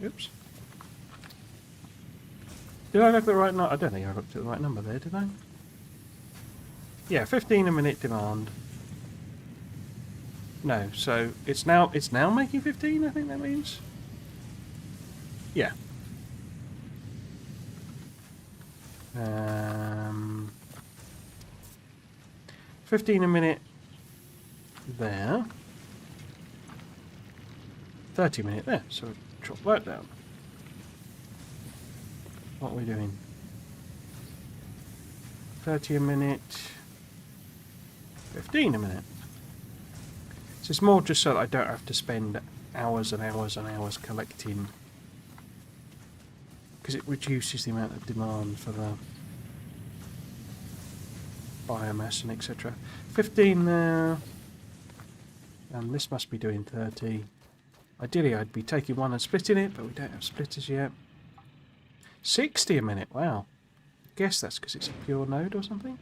Oops. Did I look at the right number? I don't think I looked at the right number there, did I? Yeah, 15 a minute demand. No, so it's now making 15, I think that means. Yeah. 15 a minute there. 30 a minute there, so drop that down. What are we doing? 30 a minute, 15 a minute. So it's more just so that I don't have to spend hours and hours and hours collecting, because it reduces the amount of demand for the biomass and etc. 15 now, and this must be doing 30. Ideally I'd be taking one and splitting it, but we don't have splitters yet. 60 a minute, wow. Guess that's because it's a pure node or something.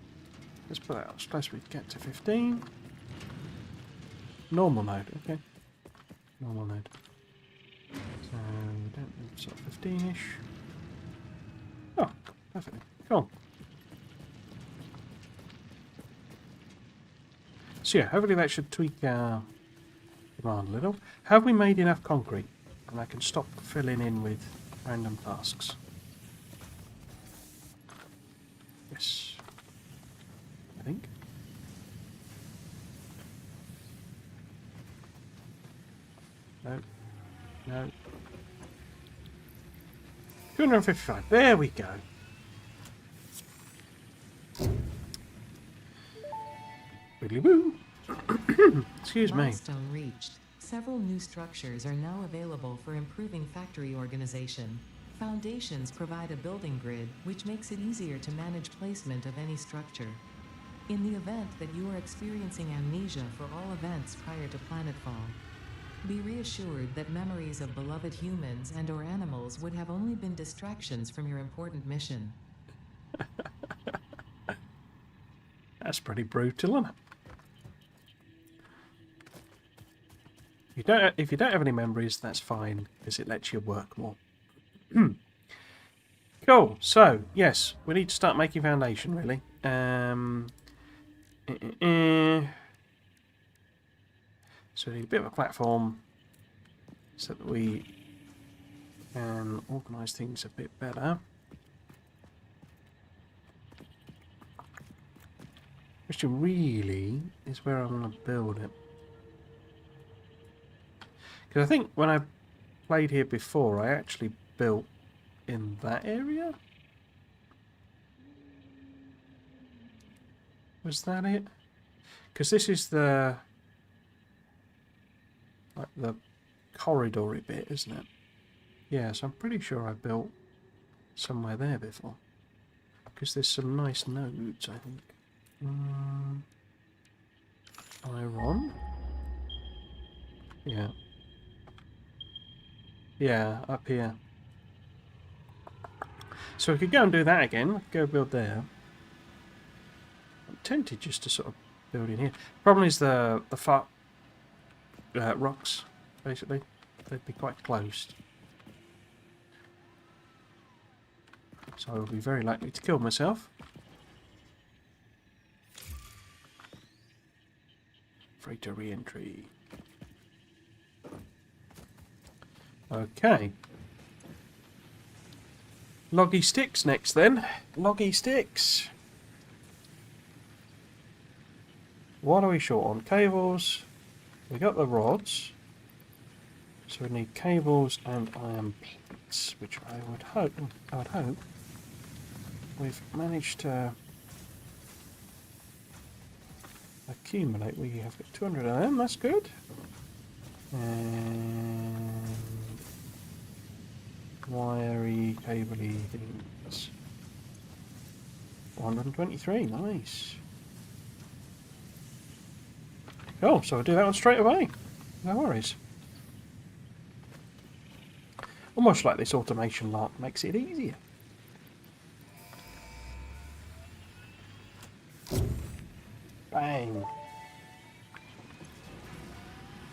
Let's put that as close as we get to 15. Normal node, okay. Normal node. So we don't need sort of 15-ish. Oh, perfectly. Cool. So yeah, hopefully that should tweak our demand a little. Have we made enough concrete? And I can stop filling in with random tasks. Yes. I think. No. No. 255. There we go. Wiggly woo. Excuse me. Milestone reached. Several new structures are now available for improving factory organization. Foundations provide a building grid, which makes it easier to manage placement of any structure. In the event that you are experiencing amnesia for all events prior to planetfall, be reassured that memories of beloved humans and/or animals would have only been distractions from your important mission. That's pretty brutal, isn't it? If you don't have any memories, that's fine, because it lets you work more. Cool. So yes, we need to start making foundation, really. So we need a bit of a platform so that we can organise things a bit better. Which really is where I want to build it. Because I think when I played here before, I actually built in that area. Was that it? Because this is the corridory bit, isn't it? Yeah, so I'm pretty sure I built somewhere there before. Because there's some nice nodes, I think. Iron. Yeah. Yeah, up here. So we could go and do that again. Go build there. I'm tempted just to sort of build in here. Problem is the far rocks, basically. They'd be quite close. So I will be very likely to kill myself. Freighter re-entry. Okay. Loggy sticks next then. Loggy sticks. What are we short on? Cables. We got the rods. So we need cables and iron plates, which I would hope we've managed to accumulate. We have got 200 of them, that's good. And wiry, cabley things. 123, nice. Cool, so I'll do that one straight away. No worries. Almost like this automation lark makes it easier. Bang.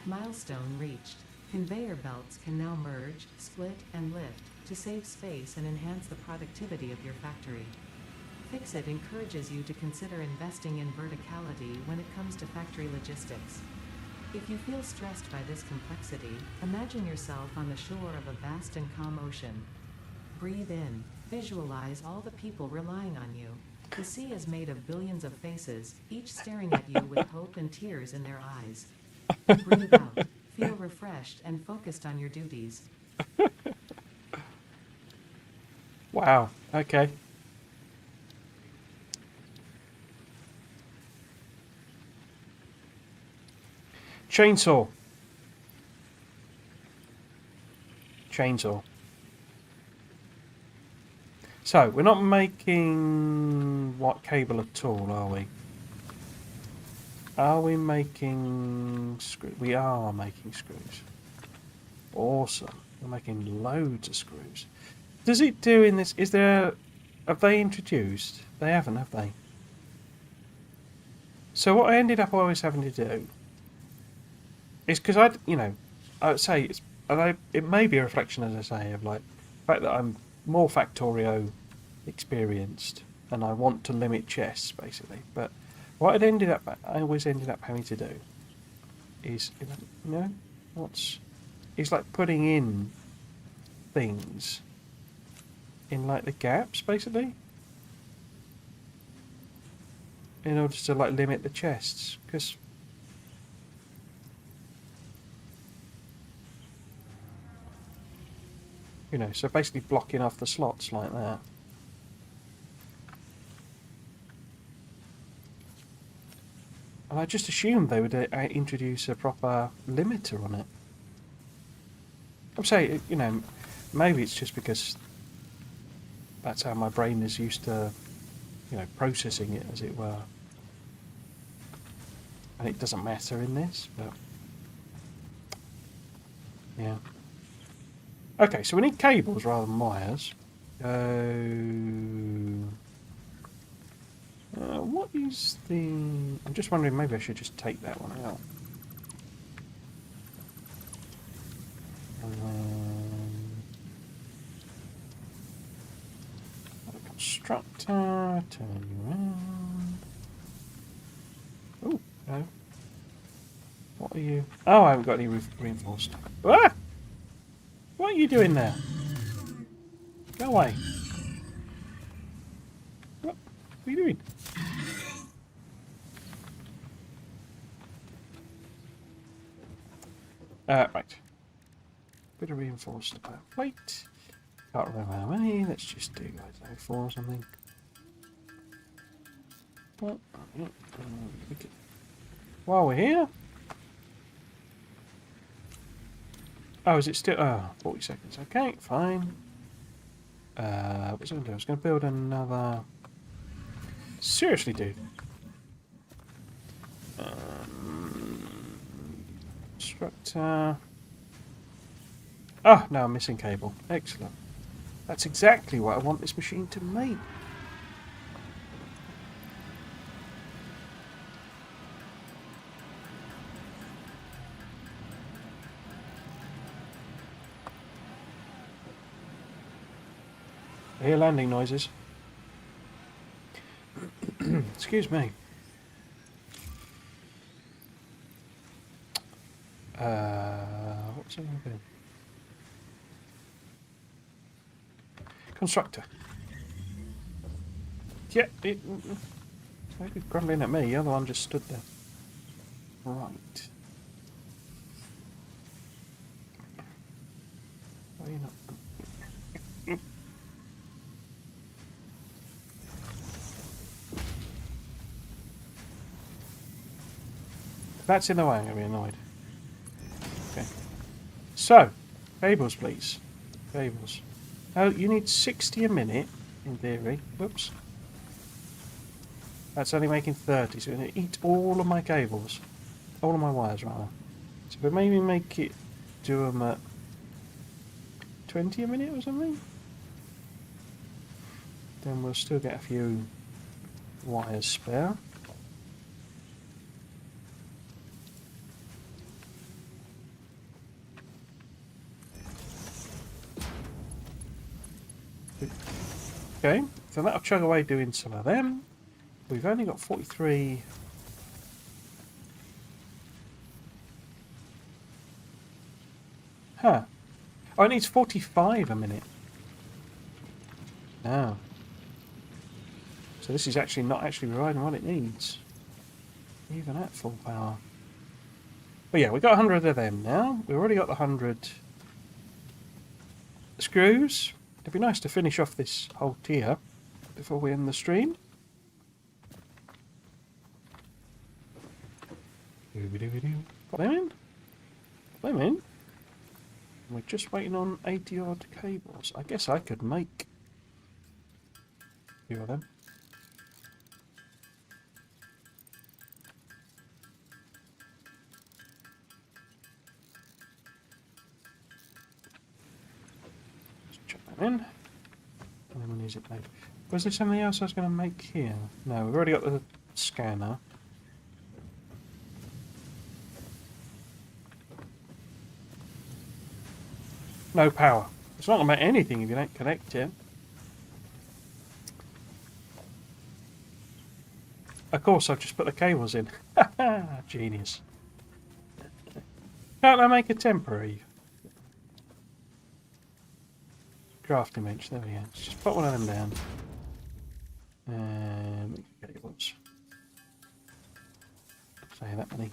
Milestone reached. Conveyor belts can now merge, split, and lift to save space and enhance the productivity of your factory. Fixit encourages you to consider investing in verticality when it comes to factory logistics. If you feel stressed by this complexity, imagine yourself on the shore of a vast and calm ocean. Breathe in. Visualize all the people relying on you. The sea is made of billions of faces, each staring at you with hope and tears in their eyes. Breathe out. Feel refreshed and focused on your duties. Wow, okay. Chainsaw. chainsaw. So, we're not making what cable at all, are we? Are we making screws? We are making screws. Awesome. We're making loads of screws. Does it do in this... Is there... Have they introduced? They haven't, have they? So what I ended up always having to do is because I would say it may be a reflection, as I say, of like the fact that I'm more Factorio experienced and I want to limit chests basically. But what I always ended up having to do is is like putting in things in like the gaps basically, in order to like limit the chests, because so basically blocking off the slots like that. And I just assumed they would introduce a proper limiter on it. I'm saying, maybe it's just because that's how my brain is used to, processing it, as it were. And it doesn't matter in this, but... yeah. Okay, so we need cables rather than wires. What is the... I'm just wondering, maybe I should just take that one out. Constructor, turn you around. Oh, no. What are you? Oh, I haven't got any reinforced. Ah! What are you doing there? Go away. What are you doing? Right. Bit of reinforced plate. Can't remember how many. Let's just do, I don't know, 4 or something. Well, while we're here. Oh, is it still... Oh, 40 seconds. Okay, fine. What was I going to do? I was going to build another... Seriously, dude. Constructor... Oh, no, I'm missing cable. Excellent. That's exactly what I want this machine to make. I hear landing noises. Excuse me. What's it going to be? Constructor. Yeah, it's grumbling at me. The other one just stood there. Right. Why are you not? If that's in the way, I'm going to be annoyed. Okay. So, cables, please. Cables. Oh, you need 60 a minute, in theory. Whoops. That's only making 30, so it's going to eat all of my cables. All of my wires, rather. So we maybe make it do them at 20 a minute or something? Then we'll still get a few wires spare. Okay, so that'll chug away doing some of them. We've only got 43. Huh. Oh, it needs 45 a minute. Now. So this is actually not actually providing what it needs. Even at full power. But yeah, we've got 100 of them now. We've already got the 100 screws. It'd be nice to finish off this whole tier before we end the stream. Put them in. Put them in. We we're just waiting on 80 odd cables. I guess I could make a few of them. Just chuck that in. And then we'll use it later. Was there something else I was going to make here? No, we've already got the scanner. No power. It's not going to make anything if you don't connect it. Of course, I've just put the cables in. Genius. Can't I make a temporary crafting bench? There we go. Let's just put one of them down. And cables. Say that many.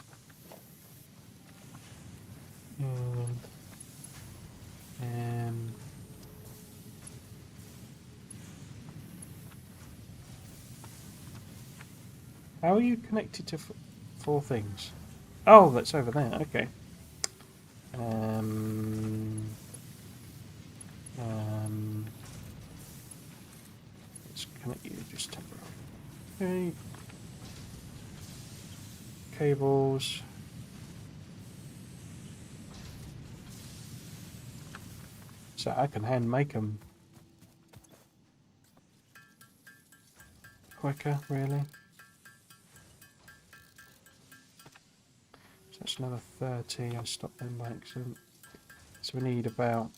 How are you connected to four things? Oh, that's over there. Okay. Let's connect you just temporarily. Okay. Cables. So I can hand make them quicker, really. So that's another 30. I stopped them by accident. So we need about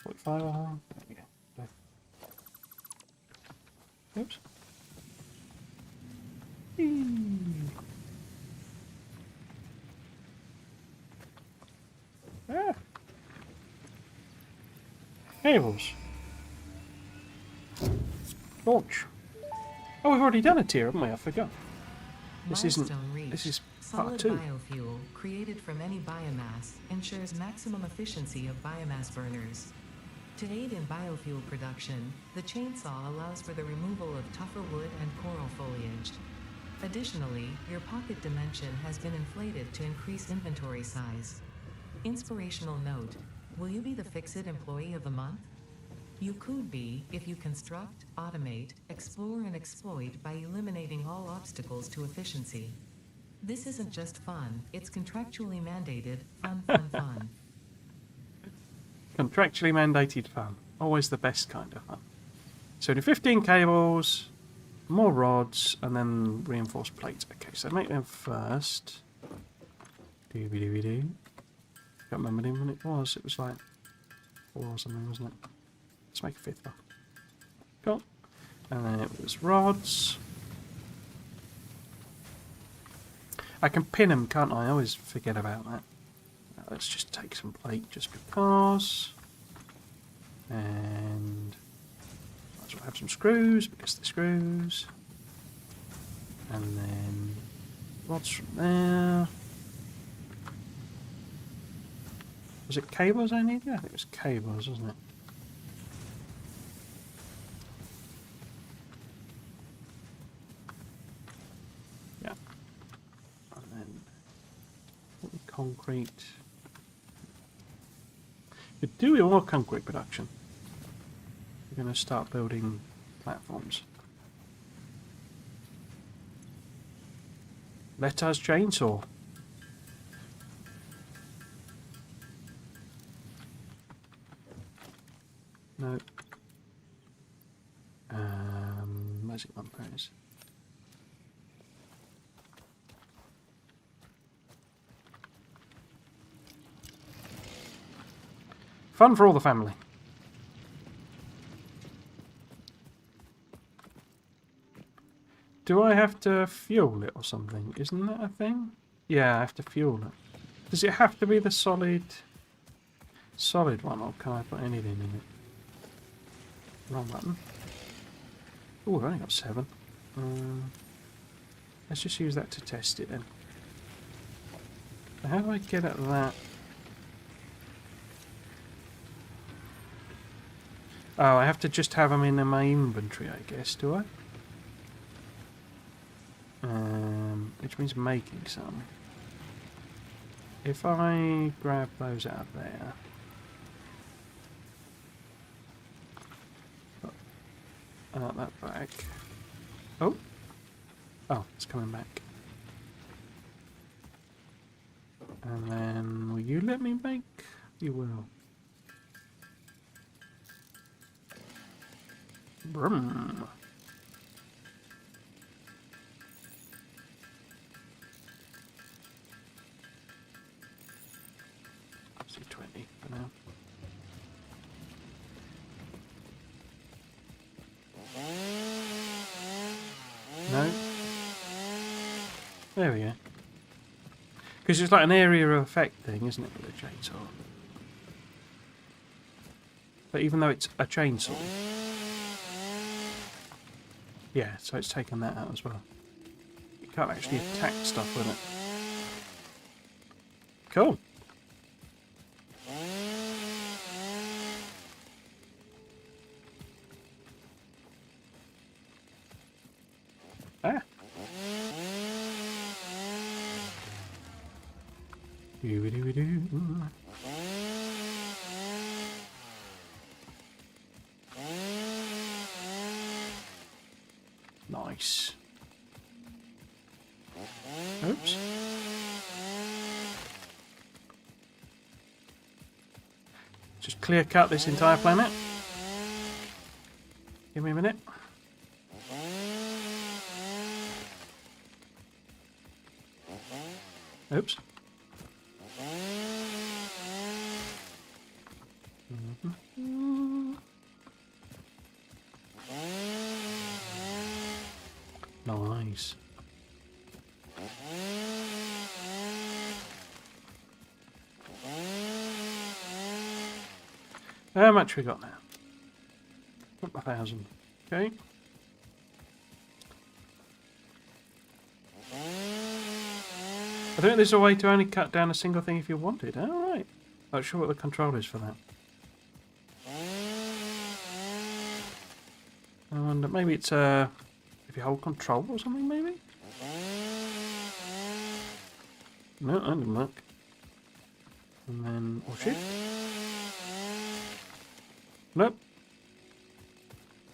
45 or something. There we go. Oops. Ah. Cables. Launch. Oh, we've already done a tier, haven't we? I forgot. This isn't. This is part 2. Solid biofuel created from any biomass ensures maximum efficiency of biomass burners. To aid in biofuel production, the chainsaw allows for the removal of tougher wood and coral foliage. Additionally, your pocket dimension has been inflated to increase inventory size. Inspirational note: will you be the Fix-It Employee of the Month? You could be if you construct, automate, explore and exploit by eliminating all obstacles to efficiency. This isn't just fun, it's contractually mandated fun. Contractually mandated fun. Always the best kind of fun. So we do 15 cables, more rods, and then reinforced plates. Okay, so make them first. Dooby-dooby-doo. Can't remember when it was. It was like 4 or something, wasn't it? Let's make a 5th one. Cool. And then it was rods. I can pin them, can't I? I always forget about that. Let's just take some plate just because. And might as well have some screws because they're screws. And then rods from there. Was it cables I needed? I think it was cables, wasn't it? Yeah. And then concrete. Could do with more concrete production. We're going to start building platforms. Let us chainsaw. No. Where's it gone? There it is. Fun for all the family. Do I have to fuel it or something? Isn't that a thing? Yeah, I have to fuel it. Does it have to be the solid one, or can I put anything in it? Wrong button. Oh, I've only got 7. Let's just use that to test it then. How do I get at that? Oh, I have to just have them in my inventory, I guess, do I? Which means making some. If I grab those out of there, that back. Oh. Oh, it's coming back. And then, will you let me make? You will. Brum. See 20 for now. No. There we go. Because it's like an area of effect thing, isn't it, with a chainsaw? But even though it's a chainsaw... Yeah, so it's taken that out as well. You can't actually attack stuff with it. Cool. Ah. Doo-doo-doo-doo. Nice. Oops. Just clear cut this entire planet. Give me a minute. Oops. Nice. How much we got now? 1,000. Okay. I think there's a way to only cut down a single thing if you wanted. Alright. Not sure what the control is for that. And maybe it's if you hold control or something, maybe? No, that didn't work. And then, or shift? Nope.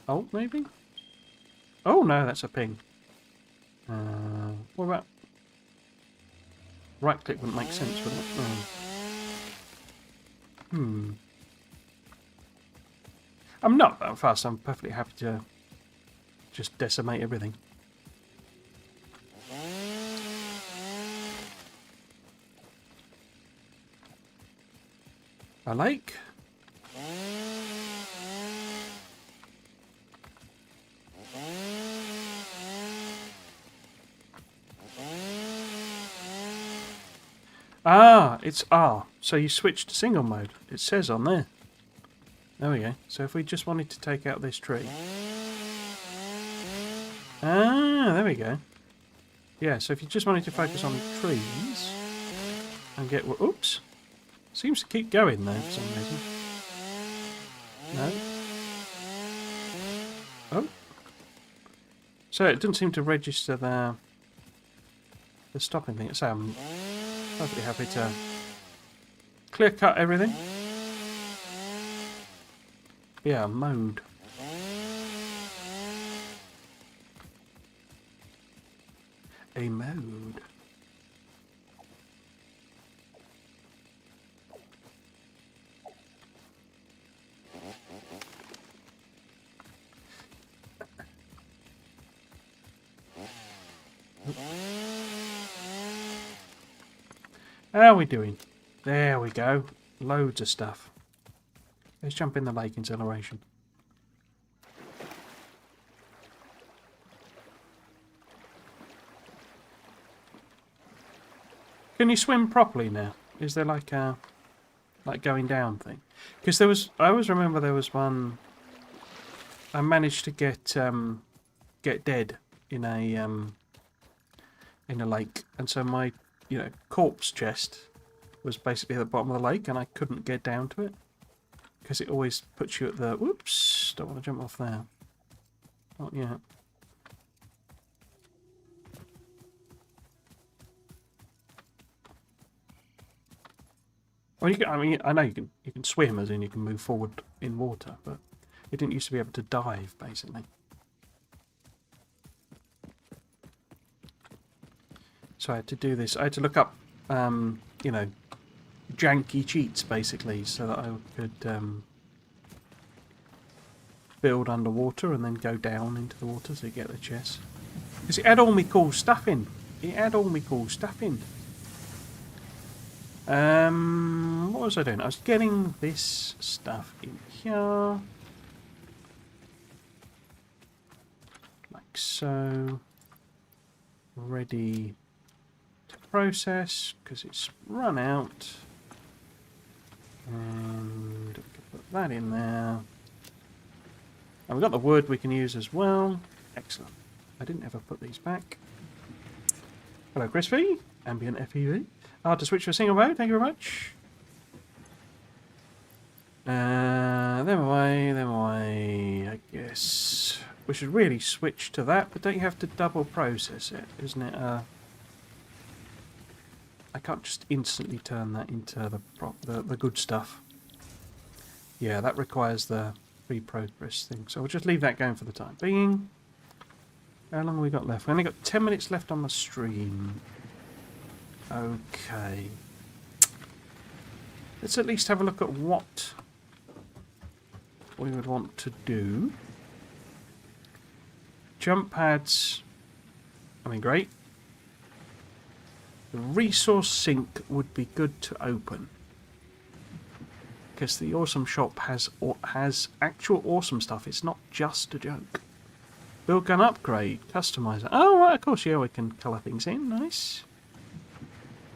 Alt, maybe? Oh, no, that's a ping. What about... Right click wouldn't make sense, would it? No. I'm not that fast. I'm perfectly happy to just decimate everything. A lake? Ah, it's R. So you switch to single mode. It says on there. There we go. So if we just wanted to take out this tree. Ah, there we go. Yeah, so if you just wanted to focus on trees and get... Oops. Seems to keep going though for some reason. No. Oh. So it didn't seem to register the stopping thing. So I'm perfectly happy to clear cut everything. Yeah, mode. A mode. How are we doing? There we go. Loads of stuff. Let's jump in the lake acceleration. Can you swim properly now? Is there like a going down thing? Because there was, I always remember there was one. I managed to get dead in a lake, and so my corpse chest was basically at the bottom of the lake, and I couldn't get down to it because it always puts you at the. Whoops! Don't want to jump off there. Not yet. Well, I mean, I know you can swim, as in you can move forward in water, but you didn't used to be able to dive, basically. So I had to do this. I had to look up, you know, janky cheats, basically, so that I could build underwater and then go down into the water to get the chest. Because it had all me cool stuff in. It had all me cool stuff in. What was I doing? I was getting this stuff in here. Like so. Ready to process, because it's run out. And put that in there. And we've got the wood we can use as well. Excellent. I didn't ever put these back. Hello, Crispy. Ambient FEV. Hard to switch to a single mode. Thank you very much. Them away, I guess. We should really switch to that, but don't you have to double process it? Isn't it? I can't just instantly turn that into the good stuff. Yeah, that requires the pre-progress thing. So we'll just leave that going for the time being. How long have we got left? We've only got 10 minutes left on the stream. Okay. Let's at least have a look at what we would want to do. Jump pads. I mean, great. The resource sink would be good to open. Because the awesome shop has actual awesome stuff. It's not just a joke. Build gun upgrade. Customizer. Oh, right, of course, yeah, we can colour things in. Nice.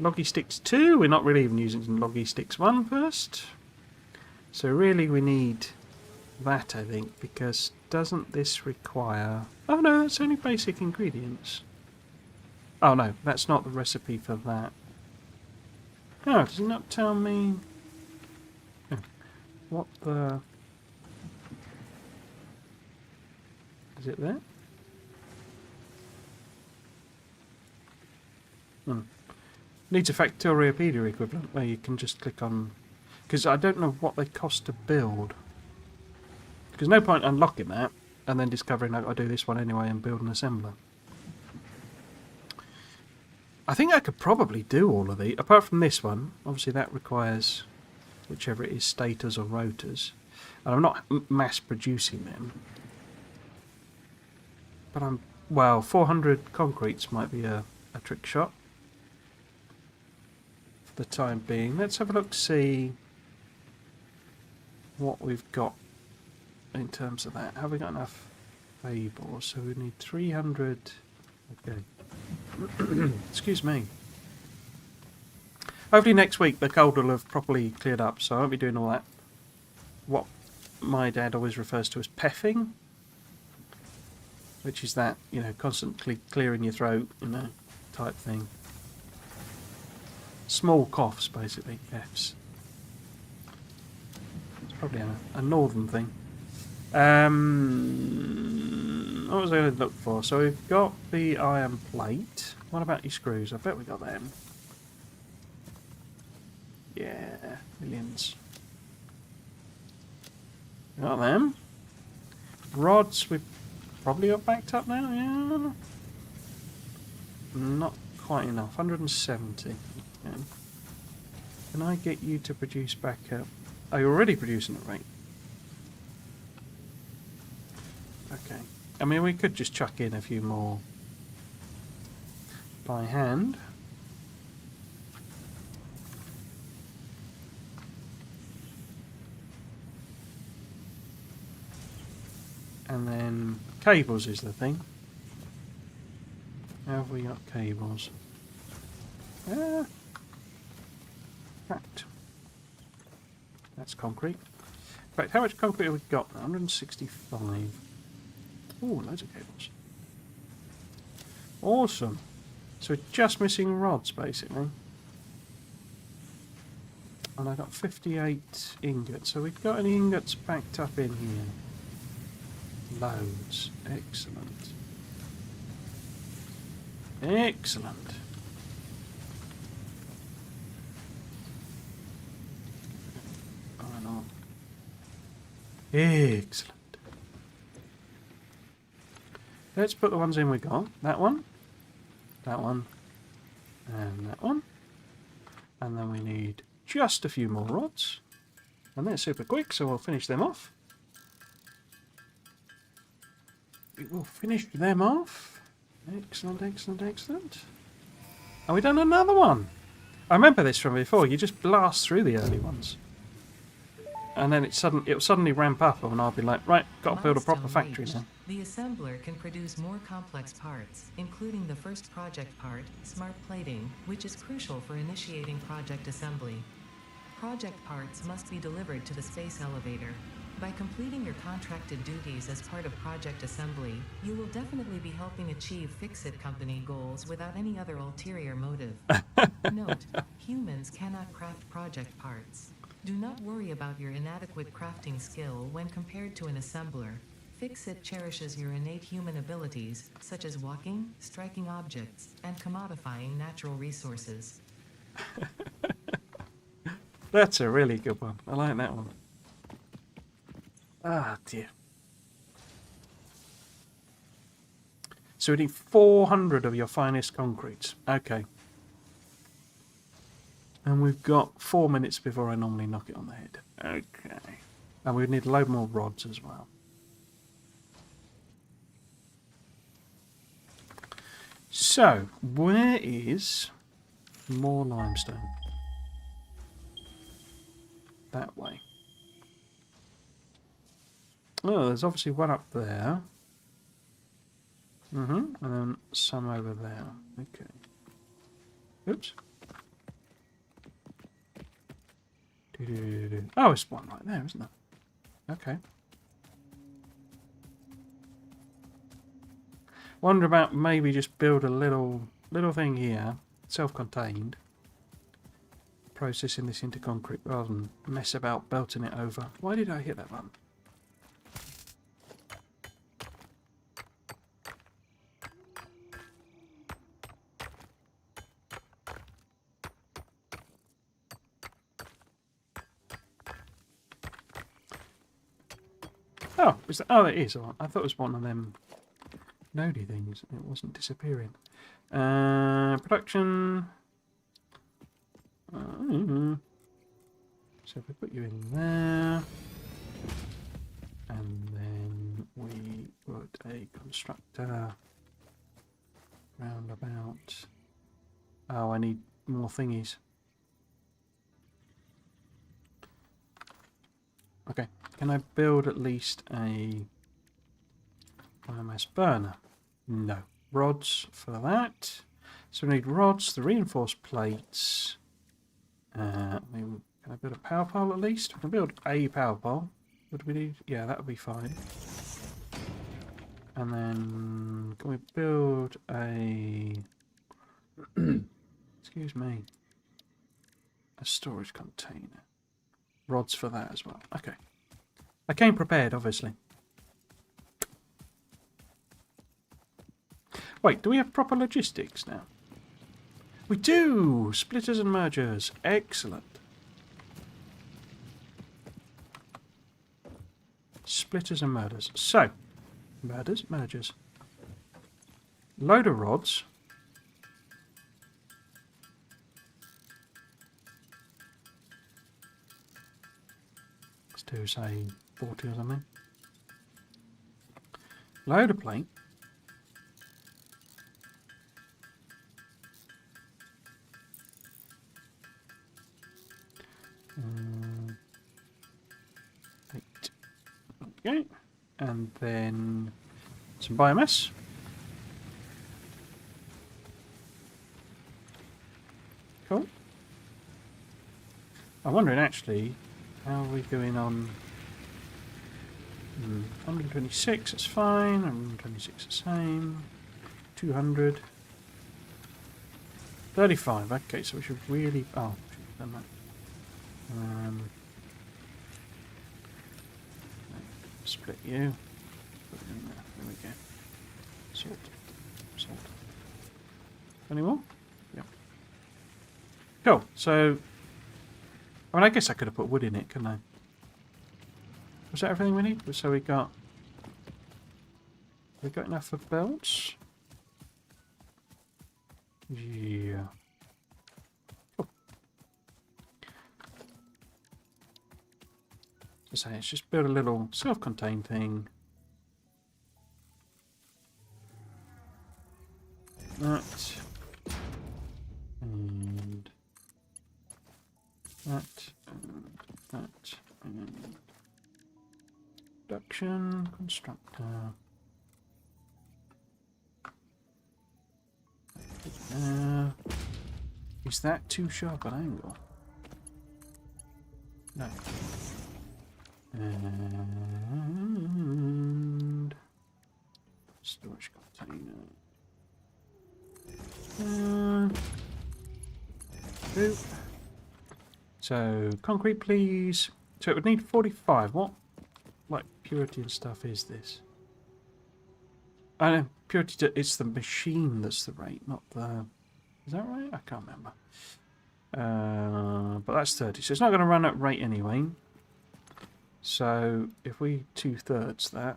Loggy Sticks 2. We're not really even using Loggy Sticks 1 first. So really we need that, I think, because doesn't this require... Oh no, that's only basic ingredients. Oh no, that's not the recipe for that. Oh, does it not tell me what the... Is it there? Needs a Factorio equivalent where you can just click on... Because I don't know what they cost to build. Because no point unlocking that and then discovering I've got to do this one anyway and build an assembler. I think I could probably do all of these, apart from this one. Obviously that requires whichever it is, stators or rotors. And I'm not mass producing them. But I'm... Well, 400 concretes might be a trick shot. For the time being. Let's have a look, see what we've got in terms of that. Have we got enough fables? So we need 300... Okay. Excuse me. Hopefully next week the cold will have properly cleared up, so I won't be doing all that. What my dad always refers to as peffing, which is that, you know, constantly clearing your throat, you know, type thing. Small coughs, basically, Fs. It's probably a northern thing. What was I going to look for? So we've got the iron plate. What about your screws? I bet we got them. Yeah, millions. Got them. Rods we've probably got backed up now, yeah. Not quite enough. 170. Okay. Can I get you to produce back up? Oh, you're already producing it, right? Okay. I mean, we could just chuck in a few more by hand. And then cables is the thing. How have we got cables? Fact. That's concrete. In fact, how much concrete have we got? 165. Oh, loads of cables. Awesome. So we're just missing rods, basically. And I got 58 ingots. So we've got any ingots backed up in here? Loads. Excellent. Excellent. Iron ore. Excellent. Let's put the ones in we got. That one. That one. And that one. And then we need just a few more rods. And they're super quick, so we'll finish them off. We will finish them off. Excellent, excellent, excellent. And we've done another one. I remember this from before. You just blast through the early ones. And then it'll suddenly ramp up and I'll be like, right, got to build a proper Milestone factory reached. now. The assembler can produce more complex parts, including the first project part, smart plating, which is crucial for initiating project assembly. Project parts must be delivered to the space elevator. By completing your contracted duties as part of project assembly, you will definitely be helping achieve Fix-It Company goals without any other ulterior motive. Note, humans cannot craft project parts. Do not worry about your inadequate crafting skill when compared to an assembler. Fix-It cherishes your innate human abilities, such as walking, striking objects, and commodifying natural resources. That's a really good one. I like that one. Ah, dear. So we need 400 of your finest concretes. Okay. And we've got 4 minutes before I normally knock it on the head. Okay. And we need a load more rods as well. So, where is more limestone? That way. Oh, there's obviously one up there. And then some over there. Okay. Oops. Oh, it's one right there, isn't there? Okay. Wonder about maybe just build a little thing here, self-contained. Processing this into concrete rather than mess about belting it over. Why did I hit that button? Oh, is that? Oh, it is. I thought it was one of them nodey things. It wasn't disappearing. Production. So if we put you in there, and then we put a constructor round about. Oh, I need more thingies. Okay, can I build at least a biomass burner? No. Rods for that. So we need rods, the reinforced plates. Can I build a power pole at least? We can build a power pole. Would we need? Yeah, that would be fine. And then can we build a excuse me, a storage container? Rods for that as well. Okay. I came prepared, obviously. Wait, do we have proper logistics now? We do! Splitters and mergers. Excellent. Splitters and mergers. So, mergers. Load of rods. Let's do, say, 40 or something. Load of plate. Eight. Okay. And then some biomass. Cool. I'm wondering actually, how are we going on? 126, that's fine. 126, the same. 200. 35, okay, so we should really... Oh, should have done that. Split you. Put it in there. There we go. Salt. Any more? Yeah. Cool. So, I mean, I guess I could have put wood in it, couldn't I? Was that everything we need? So we got enough for belts? Yeah. say, let's just build a little self-contained thing. That. And that. And that. And production constructor. Is that too sharp an angle? No. And storage container. Boop. So concrete, please. So it would need 45. What, like, purity and stuff is this? I know purity. It's the machine that's the rate, not the. Is that right? I can't remember. But that's 30, so it's not going to run at rate anyway. So if we 2/3 that,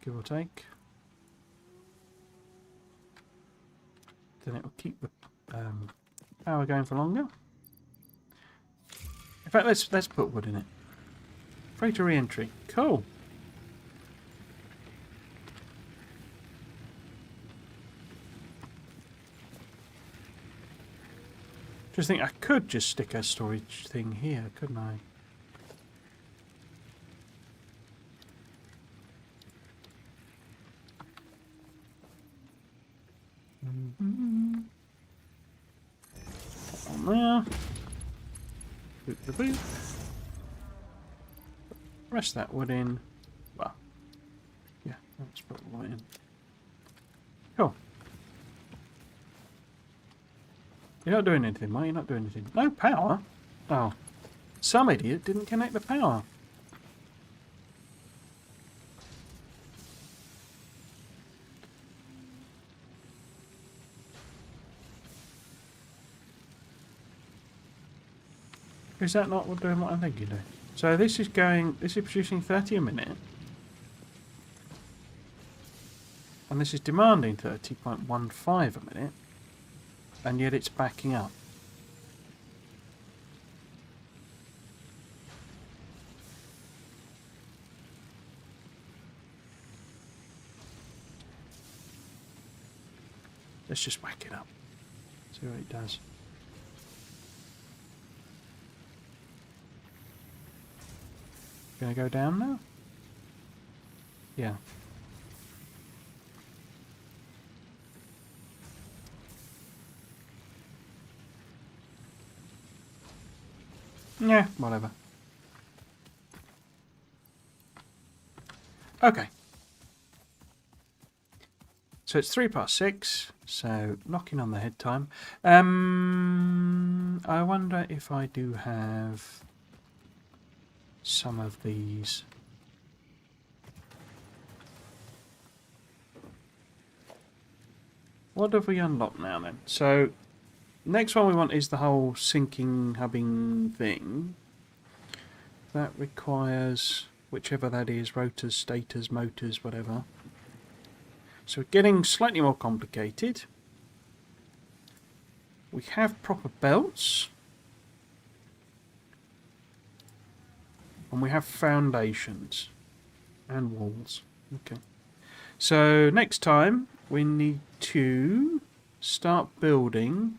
give or take, then it will keep the power going for longer. In fact, let's put wood in it. Freighter re-entry, cool. Just think I could just stick a storage thing here, couldn't I? On there. Boop the boop. Rest that wood in. Well, yeah, let's put the light in. Cool. You're not doing anything, mate. You're not doing anything. No power? Oh. Some idiot didn't connect the power. Is that not doing what I'm thinking of? So this is producing 30 a minute. And this is demanding 30.15 a minute. And yet it's backing up. Let's just whack it up. See what it does. Gonna go down now? Yeah. Yeah, whatever. Okay. So it's 6:03, so knocking on the head time. I wonder if I do have some of these. What have we unlocked now then? So next one we want is the whole syncing, hubbing thing. That requires whichever that is, rotors, stators, motors, whatever. So we're getting slightly more complicated. We have proper belts. And we have foundations. And walls. Okay. So next time we need to start building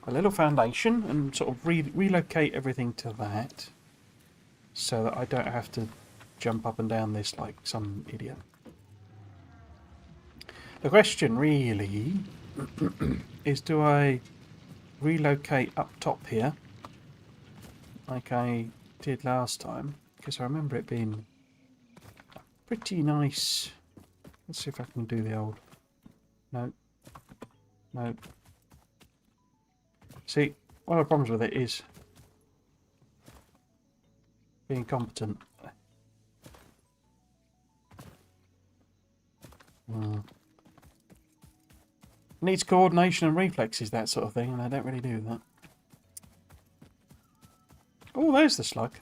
a little foundation and sort of relocate everything to that, so that I don't have to jump up and down this like some idiot. The question really is, do I relocate up top here like I did last time? Because I remember it being pretty nice. Let's see if I can do the old. No. No. See, one of the problems with it is being competent. Needs coordination and reflexes, that sort of thing, and I don't really do that. Oh, there's the slug.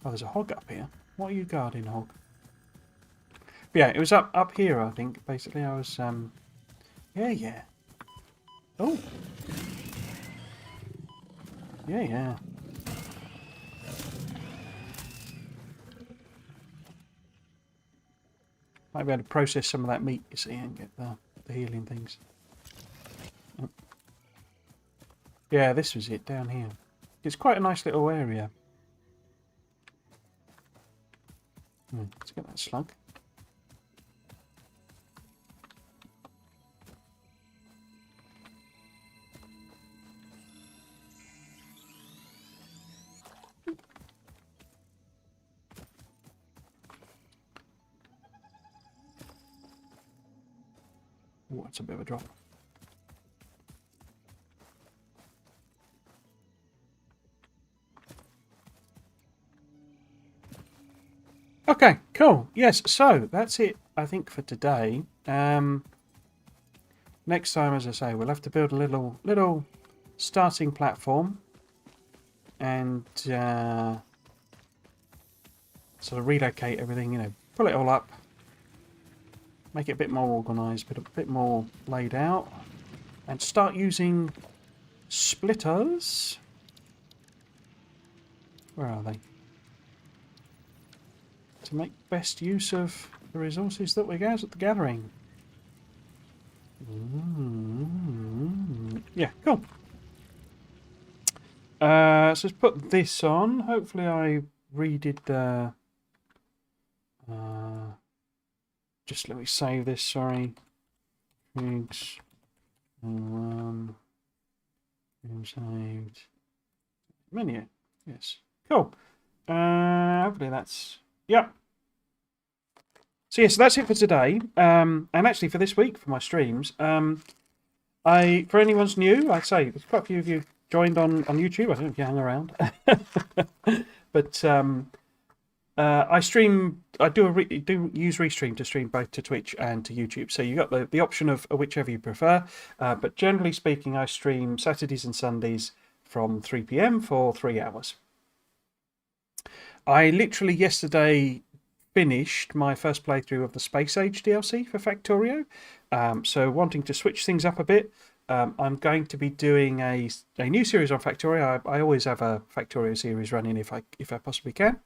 Oh, there's a hog up here. What are you guarding, hog? But yeah, it was up here, I think. Basically, I was yeah. Oh. Yeah. Might be able to process some of that meat, you see, and get the healing things. Oh. Yeah, this was it down here. It's quite a nice little area. Let's get that slug. Oh, that's a bit of a drop. Okay, cool. Yes, so that's it, I think, for today. Next time, as I say, we'll have to build a little starting platform and sort of relocate everything, you know, pull it all up, make it a bit more organised, a bit more laid out, and start using splitters. Where are they? To make best use of the resources that we're gathering. Yeah, cool. So let's put this on. Hopefully I redid the... just let me save this, sorry. Pigs. Saved. Menu. Yes. Cool. Hopefully that's... Yep. So yeah, so that's it for today. And actually for this week, for my streams, for anyone's new, I'd say there's quite a few of you joined on YouTube. I don't know if you hang around. But I stream, I do use Restream to stream both to Twitch and to YouTube. So you got the option of whichever you prefer. But generally speaking, I stream Saturdays and Sundays from 3 PM for 3 hours. I literally yesterday finished my first playthrough of the Space Age DLC for Factorio. So wanting to switch things up a bit, I'm going to be doing a new series on Factorio. I always have a Factorio series running if I possibly can.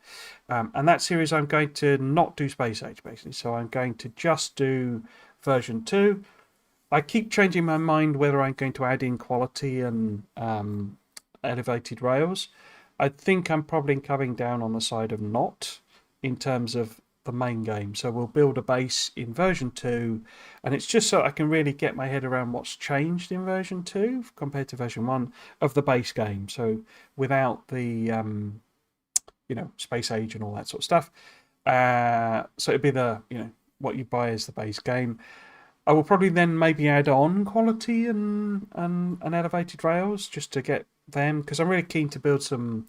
And that series I'm going to not do Space Age basically. So I'm going to just do version 2. I keep changing my mind whether I'm going to add in quality and elevated rails. I think I'm probably coming down on the side of not in terms of the main game. So we'll build a base in version 2, and it's just so I can really get my head around what's changed in version 2 compared to version 1 of the base game. So without the you know, Space Age and all that sort of stuff. So it'd be the, you know, what you buy as the base game. I will probably then maybe add on quality and elevated rails just to get them, because I'm really keen to build some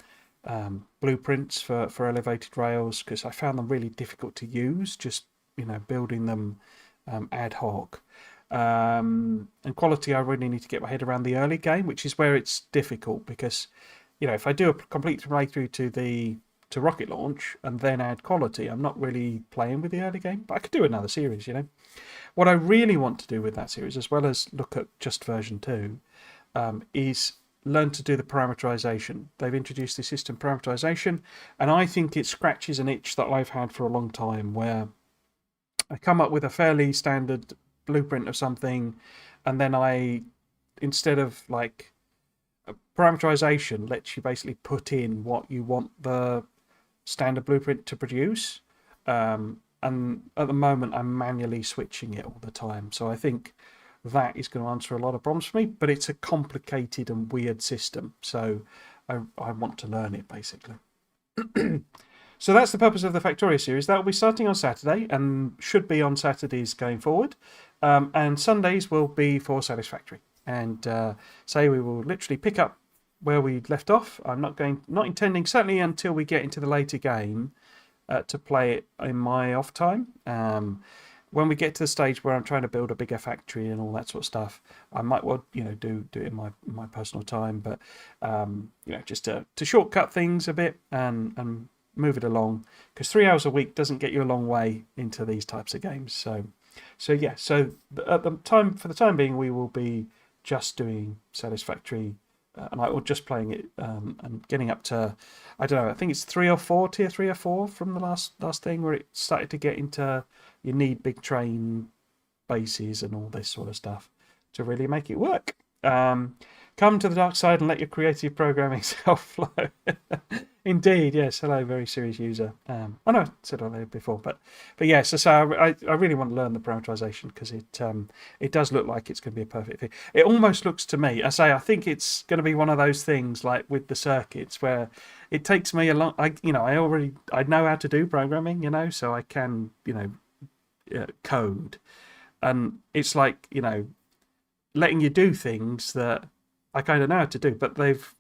blueprints for elevated rails, because I found them really difficult to use, just, you know, building them ad hoc. And quality, I really need to get my head around the early game, which is where it's difficult, because, you know, if I do a complete playthrough to rocket launch and then add quality, I'm not really playing with the early game. But I could do another series, you know. What I really want to do with that series, as well as look at just version 2, is learn to do the parameterization. They've introduced the system parameterization, and I think it scratches an itch that I've had for a long time, where I come up with a fairly standard blueprint of something, and then instead of like parameterization lets you basically put in what you want the standard blueprint to produce, and at the moment I'm manually switching it all the time. So I think that is going to answer a lot of problems for me, but it's a complicated and weird system, so I want to learn it basically. So that's the purpose of the Factorio series. That will be starting on Saturday and should be on Saturdays going forward, and Sundays will be for Satisfactory. And say we will literally pick up where we left off. I'm not intending, certainly until we get into the later game, to play it in my off time. When we get to the stage where I'm trying to build a bigger factory and all that sort of stuff, I might well, you know, do it in my personal time. But you know, just to shortcut things a bit and move it along, because 3 hours a week doesn't get you a long way into these types of games. So yeah. So at the time, for the time being, we will be just doing Satisfactory, and I will just playing it and getting up to, I don't know, I think it's tier 3 or 4 from the last thing, where it started to get into you need big train bases and all this sort of stuff to really make it work. Come to the dark side and let your creative programming self flow. Indeed, yes. Hello, very serious user. I know I said hello before, but yes. So I really want to learn the parameterization because it does look like it's going to be a perfect thing. It almost looks to me. I think it's going to be one of those things like with the circuits where it takes me a long. I know how to do programming, so I can code, and it's like letting you do things that I kind of know how to do, but they've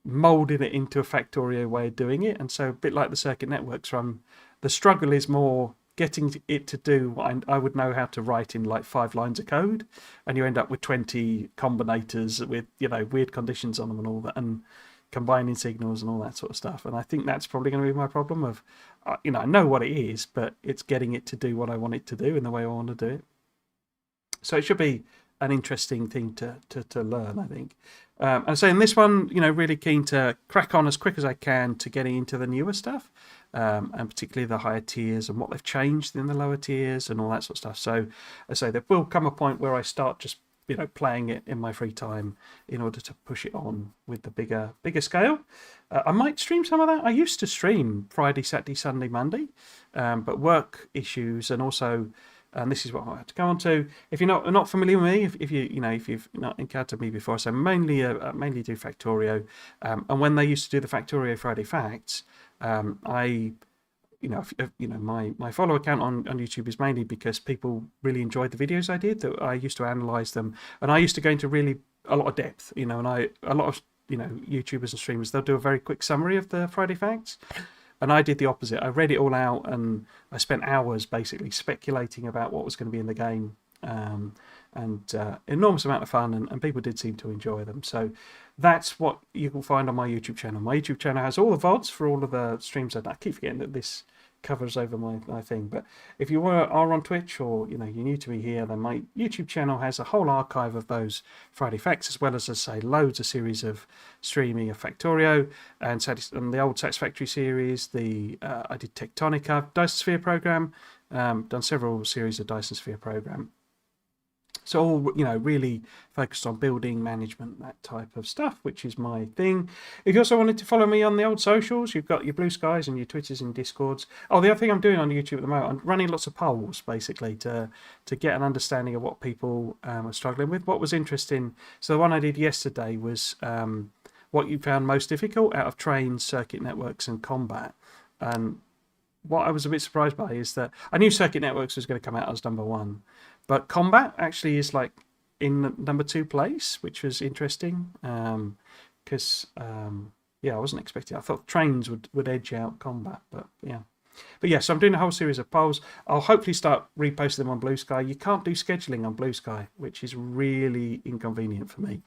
molded it into a Factorio way of doing it. And so a bit like the circuit networks run, the struggle is more getting it to do what I would know how to write in like 5 lines of code, and you end up with 20 combinators with weird conditions on them and all that, and combining signals and all that sort of stuff. And I think that's probably going to be my problem of I know what it is, but it's getting it to do what I want it to do in the way I want to do it. So it should be an interesting thing to learn, I think. And so in this one, really keen to crack on as quick as I can to getting into the newer stuff, and particularly the higher tiers and what they've changed in the lower tiers and all that sort of stuff. So I say there will come a point where I start just playing it in my free time in order to push it on with the bigger scale. I might stream some of that. I used to stream Friday, Saturday, Sunday, Monday, but work issues and also. And this is what I have to go on to. If you're not familiar with me, if you've not encountered me before, so mainly do Factorio. And when they used to do the Factorio Friday Facts, my follow account on YouTube is mainly because people really enjoyed the videos I did. That I used to analyze them, and I used to go into really a lot of depth. And a lot of YouTubers and streamers, they'll do a very quick summary of the Friday Facts. And I did the opposite. I read it all out and I spent hours basically speculating about what was going to be in the game. Enormous amount of fun, and people did seem to enjoy them. So that's what you can find on my YouTube channel. My YouTube channel has all the VODs for all of the streams. I keep forgetting that this covers over my thing. But if you are on Twitch or you're new to me here, then my YouTube channel has a whole archive of those Friday Facts, as well as I say loads of series of streaming of Factorio and the old Satisfactory series. I did Tectonica, Dyson Sphere program, done several series of Dyson Sphere program. So all really focused on building management, that type of stuff, which is my thing. If you also wanted to follow me on the old socials, you've got your Blue Skies and your Twitters and Discords. Oh, the other thing I'm doing on YouTube at the moment, I'm running lots of polls basically to get an understanding of what people are struggling with. What was interesting, so the one I did yesterday was what you found most difficult out of trains, circuit networks and combat. And what I was a bit surprised by is that I knew circuit networks was going to come out as number 1. But combat actually is like in number 2 place, which was interesting because I wasn't expecting. I thought trains would edge out combat, but yeah. But yeah, so I'm doing a whole series of polls. I'll hopefully start reposting them on Blue Sky. You can't do scheduling on Blue Sky, which is really inconvenient for me.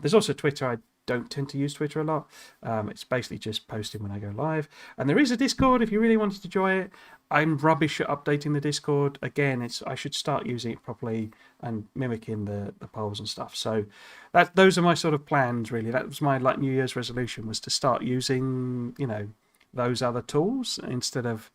There's also Twitter. I don't tend to use Twitter a lot. It's basically just posting when I go live. And there is a Discord if you really wanted to join it. I'm rubbish at updating the Discord. Again, I should start using it properly and mimicking the polls and stuff. So those are my sort of plans, really. That was my New Year's resolution, was to start using, those other tools instead of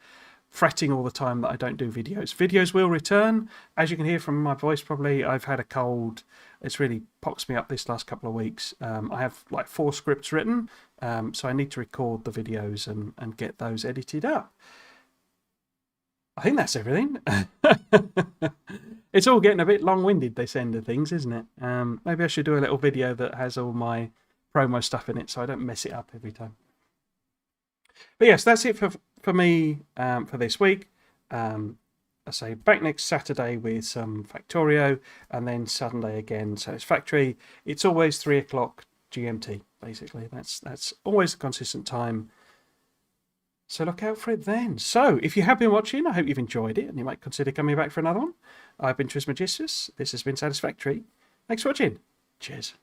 fretting all the time that I don't do videos. Videos will return. As you can hear from my voice, probably, I've had a cold. It's really poxed me up this last couple of weeks. I have like 4 scripts written, so I need to record the videos and get those edited up. I think that's everything. It's all getting a bit long-winded, this end of things, isn't it? Maybe I should do a little video that has all my promo stuff in it so I don't mess it up every time. But yes, that's it for me for this week. I say back next Saturday with some Factorio, and then Sunday again Satisfactory. It's always 3 o'clock GMT, basically. That's always a consistent time. So look out for it then. So if you have been watching, I hope you've enjoyed it and you might consider coming back for another one. I've been Trismegistus. This has been Satisfactory. Thanks for watching. Cheers.